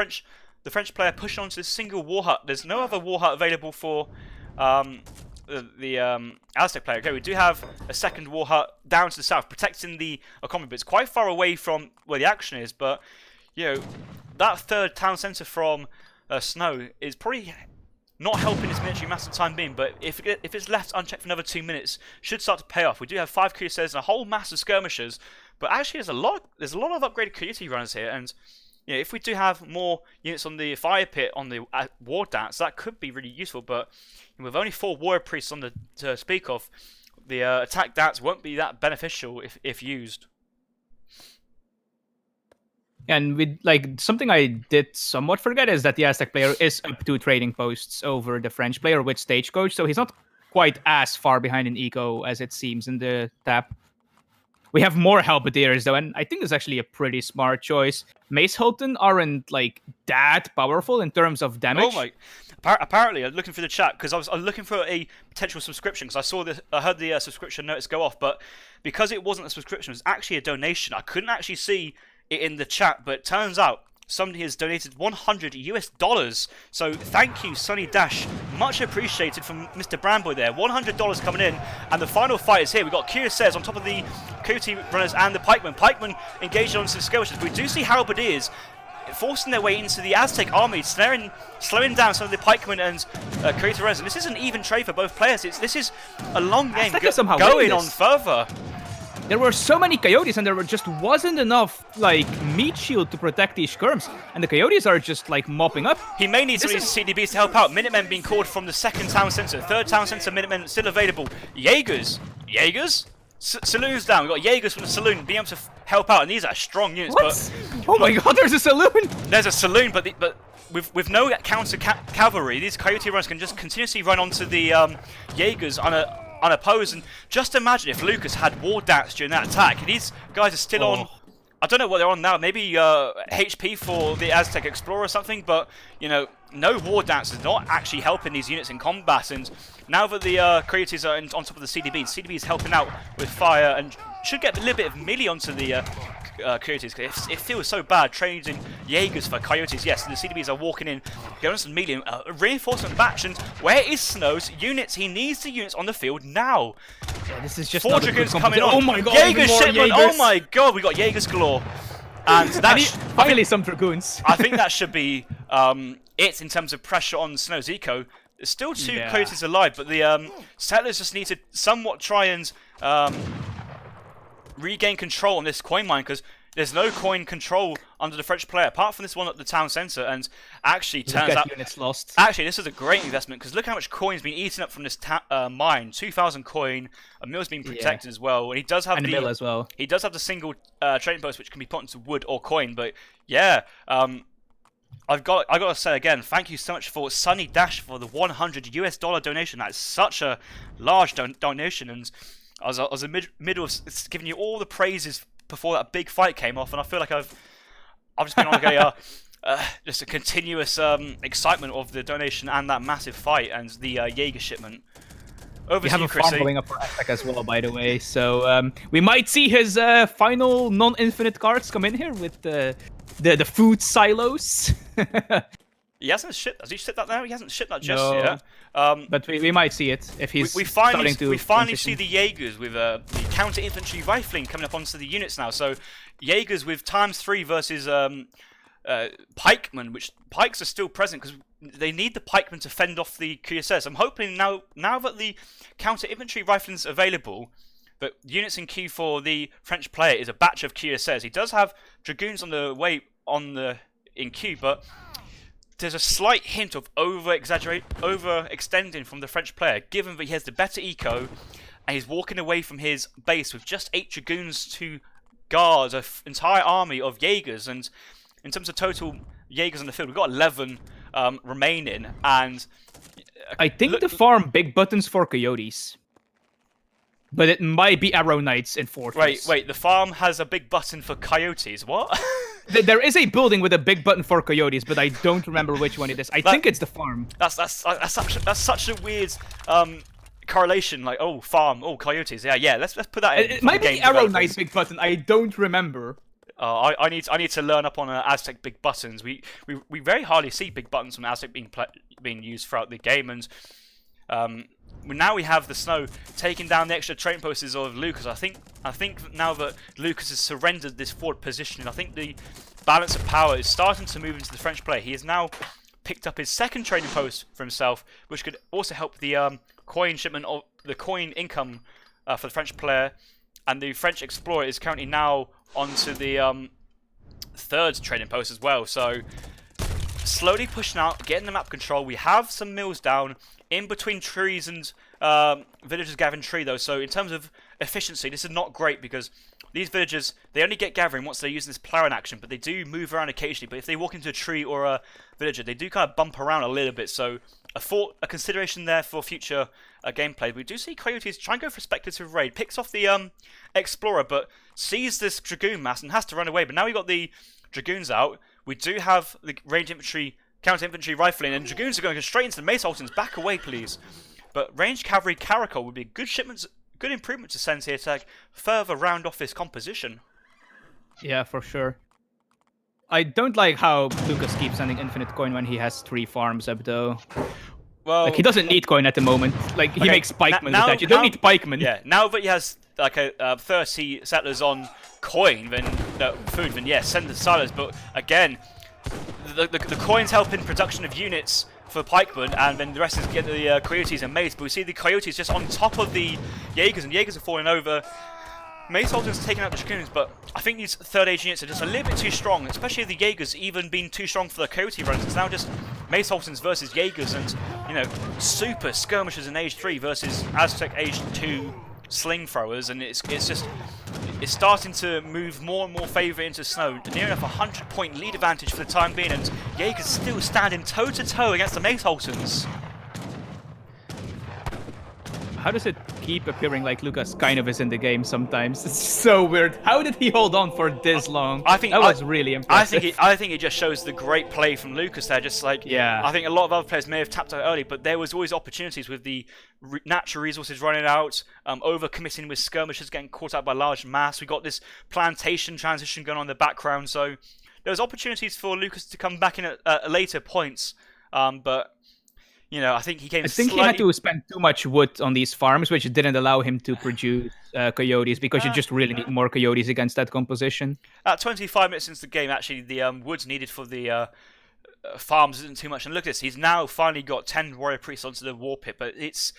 the French player pushing onto this single war hut. There's no other war hut available for the Aztec player. Okay, we do have a second war hut down to the south, protecting the economy, but it's quite far away from where the action is. But, you know, that third town centre from Snow is probably not helping his military mass for the time being, but if it's left unchecked for another 2 minutes, should start to pay off. We do have 5 cuirassiers and a whole mass of skirmishers, but actually there's a lot of upgraded coyote runners here, and you know, if we do have more units on the fire pit on the war dance, that could be really useful. But with only 4 warrior priests on to speak of, the attack dance won't be that beneficial if used. And with like something I did somewhat forget is that the Aztec player is up 2 trading posts over the French player with Stagecoach, so he's not quite as far behind in eco as it seems in the tap. We have more halberdiers though, and I think it's actually a pretty smart choice. Mace Hilton aren't like that powerful in terms of damage. Oh my! Apparently, I'm looking for the chat because I was looking for a potential subscription because I heard the subscription notice go off, but because it wasn't a subscription, it was actually a donation. I couldn't actually see it in the chat, but it turns out somebody has donated $100. So thank you, Sunny Dash. Much appreciated from Mr. Brandboy there. $100 coming in, and the final fight is here. We've got cuirassiers on top of the coyote runners and the pikemen. Pikemen engaged on some skirmishes. We do see halberdiers forcing their way into the Aztec army, slowing down some of the pikemen and coyote runners. And this is an even trade for both players. This is a long game going on further. There were so many coyotes, and there just wasn't enough like meat shield to protect these skirms, and the coyotes are just like mopping up. He may need some of these CDBs to help out. Minutemen being called from the second town centre, third town centre. Minutemen still available. Jaegers, saloons down. We've got Jaegers from the saloon being able to help out, and these are strong units. What? Oh my God! There's a saloon. There's a saloon, but with no counter cavalry, these coyote runners can just continuously run onto the Jaegers unopposed. And just imagine if Lucas had war dance during that attack. These guys are still on, I don't know what they're on now, maybe HP for the Aztec Explorer or something, but you know, no war dance is not actually helping these units in combat. And now that the coyotes are on top of the CDB is helping out with fire and should get a little bit of melee onto the coyotes. It feels so bad trading Jaegers for coyotes. Yes, the CDBs are walking in, going on some melee, reinforcement batch. And where is Snow's units? He needs the units on the field now. Yeah, this is just 4 dragoons coming on. Oh my God! Jaeger shipment. Oh my God, we got Jaegers galore. And that's finally some dragoons. I think that should be it in terms of pressure on Snow's eco. There's still 2 coyotes alive, but the settlers just need to somewhat try and regain control on this coin mine, because there's no coin control under the French player apart from this one at the town centre. And actually turns out units lost. Actually, this is a great investment, because look how much coin's been eaten up from this mine. 2,000 coin. A mill's been protected as well, and he does have the mill as well. He does have the single trading post which can be put into wood or coin. But yeah, I got to say again, thank you so much for Sunny Dash for the $100 donation. That's such a large donation, and I was in the middle of giving you all the praises before that big fight came off, and I feel like I've just been on like just a continuous excitement of the donation and that massive fight and the Jaeger shipment. Over to you, Chrissy. Farm going up for Aztec as well, by the way. So we might see his final non-infinite cards come in here with the food silos. He hasn't shipped. Has he shipped that now? He hasn't shipped that just yet. But we might see it if he's we finally see the Jaegers with the counter infantry rifling coming up onto the units now. So Jaegers with ×3 versus pikemen, which pikes are still present because they need the pikemen to fend off the cuirassiers. I'm hoping now that the counter infantry rifling's available, that units in queue for the French player is a batch of cuirassiers. He does have dragoons on the way in queue, but there's a slight hint of overextending from the French player, given that he has the better eco and he's walking away from his base with just 8 dragoons to guard an entire army of Jaegers. And in terms of total Jaegers on the field, we've got 11 remaining, and I think the farm big buttons for coyotes. But it might be Arrow Knights in Fortress. Wait, the farm has a big button for coyotes. What? There is a building with a big button for coyotes, but I don't remember which one it is. I think it's the farm. That's such a weird correlation. Like, oh, farm, oh, coyotes. Yeah. Let's put that in. It might be Arrow Knights big button. I don't remember. I need to learn up on Aztec big buttons. We very hardly see big buttons from Aztec being used throughout the game, and now we have the Snow taking down the extra trading posts of Lucas. I think now that Lucas has surrendered this forward position, I think the balance of power is starting to move into the French player. He has now picked up his second trading post for himself, which could also help the coin shipment of the coin income for the French player. And the French explorer is currently now onto the third trading post as well. So slowly pushing out, getting the map control. We have some mills down in between trees and villagers gathering tree though. So in terms of efficiency, this is not great because these villagers, they only get gathering once they're using this plow in action, but they do move around occasionally. But if they walk into a tree or a villager, they do kind of bump around a little bit. So a consideration there for future gameplay. We do see Coyotes try and go for a speculative raid. Picks off the Explorer, but sees this Dragoon mass and has to run away. But now we've got the Dragoons out. We do have the range infantry, counter infantry rifling, and Dragoons are going straight into the Mace Sultans. Back away, please. But ranged cavalry Caracol would be a good improvement to send here to further round off this composition. Yeah, for sure. I don't like how Lucas keeps sending infinite coin when he has 3 farms up, though. Well, like, he doesn't need coin at the moment. Like, he makes pikemen with that. You don't need pikemen. Yeah, now that he has like a 30 settlers on coin, then food, then yeah, send the silos. But again, the coins help in production of units for pikemen, and then the rest is get the coyotes and mace. But we see the coyotes just on top of the Jaegers, and Jaegers are falling over. Mace Sultan's taking out the Dragoons, but I think these third age units are just a little bit too strong, especially the Jaegers even being too strong for the coyote runs. It's now just Mace Sultans versus Jaegers, and you know, super skirmishers in age 3 versus Aztec age 2 sling throwers, and it's starting to move more and more favour into Snow. Near enough 100-point lead advantage for the time being, and Jaegers still standing toe-to-toe against the Mace Sultans. How does it keep appearing like Lucas kind of is in the game sometimes? It's so weird. How did he hold on for this long? I think that was really impressive. I think it just shows the great play from Lucas there. Just like, yeah, I think a lot of other players may have tapped out early, but there was always opportunities with the natural resources running out, over-committing with skirmishers getting caught out by large mass. We got this plantation transition going on in the background, so there was opportunities for Lucas to come back in at later points, but you know, I think he came. I think he had to spend too much wood on these farms, which didn't allow him to produce coyotes, because you just really need more coyotes against that composition. At 25 minutes into the game, actually, the woods needed for the farms isn't too much. And look at this, he's now finally got 10 warrior priests onto the war pit, but it's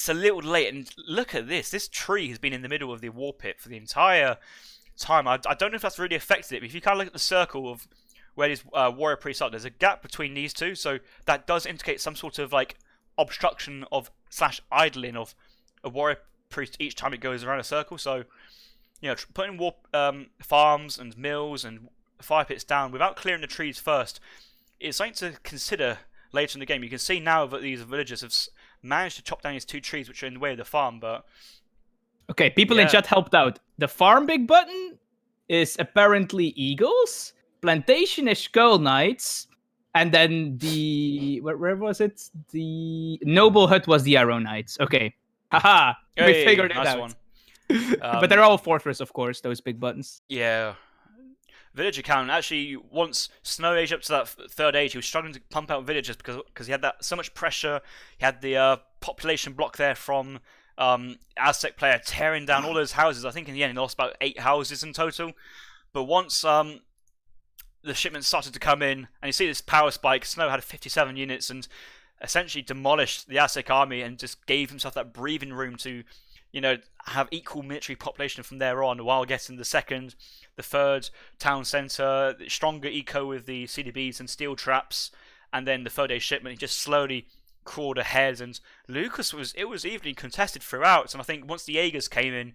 a little late. And look at this, this tree has been in the middle of the war pit for the entire time. I don't know if that's really affected it, but if you kind of look at the circle of where these warrior priests are, there's a gap between these two, so that does indicate some sort of like obstruction of / idling of a warrior priest each time it goes around a circle. So, you know, putting farms and mills and fire pits down without clearing the trees first is something to consider later in the game. You can see now that these villagers have managed to chop down these 2 trees which are in the way of the farm, but okay, people in chat helped out. The farm big button is apparently eagles. Plantation is Skull Knights, and then the where was it? The Noble Hut was the Arrow Knights. Okay, haha, we figured it out. One. But they're all Fortress, of course. Those big buttons. Yeah, villager count actually. Once Snow aged up to that 3rd age, he was struggling to pump out villagers because he had so much pressure. He had the population block there from Aztec player tearing down all those houses. I think in the end he lost about 8 houses in total. But once the shipments started to come in, and you see this power spike. Snow had 57 units and essentially demolished the Aztec army and just gave himself that breathing room to, you know, have equal military population from there on, while getting the 2nd, the 3rd town centre, stronger eco with the CDBs and steel traps, and then the 3rd day shipment. He just slowly crawled ahead, and Lucas was evenly contested throughout. And I think once the Jaegers came in,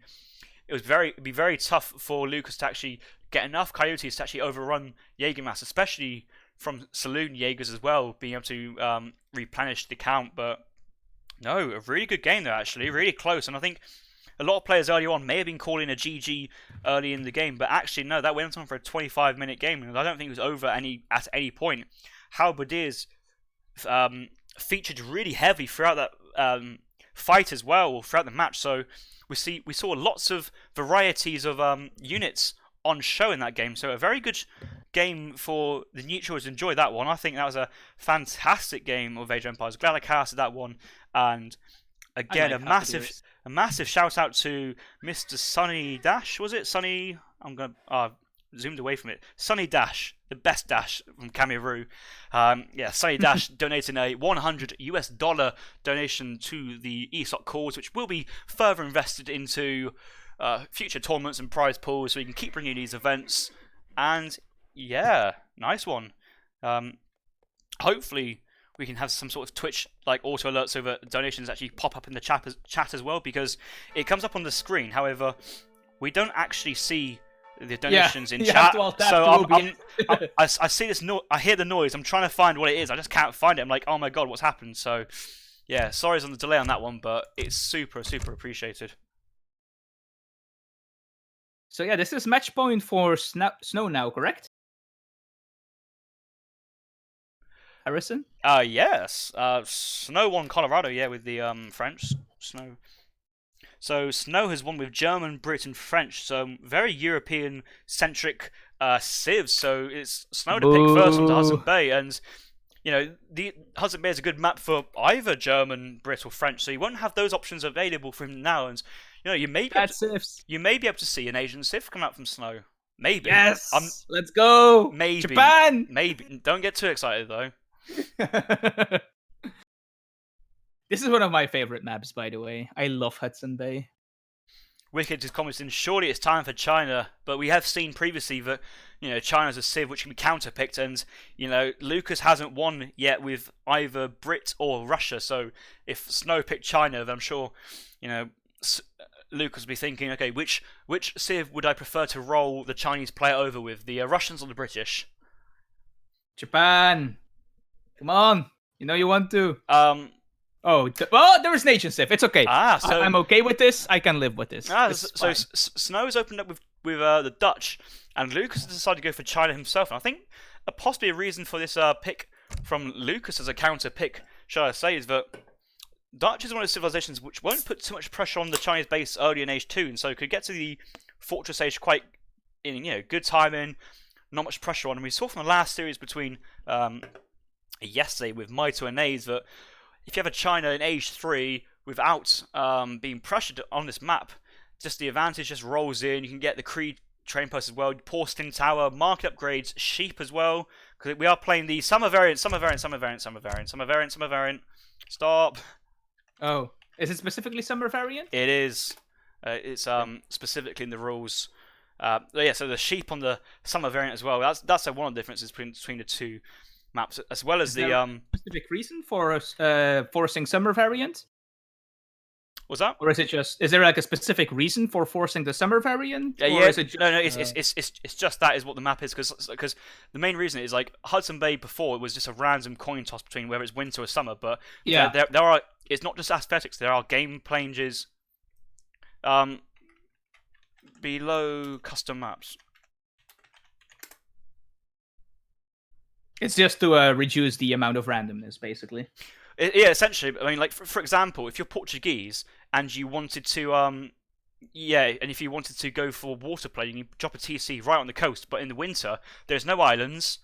it'd be very tough for Lucas to actually get enough coyotes to actually overrun Jaeger mass, especially from saloon Jaegers as well, being able to replenish the count. But No, a really good game though, actually, really close. And I think a lot of players early on may have been calling a GG early in the game, but actually no, that went on for a 25-minute game, and I don't think it was over at any point. Halberdiers featured really heavy throughout that fight as well, throughout the match. So we saw lots of varieties of units on show in that game. So a very good game for the neutrals to enjoy that one. I think that was a fantastic game of Age of Empires. Glad I casted that one, and again a massive shout out to Mr. Sunny Dash. Was it Sunny? I'm gonna zoomed away from it. Sunny Dash, the best Dash from Cameroon. Sunny Dash donating a $100 donation to the ESOC cause, which will be further invested into future tournaments and prize pools, so we can keep bringing these events. And yeah, nice one. Hopefully we can have some sort of Twitch like auto alerts so that donations actually pop up in the chat as well, because it comes up on the screen. However, we don't actually see the donations in chat. So I see this I hear the noise. I'm trying to find what it is. I just can't find it. I'm like, oh my god, what's happened? So yeah, sorry on the delay on that one, but it's super appreciated. So yeah, this is match point for Snow now, correct? Harrison? Yes. Snow won Colorado, yeah, with the French. Snow. So Snow has won with German, Brit, and French. So very European-centric civs. So it's Snow to pick first onto Hudson Bay, and you know the Hudson Bay is a good map for either German, Brit, or French. So you won't have those options available for him now, and you know you may be able to see an Asian civ come out from Snow. Maybe. Yes. Let's go. Maybe. Japan. Maybe. Don't get too excited though. This is one of my favorite maps, by the way. I love Hudson Bay. Wicked is commenting, surely it's time for China, but we have seen previously that, you know, China's a civ which can be counterpicked, and, you know, Lucas hasn't won yet with either Brit or Russia, so if Snow picked China, then I'm sure, you know, Lucas will be thinking, okay, which civ would I prefer to roll the Chinese player over with, the Russians or the British? Japan! Come on! You know you want to. Oh, there is an Asian civ. It's okay. So I'm okay with this. I can live with this. So Snow's opened up with the Dutch, and Lucas has decided to go for China himself. And I think possibly a reason for this pick from Lucas as a counter pick, shall I say, is that Dutch is one of those civilizations which won't put too much pressure on the Chinese base early in Age 2, and so could get to the Fortress Age quite in good timing, not much pressure on. And we saw from the last series between yesterday with Maito and A's that if you have a China in Age 3 without being pressured on this map, just the advantage just rolls in. You can get the Creed train post as well, Porcelain Tower, market upgrades, sheep as well, because we are playing the summer variant. Stop. Oh, is it specifically summer variant? It is. It's specifically in the rules. Yeah, so the sheep on the summer variant as well. That's one of the differences between the two maps, as well as the specific reason for forcing summer variant. What's that? Or is there like a specific reason for forcing the summer variant? Yeah. Is it no. It's just that is what the map is, because the main reason is like Hudson Bay before it was just a random coin toss between whether it's winter or summer. But yeah, there are. It's not just aesthetics. There are game changes. Below custom maps. It's just to reduce the amount of randomness, basically. Yeah, essentially. I mean, like for example, if you're Portuguese and you wanted to, and if you wanted to go for water play, you can drop a TC right on the coast. But in the winter, there's no islands.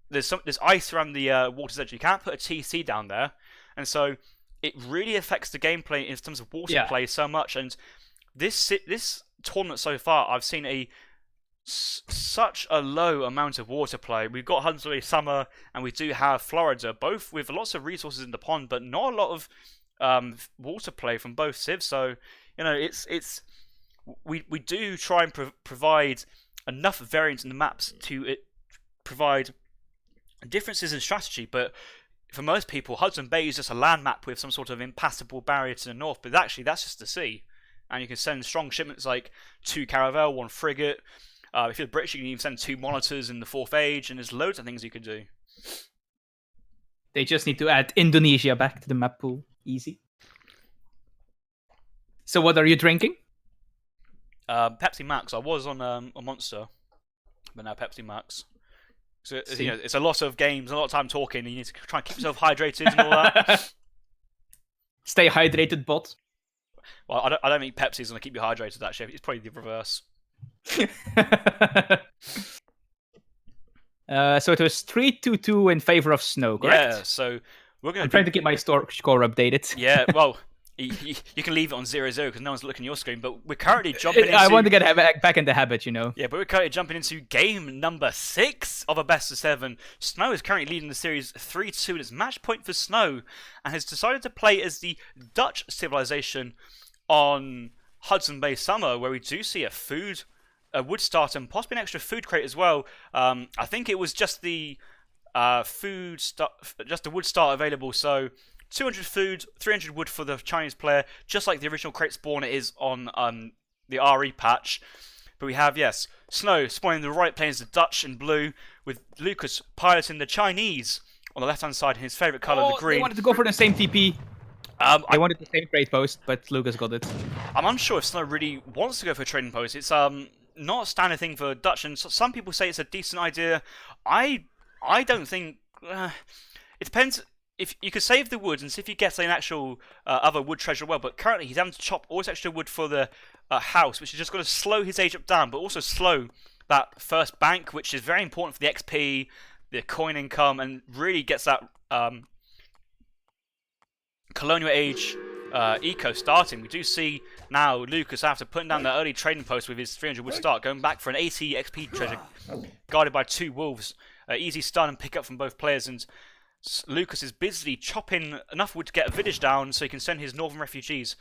There's ice around the water's edge. You can't put a TC down there, and so it really affects the gameplay in terms of water play so much. And this tournament so far, I've seen such a low amount of water play. We've got Hudson Bay Summer, and we do have Florida, both with lots of resources in the pond, but not a lot of water play from both civs. So we do try and provide enough variance in the maps to provide differences in strategy, but for most people, Hudson Bay is just a land map with some sort of impassable barrier to the north, but actually that's just the sea. And you can send strong shipments like 2 caravel, 1 frigate. If you're British, you can even send 2 monitors in the 4th Age, and there's loads of things you can do. They just need to add Indonesia back to the map pool. Easy. So what are you drinking? Pepsi Max. I was on a Monster, but now Pepsi Max. So it's a lot of games, a lot of time talking. And you need to try and keep yourself hydrated and all that. Stay hydrated, bot. Well, I don't think Pepsi's gonna keep you hydrated. Actually, it's probably the reverse. So it was 3-2-2 in favor of Snow, correct? Yeah. So we're gonna. I'm trying to get my score updated. Yeah. Well. You can leave it on 0-0 because no one's looking at your screen, but we're currently jumping into... I want to get back in the habit, you know. Yeah, but we're currently jumping into game number 6 of a best-of-7. Snow is currently leading the series 3-2. It's match point for Snow, and has decided to play as the Dutch civilization on Hudson Bay Summer, where we do see a wood start, and possibly an extra food crate as well. I think it was just the wood start available, so... 200 food, 300 wood for the Chinese player, just like the original crate spawn it is on the RE patch. But we have, yes, Snow spawning the right planes, the Dutch in blue, with Lucas piloting the Chinese on the left-hand side in his favourite colour, the green. They wanted to go for the same TP. They wanted the same crate post, but Lucas got it. I'm unsure if Snow really wants to go for a trading post. It's not a standard thing for Dutch, and some people say it's a decent idea. I don't think... it depends... If you could save the wood and see if you get an actual other wood treasure well, but currently he's having to chop all this extra wood for the house, which is just going to slow his age up down, but also slow that first bank, which is very important for the XP, the coin income, and really gets that colonial age eco starting. We do see now Lucas, after putting down that early trading post with his 300 wood start, going back for an 80 XP treasure, guarded by 2 wolves. Easy stun and pick up from both players, and Lucas is busily chopping enough wood to get a village down so he can send his northern refugees.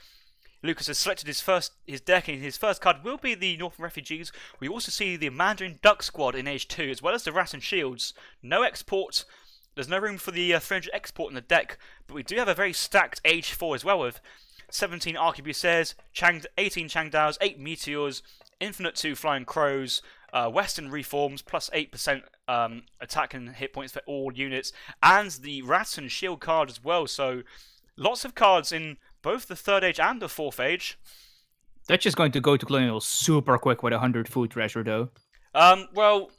Lucas has selected his deck, and his first card will be the northern refugees. We also see the Mandarin Duck squad in age 2, as well as the Rat and Shields. No export. There's no room for the 300 export in the deck, but we do have a very stacked age 4 as well, with 17 Arquebusiers, 18 Changdaos, 8 Meteors, Infinite 2 Flying Crows, Western Reforms, plus 8% attack and hit points for all units, and the Rat and Shield card as well. So lots of cards in both the 3rd age and the 4th age. Dutch is going to go to Colonial super quick with 100 food treasure, though. Well,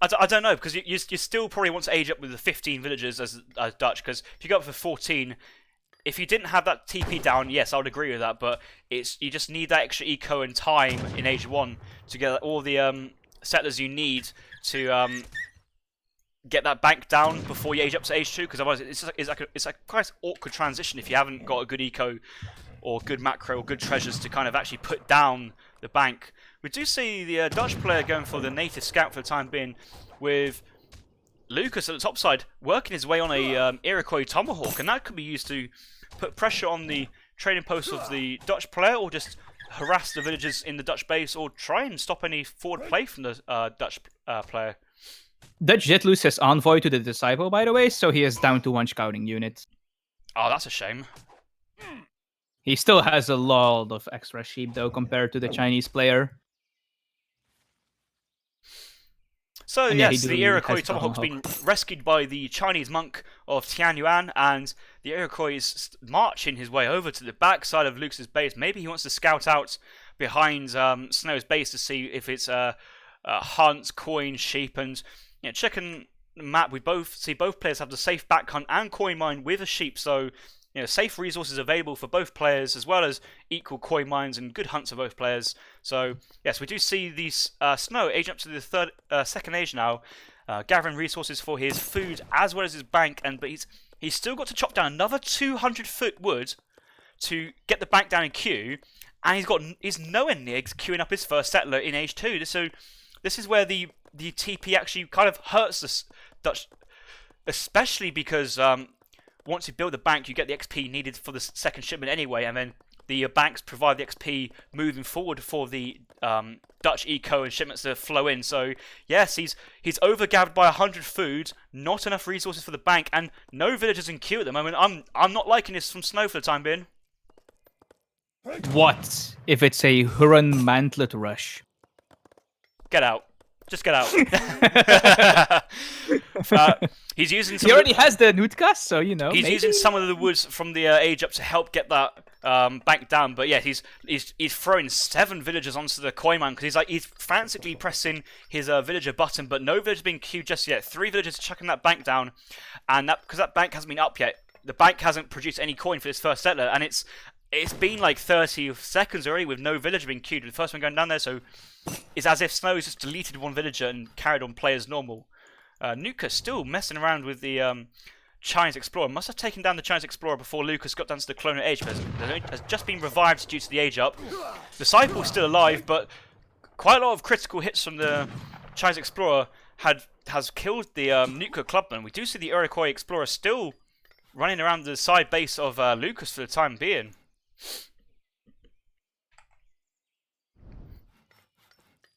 I don't know, because you still probably want to age up with the 15 villagers as Dutch, because if you go up for 14... If you didn't have that TP down, yes, I would agree with that, but you just need that extra eco and time in Age 1 to get all the settlers you need to get that bank down before you age up to Age 2, because otherwise it's like quite an awkward transition if you haven't got a good eco or good macro or good treasures to kind of actually put down the bank. We do see the Dutch player going for the native scout for the time being, with Lucas at the top side working his way on a Iroquois tomahawk, and that could be used to put pressure on the trading post of the Dutch player, or just harass the villagers in the Dutch base, or try and stop any forward play from the Dutch player. Dutch did lose his envoy to the Decisive, by the way, so he is down to 1 scouting unit. Oh, that's a shame. He still has a lot of extra sheep, though, compared to the Chinese player. So yes, the Iroquois tomahawk's been rescued by the Chinese monk of Tianyuan, and the Iroquois is marching his way over to the back side of Lucas's base. Maybe he wants to scout out behind Snow's base to see if it's hunts, coin, sheep, and checking the map. We see both players have the safe back hunt and coin mine with a sheep, so safe resources available for both players, as well as equal coin mines and good hunts for both players. So yes, we do see these Snow age up to the 2nd age now, gathering resources for his food as well as his bank, but he's still got to chop down another 200 foot wood to get the bank down in queue, and he's nowhere near queuing up his first settler in age 2. So this is where the TP actually kind of hurts the Dutch, especially because once you build the bank, you get the XP needed for the 2nd shipment anyway, and then the banks provide the XP moving forward for the Dutch eco and shipments to flow in. So yes, he's overgathered by 100 food, not enough resources for the bank, and no villagers in queue at the moment. I'm not liking this from Snow for the time being. What if it's a Huron Mantlet rush? Get out. Just get out. He's using. He already has the Nutkas, so He's maybe? using some of the woods from the age up to help get that bank down. But yeah, he's throwing 7 villagers onto the coin mine because he's frantically pressing his villager button, but no villagers being queued just yet. 3 villagers chucking that bank down, and because that bank hasn't been up yet, the bank hasn't produced any coin for this first settler, and it's been like 30 seconds already with no villager being queued. The first one going down there, so it's as if Snow's just deleted 1 villager and carried on play as normal. Nuka still messing around with the Chinese Explorer. Must have taken down the Chinese Explorer before Lucas got down to the Colonial Age, but has just been revived due to the age up. Disciple's still alive, but quite a lot of critical hits from the Chinese Explorer has killed the Nuka Clubman. We do see the Iroquois Explorer still running around the side base of Lucas for the time being.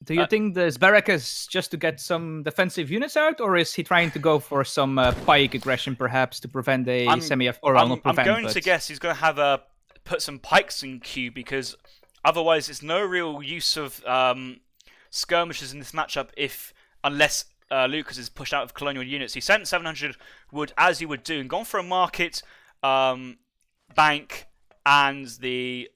Do you think this barrack is just to get some defensive units out, or is he trying to go for some pike aggression, perhaps, to prevent a semi-F? Or I'm going to guess he's going to have put some pikes in queue, because otherwise it's no real use of skirmishes in this matchup unless Lucas is pushed out of colonial units. He sent 700 wood, as you would do, and gone for a market, bank, and the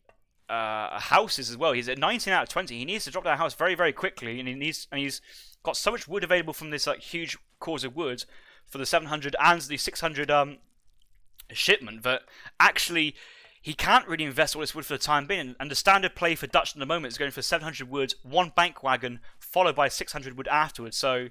houses as well. He's at 19 out of 20. He needs to drop that house very, very quickly, and he's got so much wood available from this huge cause of wood for the 700 and the 600 shipment that actually he can't really invest all this wood for the time being. And the standard play for Dutch at the moment is going for 700 wood, 1 bank wagon, followed by 600 wood afterwards. So,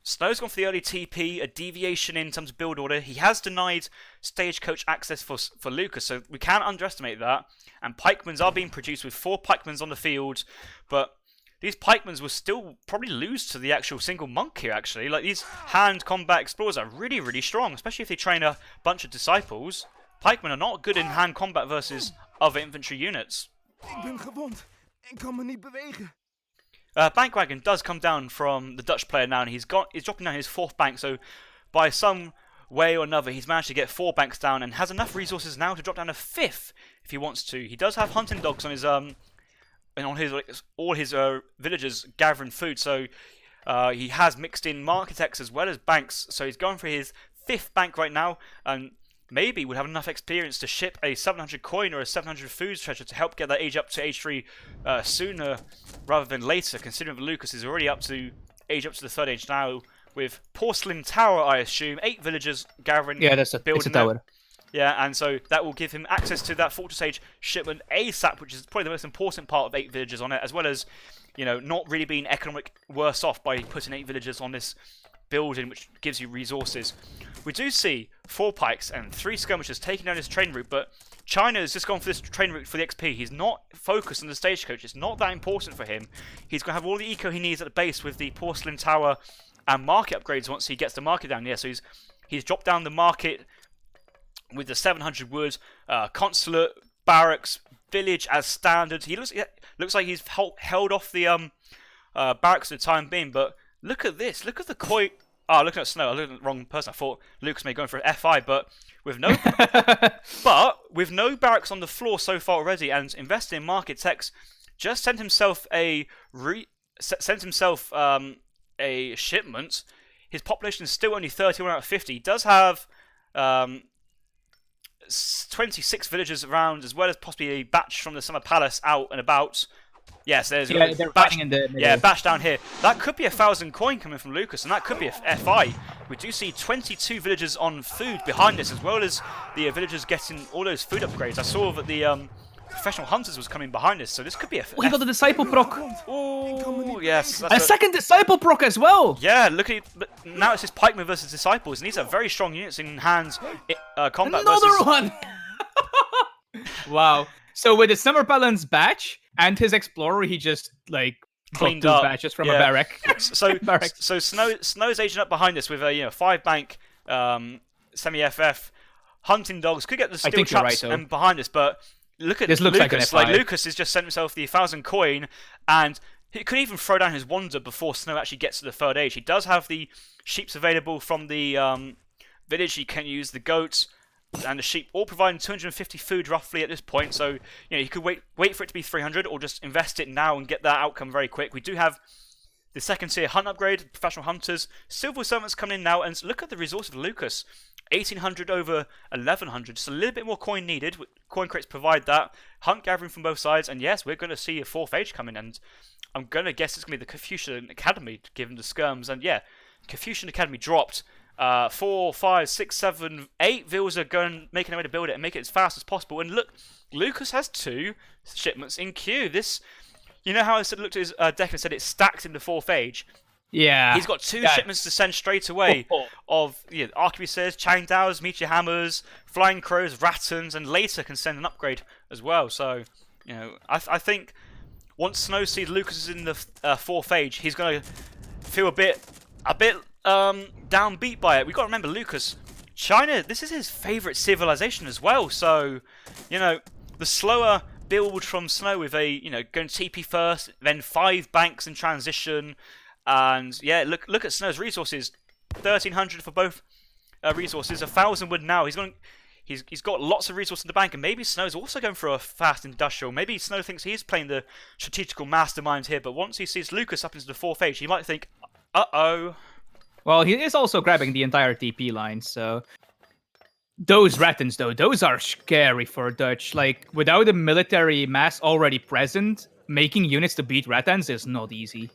Snow's gone for the early TP, a deviation in terms of build order. He has denied stagecoach access for Lucas, so we can't underestimate that. And pikemans are being produced with 4 pikemans on the field, but these pikemans will still probably lose to the actual single monk here, actually. Like, these hand combat explorers are really, really strong, especially if they train a bunch of disciples. Pikemen are not good in hand combat versus other infantry units. Ik ben gewond en kan me niet bewegen. Bankwagon does come down from the Dutch player now, and he's dropping down his 4th bank, so by some way or another he's managed to get 4 banks down and has enough resources now to drop down a 5th if he wants to. He does have hunting dogs on his and on his all his villagers gathering food, so he has mixed in marketects as well as banks, so he's going for his 5th bank right now, and maybe would have enough experience to ship a 700 coin or a 700 food treasure to help get that age up to age 3 sooner rather than later, considering that Lucas is already age up to the 3rd age now with Porcelain Tower, I assume. 8 villagers gathering. Yeah, it's a tower. Yeah, and so that will give him access to that Fortress Age shipment ASAP, which is probably the most important part of 8 villagers on it, as well as, not really being economic worse off by putting 8 villagers on this building, which gives you resources. We do see 4 pikes and 3 skirmishers taking down his train route, but China has just gone for this train route for the XP. He's not focused on the stagecoach. It's not that important for him. He's going to have all the eco he needs at the base with the Porcelain Tower and market upgrades once he gets the market down. Yeah, so he's dropped down the market with the 700 wood, consulate, barracks, village as standard. He looks like he's held off the barracks for the time being, but look at this. Look at the coin. Oh, looking at Snow. I looked at the wrong person. I thought Lucas may go for an FI, but with no barracks on the floor so far already, and investing in market techs, just sent himself a shipment. His population is still only 31 out of 50. He does have 26 villagers around, as well as possibly a batch from the Summer Palace out and about. Yes, there's they're batching in the middle. Yeah, batch down here. That could be 1,000 coin coming from Lucas, and that could be a FI. We do see 22 villagers on food behind this, as well as the villagers getting all those food upgrades. I saw that the professional hunters was coming behind this, so this could be a. Oh, he got the disciple proc. Oh, yes. A second disciple proc as well. Yeah, look at it. Now it's just pikemen versus disciples, and these are very strong units in hands combat. Another one. Wow. So with the Summer Palace batch and his explorer, he just cleaned up 2 up batches from a barrack. So Snow's aging up behind us with a 5 bank semi-FF hunting dogs. Could get the steel traps and behind us, but look at this. Looks Lucas. Like Lucas has just sent himself the 1,000 coin, and he could even throw down his Wander before Snow actually gets to the 3rd age. He does have the sheeps available from the village. He can use the goats and the sheep, all providing 250 food roughly at this point. So you could wait for it to be 300, or just invest it now and get that outcome very quick. We do have the 2nd tier hunt upgrade, professional hunters, civil servants coming in now, and look at the resources of Lucas. 1800 over 1100, just a little bit more coin needed. Coin crates provide that. Hunt gathering from both sides, and yes, we're going to see a 4th age coming, and I'm going to guess it's going to be the Confucian Academy, given the skirms, and yeah, Confucian Academy dropped. 4, 5, 6, 7, 8 vills are making their way to build it and make it as fast as possible. And look, Lucas has 2 shipments in queue. This, you know how I said, looked at his deck and said it's stacked in the 4th age? Yeah. He's got 2 shipments to send straight away of arquebuses, Changdaos, meteor hammers, flying crows, rattans, and later can send an upgrade as well. So, you know, I think once Snow sees Lucas is in the 4th age, he's going to feel a bit downbeat by it. We've got to remember, Lucas, China, this is his favourite civilization as well. So, you know, the slower build from Snow with a, you know, going TP first, then 5 banks in transition. And yeah, look at Snow's resources. 1,300 for both resources. 1,000 wood now. He's got lots of resources in the bank, and maybe Snow's also going for a fast industrial. Maybe Snow thinks he's playing the strategical mastermind here, but once he sees Lucas up into the 4th age, he might think, uh-oh. Well, he is also grabbing the entire TP line, so... Those Rattans, though, those are scary for Dutch. Like, without a military mass already present, making units to beat Rattans is not easy.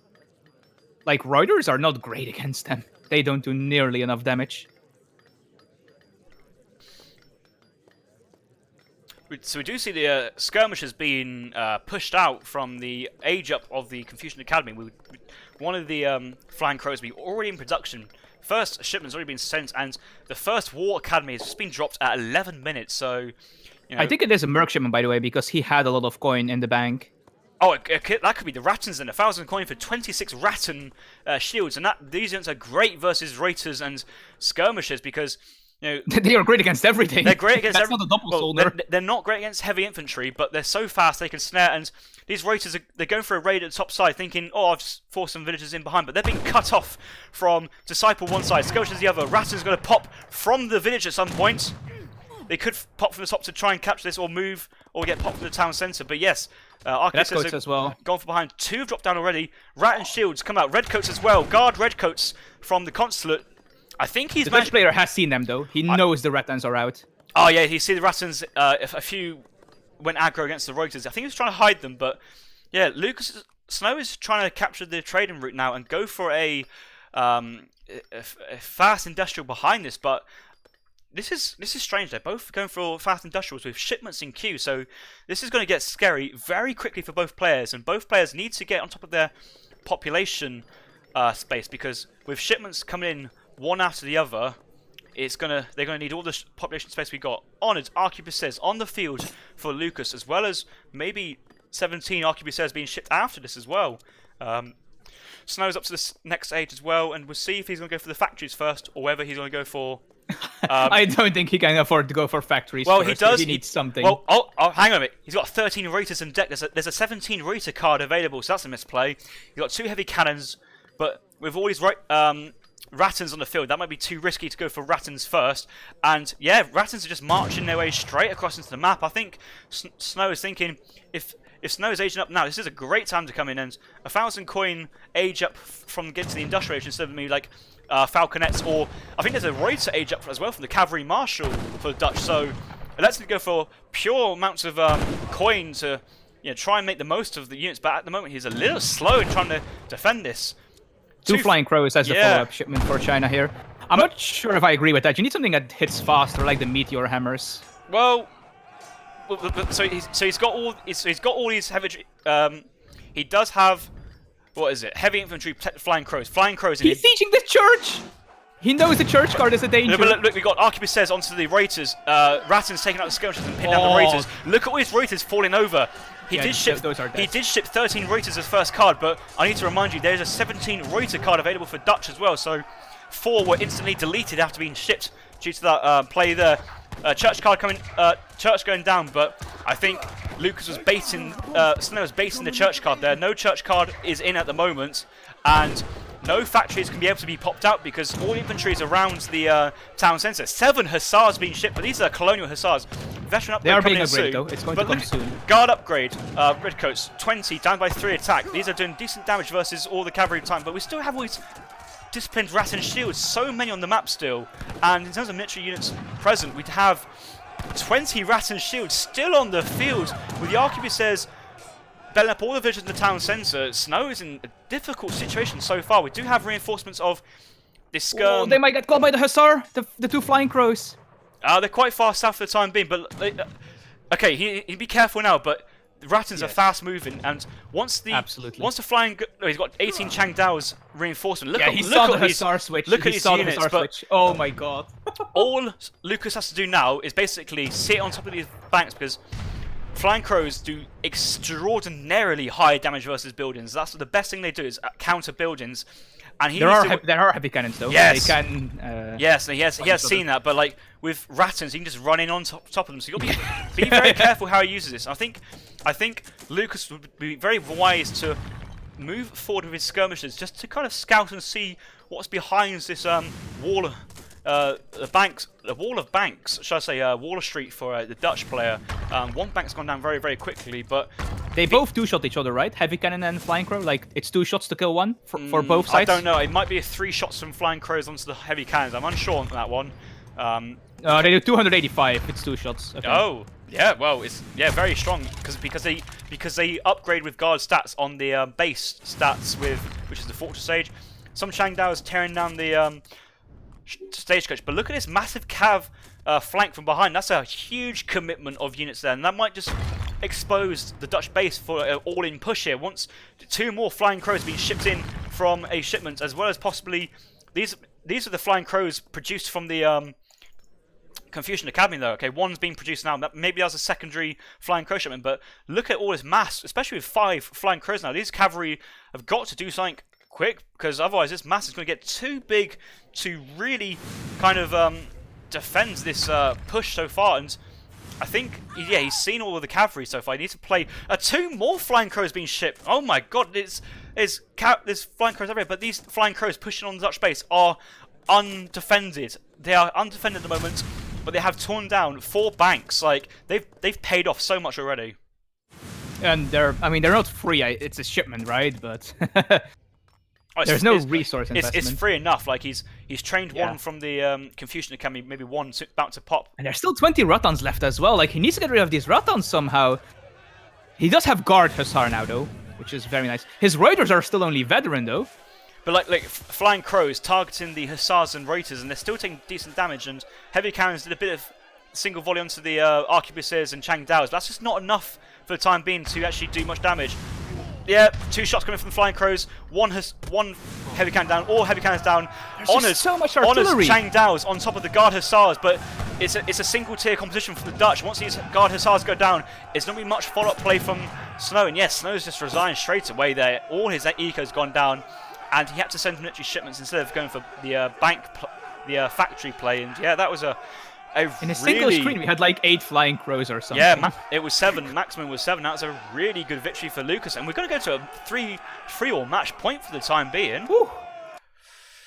Like, Reuters are not great against them. They don't do nearly enough damage. So we do see the skirmishers being pushed out from the age up of the Confucian Academy. One of the flying crows will be already in production. First shipment's already been sent, and the first War Academy has just been dropped at 11 minutes. So, you know, I think it is a Merc shipment, by the way, because he had a lot of coin in the bank. Oh, that could be the Rattans then. 1,000 coin for 26 Rattan shields, and these units are great versus Raiters and skirmishers because, you know, they are great against everything. They're great against That's not a double soldier. They're not great against heavy infantry, but they're so fast they can snare. And these Raiters, they're going for a raid at the top side, thinking, "Oh, I've just forced some villagers in behind," but they're being cut off from Disciple one side, skirmishers the other. Rattan's going to pop from the village at some point. They could pop from the top to try and capture this, or move, or get popped from the town centre. But yes, Redcoats as well. Gone from behind. 2 have dropped down already. Rattan shields come out. Redcoats as well. Guard Redcoats from the consulate. I think he's... The Dutch player has seen them, though. He knows the Rattans are out. Oh yeah, he see the Rattans. A few went aggro against the Reuters. I think he was trying to hide them, but yeah, Lucas Snow is trying to capture the trading route now and go for a fast industrial behind this, but this is strange. They're both going for fast industrials with shipments in queue, so this is going to get scary very quickly for both players, and both players need to get on top of their population space, because with shipments coming in one after the other, they're gonna need all the population space we got. Honoured arquebusiers on the field for Lucas, as well as maybe 17 arquebusiers being shipped after this as well. Snow's up to this next age as well, and we'll see if he's going to go for the factories first, or whether he's going to go for... I don't think he can afford to go for factories well, first. He does. He needs something. Well, hang on a minute. He's got 13 Raiters in deck. There's a 17 Raiter card available, so that's a misplay. He's got 2 heavy cannons, but with all these Rattans on the field, that might be too risky to go for Rattans first. And yeah, Rattans are just marching their way straight across into the map. I think Snow is thinking, if Snow is aging up now, this is a great time to come in, and 1,000 coin age up from getting to the industrial age instead of maybe like Falconets, or I think there's a Reuter age up as well from the Cavalry Marshal for the Dutch. So let's go for pure amounts of coin to try and make the most of the units. But at the moment, he's a little slow in trying to defend this. 2 flying crows as a follow-up shipment for China here. I'm not sure if I agree with that. You need something that hits faster, like the meteor hammers. Well, so he's got all these heavy. He does have, what is it? Heavy infantry, flying crows. Flying crows. He's sieging the church. He knows the church guard is a danger. But look, we got arquebusiers onto the Raiters. Rattan's taking out the skirmishers and pinning down the Raiters. Look at all these Raiters falling over. He did ship 13 Reuters as first card, but I need to remind you, there's a 17 Reuter card available for Dutch as well, so 4 were instantly deleted after being shipped due to that play there. Church card coming, church going down, but I think Lucas was baiting, Snow was baiting the church card there. No church card is in at the moment, and no factories can be able to be popped out because all infantry is around the town centre. 7 Hussars being shipped, but these are colonial Hussars. Veteran upgrade. They are being upgraded soon, though. It's going to come soon. Guard upgrade, Redcoats, 20, down by 3 attack. These are doing decent damage versus all the cavalry time, but we still have all these disciplined Rat and Shields, so many on the map still. And in terms of military units present, we'd have 20 Rat and Shields still on the field, with the arquebusiers belling up all the villages in the town centre. Snow is in a difficult situation so far. We do have reinforcements of this skirm. Oh, they might get caught by the Hussar, the two flying crows. They're quite far south for the time being, but okay, he'd be careful now. But the Rattans are fast moving, and once the flying, he's got 18 Chang Dao's reinforcement. He saw the Hussar switch. Look at his units, but oh my god! all Lucas has to do now is basically sit on top of these banks, because flying crows do extraordinarily high damage versus buildings. That's the best thing they do, is counter buildings. And there are heavy cannons though. Yes. They can. Yes, he has seen that. But like with Rattans, he can just run in on top of them. So you got to be very careful how he uses this. I think Lucas would be very wise to move forward with his skirmishers, just to kind of scout and see what's behind this wall. The wall of banks, should I say, Waller Street for the Dutch player. One bank's gone down very, very quickly, but they both two-shot each other, right? Heavy cannon and flying crow. Like it's 2 shots to kill one for both sides. I don't know. It might be 3 shots from flying crows onto the heavy cannons. I'm unsure on that one. They do 285. It's 2 shots. Okay. Oh, yeah. Well, it's very strong because they upgrade with guard stats on the base stats which is the Fortress Age. Some Chang Dao is tearing down the stagecoach, but look at this massive cav flank from behind. That's a huge commitment of units there, and that might just expose the Dutch base for an all-in push here. Once 2 more flying crows have been shipped in from a shipment, as well as possibly these are the flying crows produced from the Confucian Academy though. Okay, one's being produced now. Maybe that was a secondary flying crow shipment, but look at all this mass, especially with 5 flying crows now. These cavalry have got to do something quick, because otherwise this mass is going to get too big to really kind of defend this push so far. And I think, yeah, he's seen all of the cavalry so far. He needs to play 2 more flying crows being shipped. Oh my god, there's flying crows everywhere, but these flying crows pushing on the Dutch base are undefended. They are undefended at the moment, but they have torn down 4 banks. Like they've paid off so much already. And they're not free. It's a shipment, right? But there's no resource investment. It's free enough. Like he's trained one from the Confucian Academy, maybe one about to pop. And there's still 20 Rattans left as well. Like he needs to get rid of these Rattans somehow. He does have guard Hussar now though, which is very nice. His Reuters are still only veteran though. But like flying crows targeting the Hussars and Reuters, and they're still taking decent damage. And heavy cannons did a bit of single volley onto the arquebusiers and Chang Daos. But that's just not enough for the time being to actually do much damage. Yeah, 2 shots coming from the flying crows. One heavy cannon down. All heavy cannons down. Honors so much artillery. Honors Chang Daos on top of the guard hussars, but it's a single tier competition for the Dutch. Once these guard hussars go down, it's not going to be much follow-up play from Snow. And yes, Snow's just resigned straight away there. All his eco's gone down, and he had to send military shipments instead of going for the factory play. And yeah, that was in a single screen, we had like 8 flying crows or something. Yeah, it was 7. Maximum was 7. That was a really good victory for Lucas, and we're going to go to a 3-3 match point for the time being. Woo.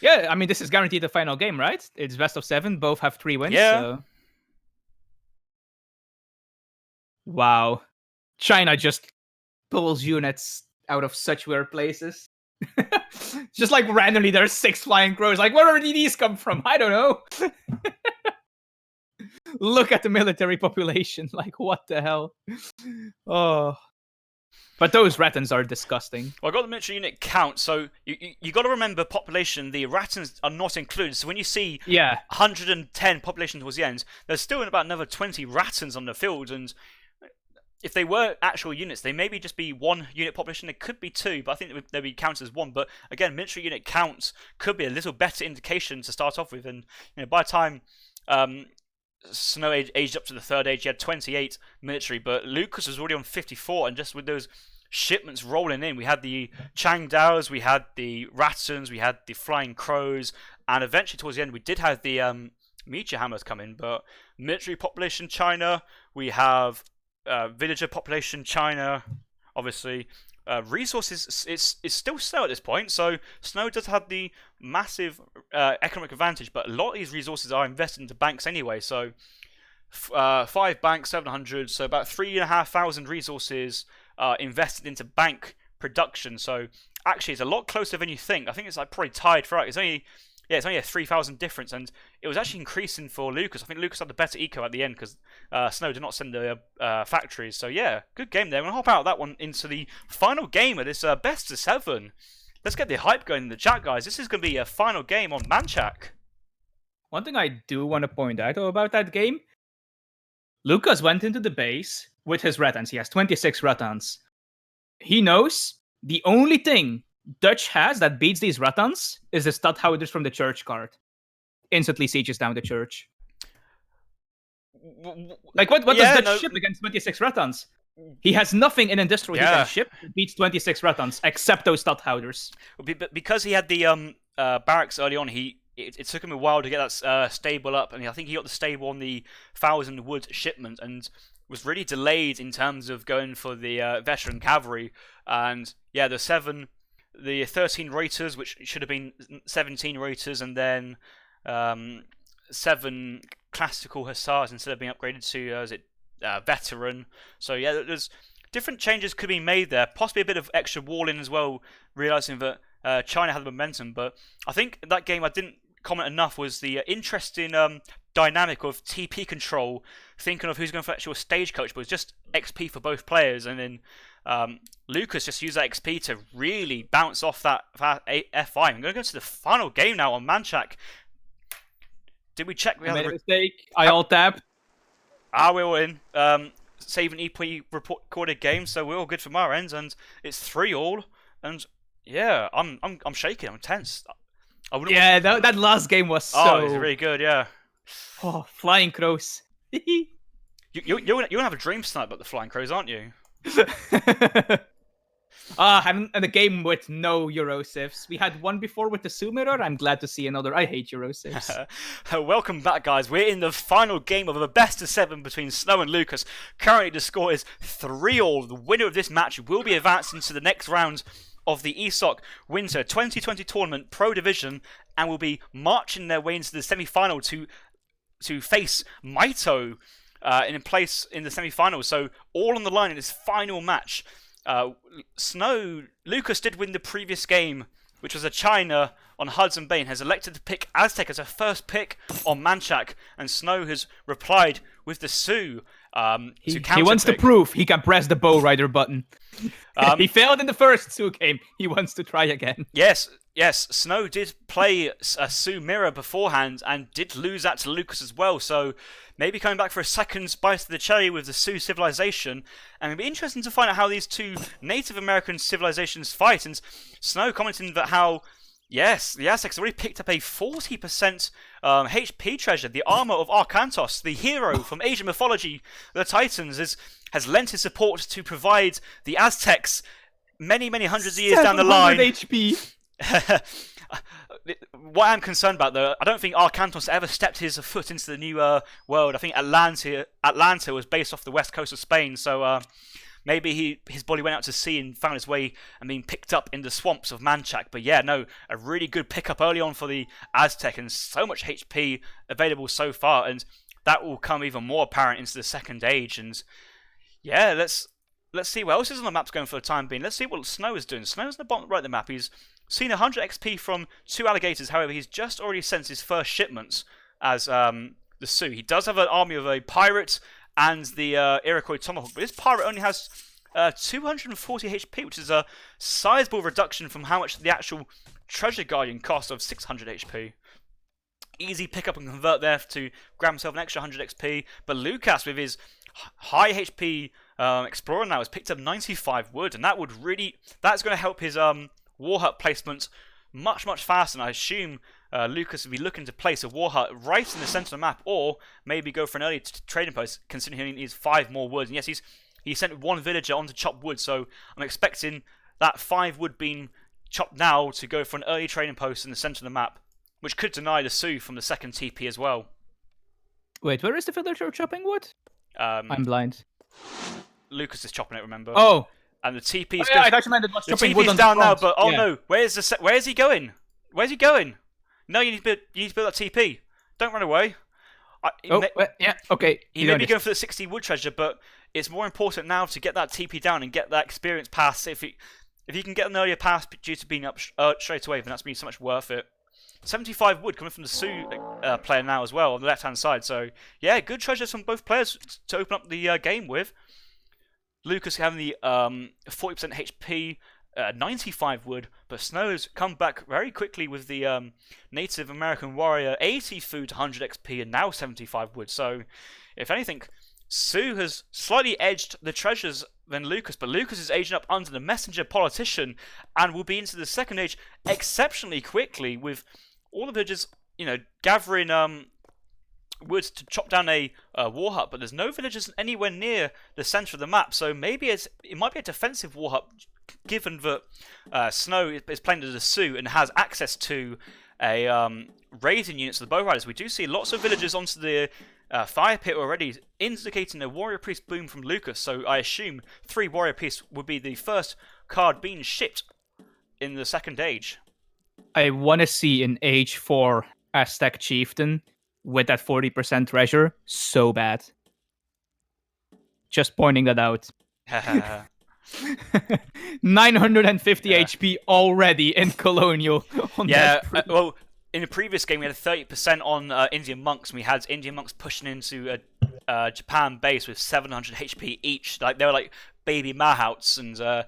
Yeah, I mean this is guaranteed the final game, right? It's best of 7. Both have 3 wins. Yeah. So. Wow, China just pulls units out of such weird places. Just like randomly, there's 6 flying crows. Like, where did these come from? I don't know. Look at the military population. Like, what the hell? Oh. But those Rattans are disgusting. Well, I got the military unit count, so you got to remember population. The Rattans are not included. So when you see 110 population towards the end, there's still about another 20 Rattans on the field. And if they were actual units, they maybe just be 1 unit population. They could be 2, but I think they'd be counted as 1. But again, military unit counts could be a little better indication to start off with. And by the time Snow aged up to the 3rd age, he had 28 military, but Lucas was already on 54, and just with those shipments rolling in, we had the Chang Daos, we had the Rattans, we had the Flying Crows, and eventually towards the end we did have the Meteor Hammers come in. But military population China, we have villager population China, obviously. Resources, it's still Snow at this point, so Snow does have the massive economic advantage, but a lot of these resources are invested into banks anyway. So 5 banks, 700, so about 3,500 resources invested into bank production. So actually it's a lot closer than you think. I think it's like probably tied for it's only a 3,000 difference, and it was actually increasing for Lucas. I think Lucas had the better eco at the end because Snow did not send the factories. So yeah, good game there. We're gonna hop out of that one into the final game of this best of 7. Let's get the hype going in the chat, guys. This is gonna be a final game on Manchac. One thing I do want to point out though about that game, Lucas went into the base with his Ratans. He has 26 Ratans. He knows the only thing Dutch has that beats these Ratans is the Stadhouders from the church card. Instantly sieges down the church. Like, what does Dutch ship against 26 Ratans? He has nothing in Industrial he can ship that beats 26 Ratans, except those Stadhouders. Because he had the barracks early on, it took him a while to get that stable up, and I think he got the stable on the 1,000 wood shipment, and was really delayed in terms of going for the veteran cavalry. And yeah, the 13 Reuters, which should have been 17 Reuters, and then 7 classical hussars instead of being upgraded to veteran. So yeah, there's different changes could be made there. Possibly a bit of extra walling as well, realizing that China had the momentum. But I think in that game I didn't comment enough was the interesting dynamic of TP control, thinking of who's going for actual stagecoach, but it was just XP for both players, and then Lucas just used that XP to really bounce off that F5. I'm going to go to the final game now on Manchac. Did we check? I made a mistake. I alt-tabbed. We're all in. Saving EP recorded game, so we're all good from our ends, and it's 3-3. And yeah, I'm shaking. I'm tense. That last game was so... Oh, it was really good, yeah. Oh, flying crows. You're gonna have a dream tonight about the flying crows, aren't you? Having a game with no Eurosifs. We had one before with the Sioux mirror. I'm glad to see another. I hate Eurosifs. Welcome back, guys. We're in the final game of a best of 7 between Snow and Lucas. Currently, the score is 3-3. The winner of this match will be advancing to the next round of the ESOC Winter 2020 Tournament Pro Division, and will be marching their way into the semi-final to face Maito in place in the semi-final. So all on the line in this final match. Lucas did win the previous game, which was a China on Hudson Bay, and has elected to pick Aztec as her first pick on Manchac, and Snow has replied with the Sioux to counter. He wants to prove he can press the bow rider button. He failed in the first Sioux game. He wants to try again. Yes. Snow did play a Sioux mirror beforehand and did lose that to Lucas as well. So maybe coming back for a second spice of the cherry with the Sioux civilization. And it'll be interesting to find out how these two Native American civilizations fight. And Snow commenting that how, yes, the Aztecs already picked up a 40% HP treasure. The armor of Arkantos, the hero from Asian mythology, the Titans, has lent his support to provide the Aztecs many hundreds of years down the line. HP. What I'm concerned about, though, I don't think Arkantos ever stepped his foot into the new world. I think Atlanta was based off the west coast of Spain, so maybe his body went out to sea and found his way and being picked up in the swamps of Manchac. But yeah, no, a really good pickup early on for the Aztec, and so much HP available so far, and that will come even more apparent into the second age. And yeah, let's see what else is on the map going for the time being. Let's see what Snow is doing. Snow's on the bottom right of the map. He's seen 100 XP from 2 alligators. However, he's just already sent his first shipments as the Sioux. He does have an army of a pirate and the Iroquois tomahawk, but this pirate only has 240 HP, which is a sizable reduction from how much the actual treasure guardian cost of 600 HP. Easy pick up and convert there to grab himself an extra 100 XP. But Lucas, with his high HP explorer now, has picked up 95 wood, and that's going to help his war hut placement much faster. And I assume Lucas will be looking to place a war hut right in the center of the map, or maybe go for an early trading post, considering he needs 5 more wood. And yes, he sent 1 villager on to chop wood, so I'm expecting that 5 wood being chopped now to go for an early trading post in the center of the map, which could deny the Sioux from the second TP as well. Wait, where is the villager chopping wood? I'm blind. Lucas is chopping it, remember? Oh. And the TP's I thought you meant it was chopping wood on down the now, front. but oh no, where is he going? Where's he going? No, you need to build that TP. Don't run away. Okay. He may be going for the 60 wood treasure, but it's more important now to get that TP down and get that experience pass. if you can get an earlier pass due to being up straight away, then that's been so much worth it. 75 wood coming from the Sioux player now as well on the left-hand side. So, yeah, good treasures from both players to open up the game with. Lucas having the 40% HP, 95 wood, but Snow's come back very quickly with the Native American Warrior 80 food, 100 XP, and now 75 wood. So, if anything, Sioux has slightly edged the treasures than Lucas, but Lucas is aging up under the messenger politician and will be into the second age exceptionally quickly with all the villagers, gathering wood to chop down a war hut, but there's no villagers anywhere near the centre of the map, so maybe it might be a defensive war hut given that Snow is playing as a Sioux and has access to a raiding units of the Bow Riders. We do see lots of villagers onto the fire pit already, indicating a warrior priest boom from Lucas, so I assume 3 warrior priests would be the first card being shipped in the second age. I want to see an age 4 Aztec chieftain with that 40% treasure so bad. Just pointing that out. 950 HP already in Colonial. Well, in the previous game, we had 30% on Indian monks, and we had Indian monks pushing into a Japan base with 700 HP each. Like they were like baby Mahouts, and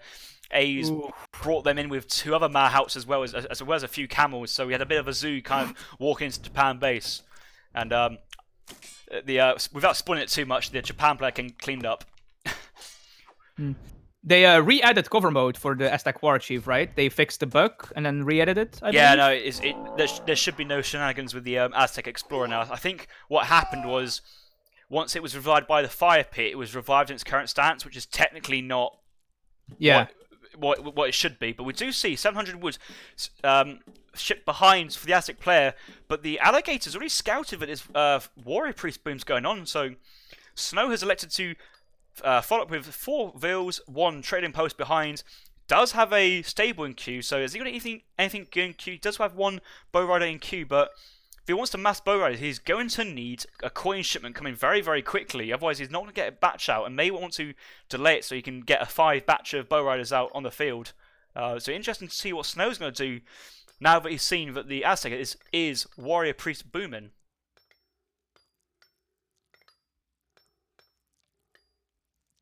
A's brought them in with 2 other Mahouts as well as a few camels. So we had a bit of a zoo kind of walking into Japan base, and without spoiling it too much, the Japan player cleaned up. They re-added cover mode for the Aztec War Chief, right? They fixed the bug and then re-added it, I believe? No, there should be no shenanigans with the Aztec Explorer now. I think what happened was, once it was revived by the fire pit, it was revived in its current stance, which is technically not what it should be. But we do see 700 wood shipped behind for the Aztec player, but the alligator's already scouted that his warrior priest boom's going on, so Snow has elected to follow up with 4 vills, 1 trading post behind. Does have a stable in queue, so has he got anything in queue? He does have 1 bow rider in queue, but if he wants to mass bow riders, he's going to need a coin shipment coming very, very quickly. Otherwise, he's not going to get a batch out, and may want to delay it so he can get a 5 batch of bow riders out on the field. So interesting to see what Snow's going to do now that he's seen that the Aztec is warrior priest booming.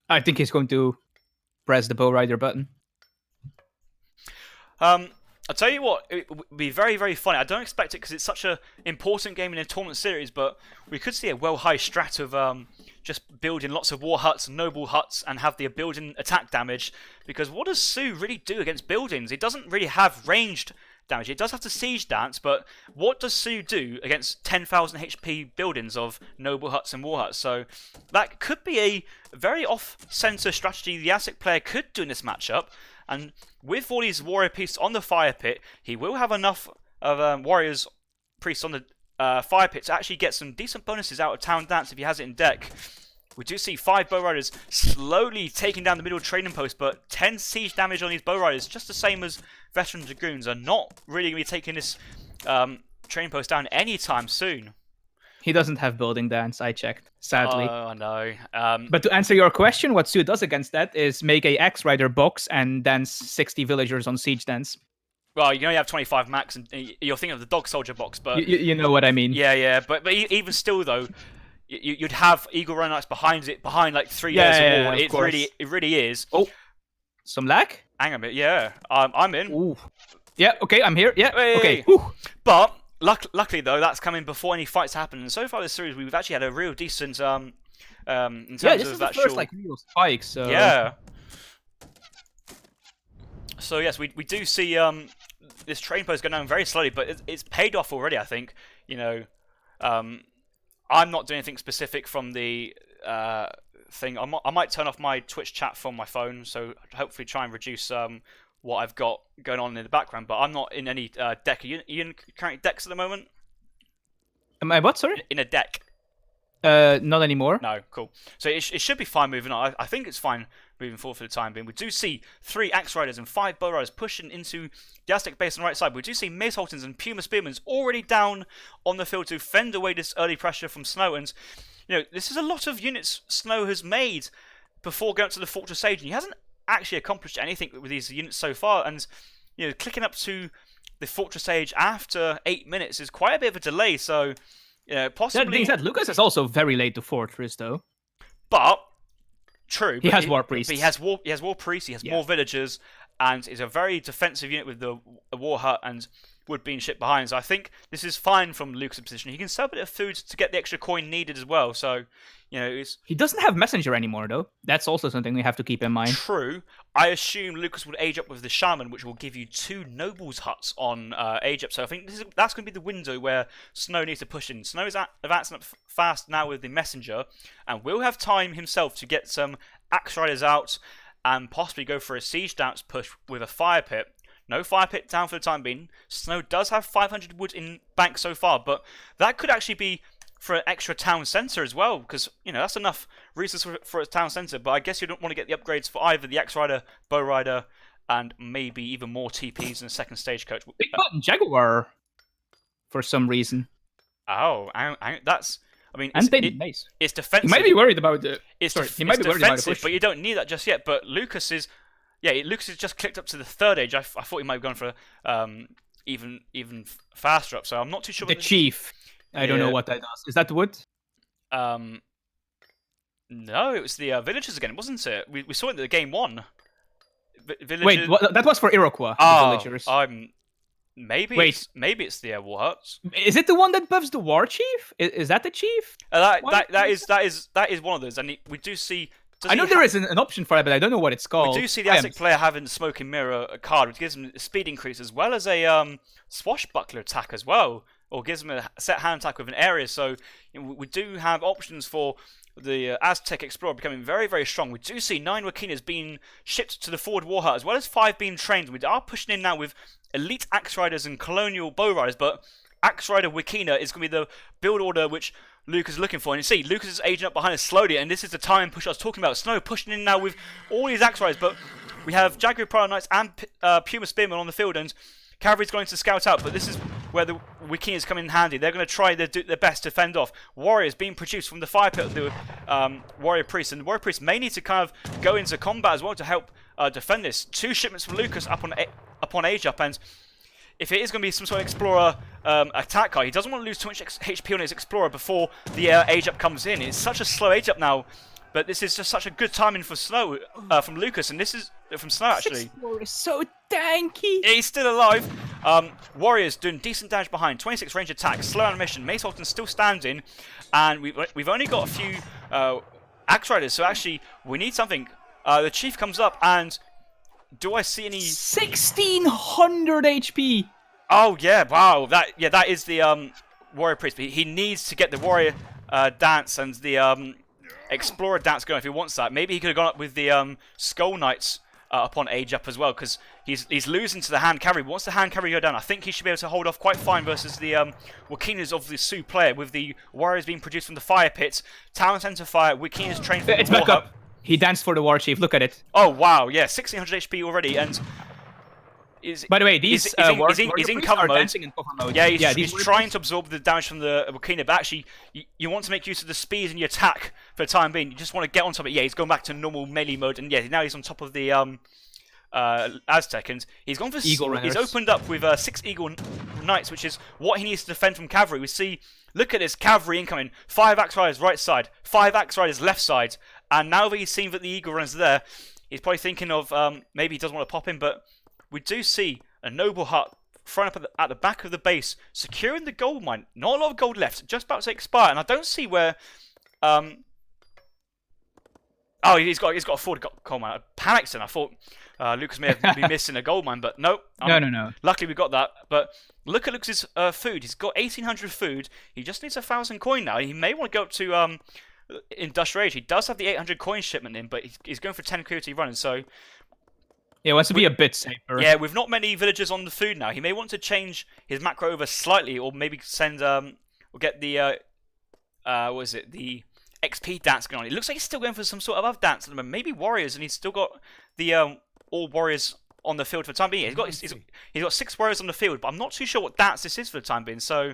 I think he's going to press the bow rider button. I'll tell you what, it would be very, very funny. I don't expect it because it's such an important game in a tournament series, but we could see a well-high strat of just building lots of war huts and noble huts and have the building attack damage, because what does Sioux really do against buildings? It doesn't really have ranged damage. It does have to siege dance, but what does Sioux do against 10,000 HP buildings of noble huts and war huts? So that could be a very off-center strategy the Aztec player could do in this matchup. And with all these warrior priests on the fire pit, he will have enough of warriors priests on the fire pit to actually get some decent bonuses out of town dance if he has it in deck. We do see 5 bow riders slowly taking down the middle training post, but 10 siege damage on these bow riders, just the same as veteran dragoons, are not really going to be taking this training post down anytime soon. He doesn't have building dance, I checked, sadly. Oh, no. But to answer your question, what Sioux does against that is make a X-Rider box and dance 60 villagers on siege dance. Well, you only have 25 max, and you're thinking of the dog soldier box, but... You know what I mean. Yeah, but even still, though, you'd have Eagle Run Knights behind like 3 layers of wall. It really is. Oh, some lag? Hang on a minute, yeah. I'm in. Ooh. Yeah, okay, I'm here. Yeah, hey. Okay. Whew. But... Luckily, though, that's coming before any fights happen. And so far this series, we've actually had a real decent in terms this of is that the first real spike. So yeah. So yes, we do see this train post going down very slowly, but it's paid off already. I think I'm not doing anything specific from the thing. I might turn off my Twitch chat from my phone, so hopefully try and reduce what I've got going on in the background, but I'm not in any deck. Are you in current decks at the moment? Am I what, sorry? In a deck. Not anymore. No, cool. So it should be fine moving on. I think it's fine moving forward for the time being. We do see 3 Axe Riders and 5 Bow Riders pushing into the Aztec base on the right side. We do see Mace Holtons and Puma Spearmans already down on the field to fend away this early pressure from Snow. And this is a lot of units Snow has made before going to the Fortress Age, and he hasn't actually accomplished anything with these units so far, and clicking up to the Fortress Age after 8 minutes is quite a bit of a delay. So possibly. That being said, Lucas is also very late to Fortress, though. But true, he has war priests. He has war priests. He has more villagers, and is a very defensive unit with the war hut and wood being shipped behind. So I think this is fine from Lucas' position. He can sell a bit of food to get the extra coin needed as well. So he doesn't have messenger anymore, though. That's also something we have to keep in mind. True. I assume Lucas would age up with the shaman, which will give you 2 nobles huts on age up. So I think that's going to be the window where Snow needs to push in. Snow is advancing up fast now with the messenger, and will have time himself to get some axe riders out and possibly go for a siege dance push with a fire pit. No fire pit down for the time being. Snow does have 500 wood in bank so far, but that could actually be for an extra town centre as well, because that's enough resources for a town centre. But I guess you don't want to get the upgrades for either the axe rider, bow rider, and maybe even more TPs in a second stagecoach. Big button Jaguar, for some reason. Oh, that's. I mean, nice. It's defensive. He might be worried about it. He might be worried about it, but you don't need that just yet. But Lucas is. Yeah, Lucas has just clicked up to the 3rd age. I thought he might have gone for even faster up. So I'm not too sure. The chief. I don't know what that does. Is that wood? No, it was the villagers again, wasn't it? We saw it in the game 1. Wait, that was for Iroquois. Oh, villagers. Maybe. Wait. Maybe it's the war huts. Is it the one that buffs the war chief? Is that the chief? That is one of those, and we do see. I know there is an option for it, but I don't know what it's called. We do see the Aztec player having the Smoking Mirror card, which gives him a speed increase as well as a swashbuckler attack as well, or gives him a set hand attack with an area. So we do have options for the Aztec Explorer becoming very, very strong. We do see 9 Wakinas being shipped to the forward war hut, as well as 5 being trained. We are pushing in now with elite axe riders and colonial bow riders, but axe rider Wakina is going to be the build order which Lucas is looking for. And you see, Lucas is aging up behind us slowly, and this is the time push I was talking about. Snow pushing in now with all these axe riders, but we have Jaguar Prior Knights and Puma Spearmen on the field, and Cavalry's going to scout out, but this is where the Wakinas come in handy. They're going to try their best to fend off. Warriors being produced from the fire pit of the Warrior Priest, and the Warrior Priest may need to kind of go into combat as well to help defend this. 2 shipments from Lucas up on age up, and if it is going to be some sort of Explorer attack guy, he doesn't want to lose too much HP on his Explorer before the age up comes in. It's such a slow age up now, but this is just such a good timing for Snow, from Lucas, and this is from Snow actually. Explorer is so tanky. Yeah, he's still alive. Warriors doing decent damage behind. 26 range attack, slow animation. Mace Holton still standing, and we've only got a few axe riders, so actually we need something. The chief comes up, and do I see any 1600 HP? Oh yeah, wow. That is the Warrior Priest. But he needs to get the Warrior dance and the Explorer dance going if he wants that. Maybe he could have gone up with the Skull Knights upon age up as well, because he's losing to the hand cavalry. Once the hand cavalry go down, I think he should be able to hold off quite fine versus the Wakinas of the Sioux player, with the Warriors being produced from the fire pits. Town Center fire, Wakinas trained for it's back up. He danced for the war chief. Look at it. Oh wow, yeah, 1600 HP already, and by the way, these he's in cover mode. Dancing in cover mode. Yeah, he's trying to absorb the damage from the Wakina, but actually, you want to make use of the speed in your attack for the time being. You just want to get on top of it. Yeah, he's going back to normal melee mode, and yeah, now he's on top of the Aztec, and he's gone for Eagle Runners. He's opened up with 6 Eagle Knights, which is what he needs to defend from cavalry. We see, look at this cavalry incoming. 5 axe riders right side, 5 axe riders left side, and now that he's seen that the Eagle Runners are there, he's probably thinking of maybe he doesn't want to pop in, but we do see a noble hut thrown up at the back of the base, securing the gold mine. Not a lot of gold left, just about to expire, and I don't see where. Oh, he's got a forward gold mine. I panicked, and I thought Lucas may have been missing a gold mine, but no. No. Luckily we got that. But look at Lucas's food. He's got 1800 food. He just needs 1,000 coin now. He may want to go up to Industrial Age. He does have the 800 coin shipment in, but he's going for 10 security running. So he wants to be a bit safer. Yeah, with not many villagers on the food now, he may want to change his macro over slightly, or maybe send or get the the XP dance going on. It looks like he's still going for some sort of other dance at the moment. Maybe warriors, and he's still got the all warriors on the field for the time being. He's got 6 warriors on the field, but I'm not too sure what dance this is for the time being. So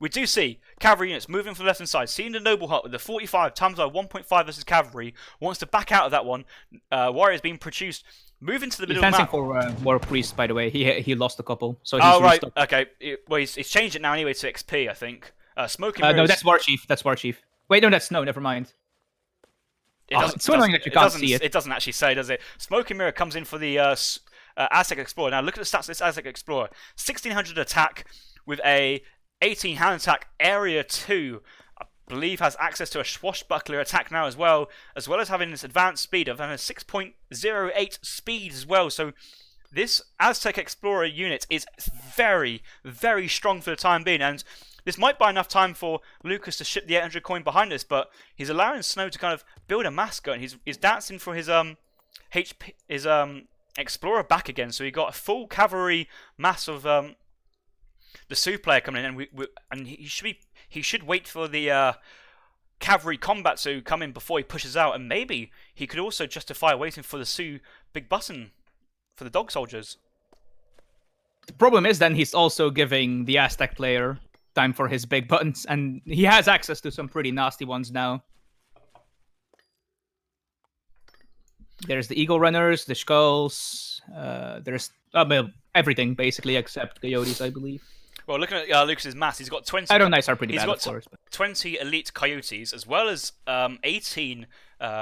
we do see cavalry units moving from the left-hand side. Seeing the Noble Hut with the 45 times by 1.5 versus cavalry. Wants to back out of that one. Warriors being produced. Moving to the middle of the map. For War Priest, by the way. He lost a couple. So he's right. restocked. Okay. Well, he's changed it now anyway to XP, I think. Smoking Mirrors. No, that's War Chief. That's War Chief. Wait, no, that's Never mind. It's so annoying that you can't see it. It doesn't actually say, does it? Smoking Mirror comes in for the Aztec Explorer. Now look at the stats of this Aztec Explorer. 1600 attack with a 18 hand attack, area 2. I believe has access to a swashbuckler attack now as well as having this advanced speed of having a 6.08 speed as well. So this Aztec Explorer unit is very, very strong for the time being, and this might buy enough time for Lucas to ship the 800 coin behind us, but he's allowing Snow to kind of build a mass gun. He's dancing for his Explorer back again, so he got a full cavalry mass of the Sioux player coming in, and he should wait for the cavalry combat to come in before he pushes out, and maybe he could also justify waiting for the Sioux big button for the dog soldiers. The problem is then he's also giving the Aztec player time for his big buttons, and he has access to some pretty nasty ones now. There's the Eagle Runners, the Skulls, there's everything basically except Coyotes, I believe. Well, looking at Lucas's mass, he's got 20. Iron Knights are pretty bad, got of course. 20 elite Coyotes, as well as 18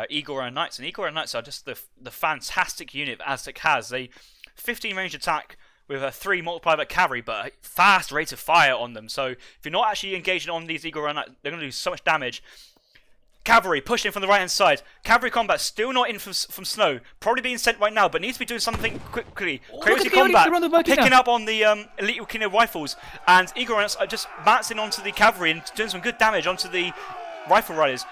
Eagle Runner Knights. And Eagle Runner Knights are just the fantastic unit that Aztec has. They 15 range attack with a 3 multiplied by cavalry, but a fast rate of fire on them. So if you're not actually engaging on these Eagle Runner Knights, they're going to do so much damage. Cavalry pushing from the right hand side. Cavalry combat still not in from Snow. Probably being sent right now, but needs to be doing something quickly. Coyote combat picking up on the elite Ukino rifles, and Eagle Runners are just bouncing onto the cavalry and doing some good damage onto the rifle riders.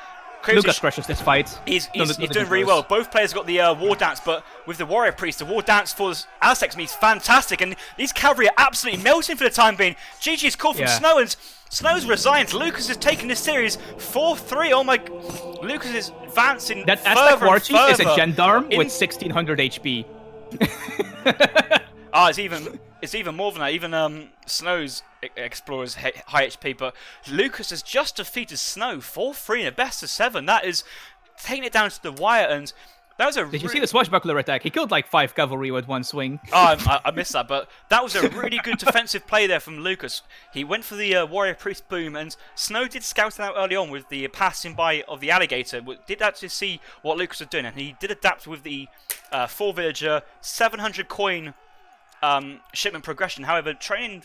Lucas crushes this fight. He's doing really well. Both players got the war dance, but with the warrior priest, the war dance for Aztecs means fantastic, and these cavalry are absolutely melting for the time being. GG's call from Snow, and Snow's resigned. Lucas is taking this series 4-3. Oh my! Lucas is advancing. That Aztec war chief is a gendarme with 1600 HP. It's even more than that. Even Snow's Explorer's high HP, but Lucas has just defeated Snow 4-3 in a best of 7. That is taking it down to the wire, and that was Did you see the swashbuckler attack? He killed like 5 cavalry with one swing. I missed that, but that was a really good defensive play there from Lucas. He went for the warrior priest boom, and Snow did scout it out early on with the passing by of the alligator. Did actually see what Lucas was doing, and he did adapt with the 4 villager 700 coin shipment progression. However, training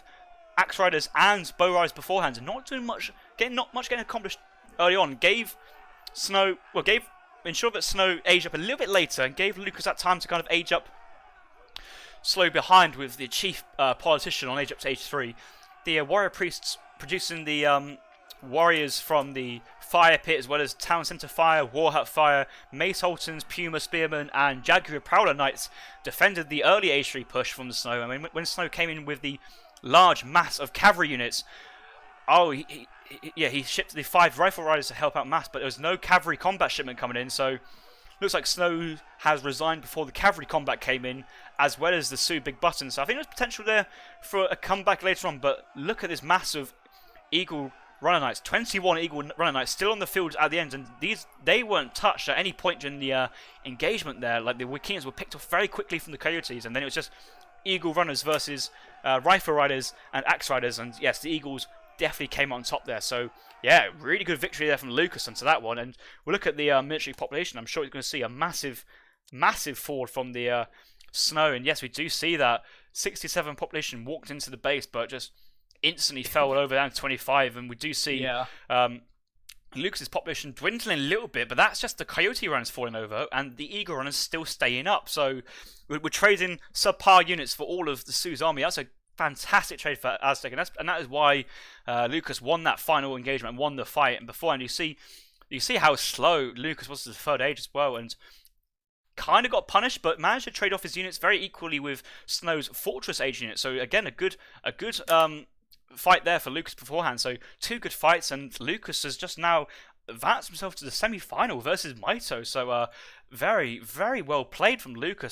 axe riders and bow riders beforehand and not much getting accomplished early on ensured that Snow aged up a little bit later and gave Lucas that time to kind of age up slow behind with the chief politician on age up to age 3. The warrior priests producing the warriors from the fire pit, as well as town centre fire, war hut fire, mace Holtons, puma spearmen, and jaguar prowler knights defended the early age 3 push from the Snow. I mean, when Snow came in with the large mass of cavalry units, he shipped the 5 rifle riders to help out mass, but there was no cavalry combat shipment coming in, so looks like Snow has resigned before the cavalry combat came in, as well as the Sioux big button. So I think there's potential there for a comeback later on, but look at this massive Eagle Runner Knights, 21 Eagle Runner Knights still on the field at the end, and they weren't touched at any point during the engagement there. Like, the Wikians were picked off very quickly from the Coyotes, and then it was just Eagle Runners versus rifle riders and axe riders, and yes, the Eagles definitely came on top there. So yeah, really good victory there from Lucas onto that one. And we'll look at the military population. I'm sure you're going to see a massive fall from the Snow. And yes, we do see that 67 population walked into the base, but just instantly fell over down to 25. And we do see Lucas's population dwindling a little bit, but that's just the Coyote runners falling over, and the Eagle runners still staying up. So we're trading subpar units for all of the Sioux's army. That's a fantastic trade for Aztec, and that is why Lucas won that final engagement and won the fight. And beforehand, you see how slow Lucas was to the third age as well, and kind of got punished, but managed to trade off his units very equally with Snow's Fortress age unit. So again, a good fight there for Lucas beforehand. So 2 good fights, and Lucas has just now advanced himself to the semi-final versus Maito. So very, very well played from Lucas.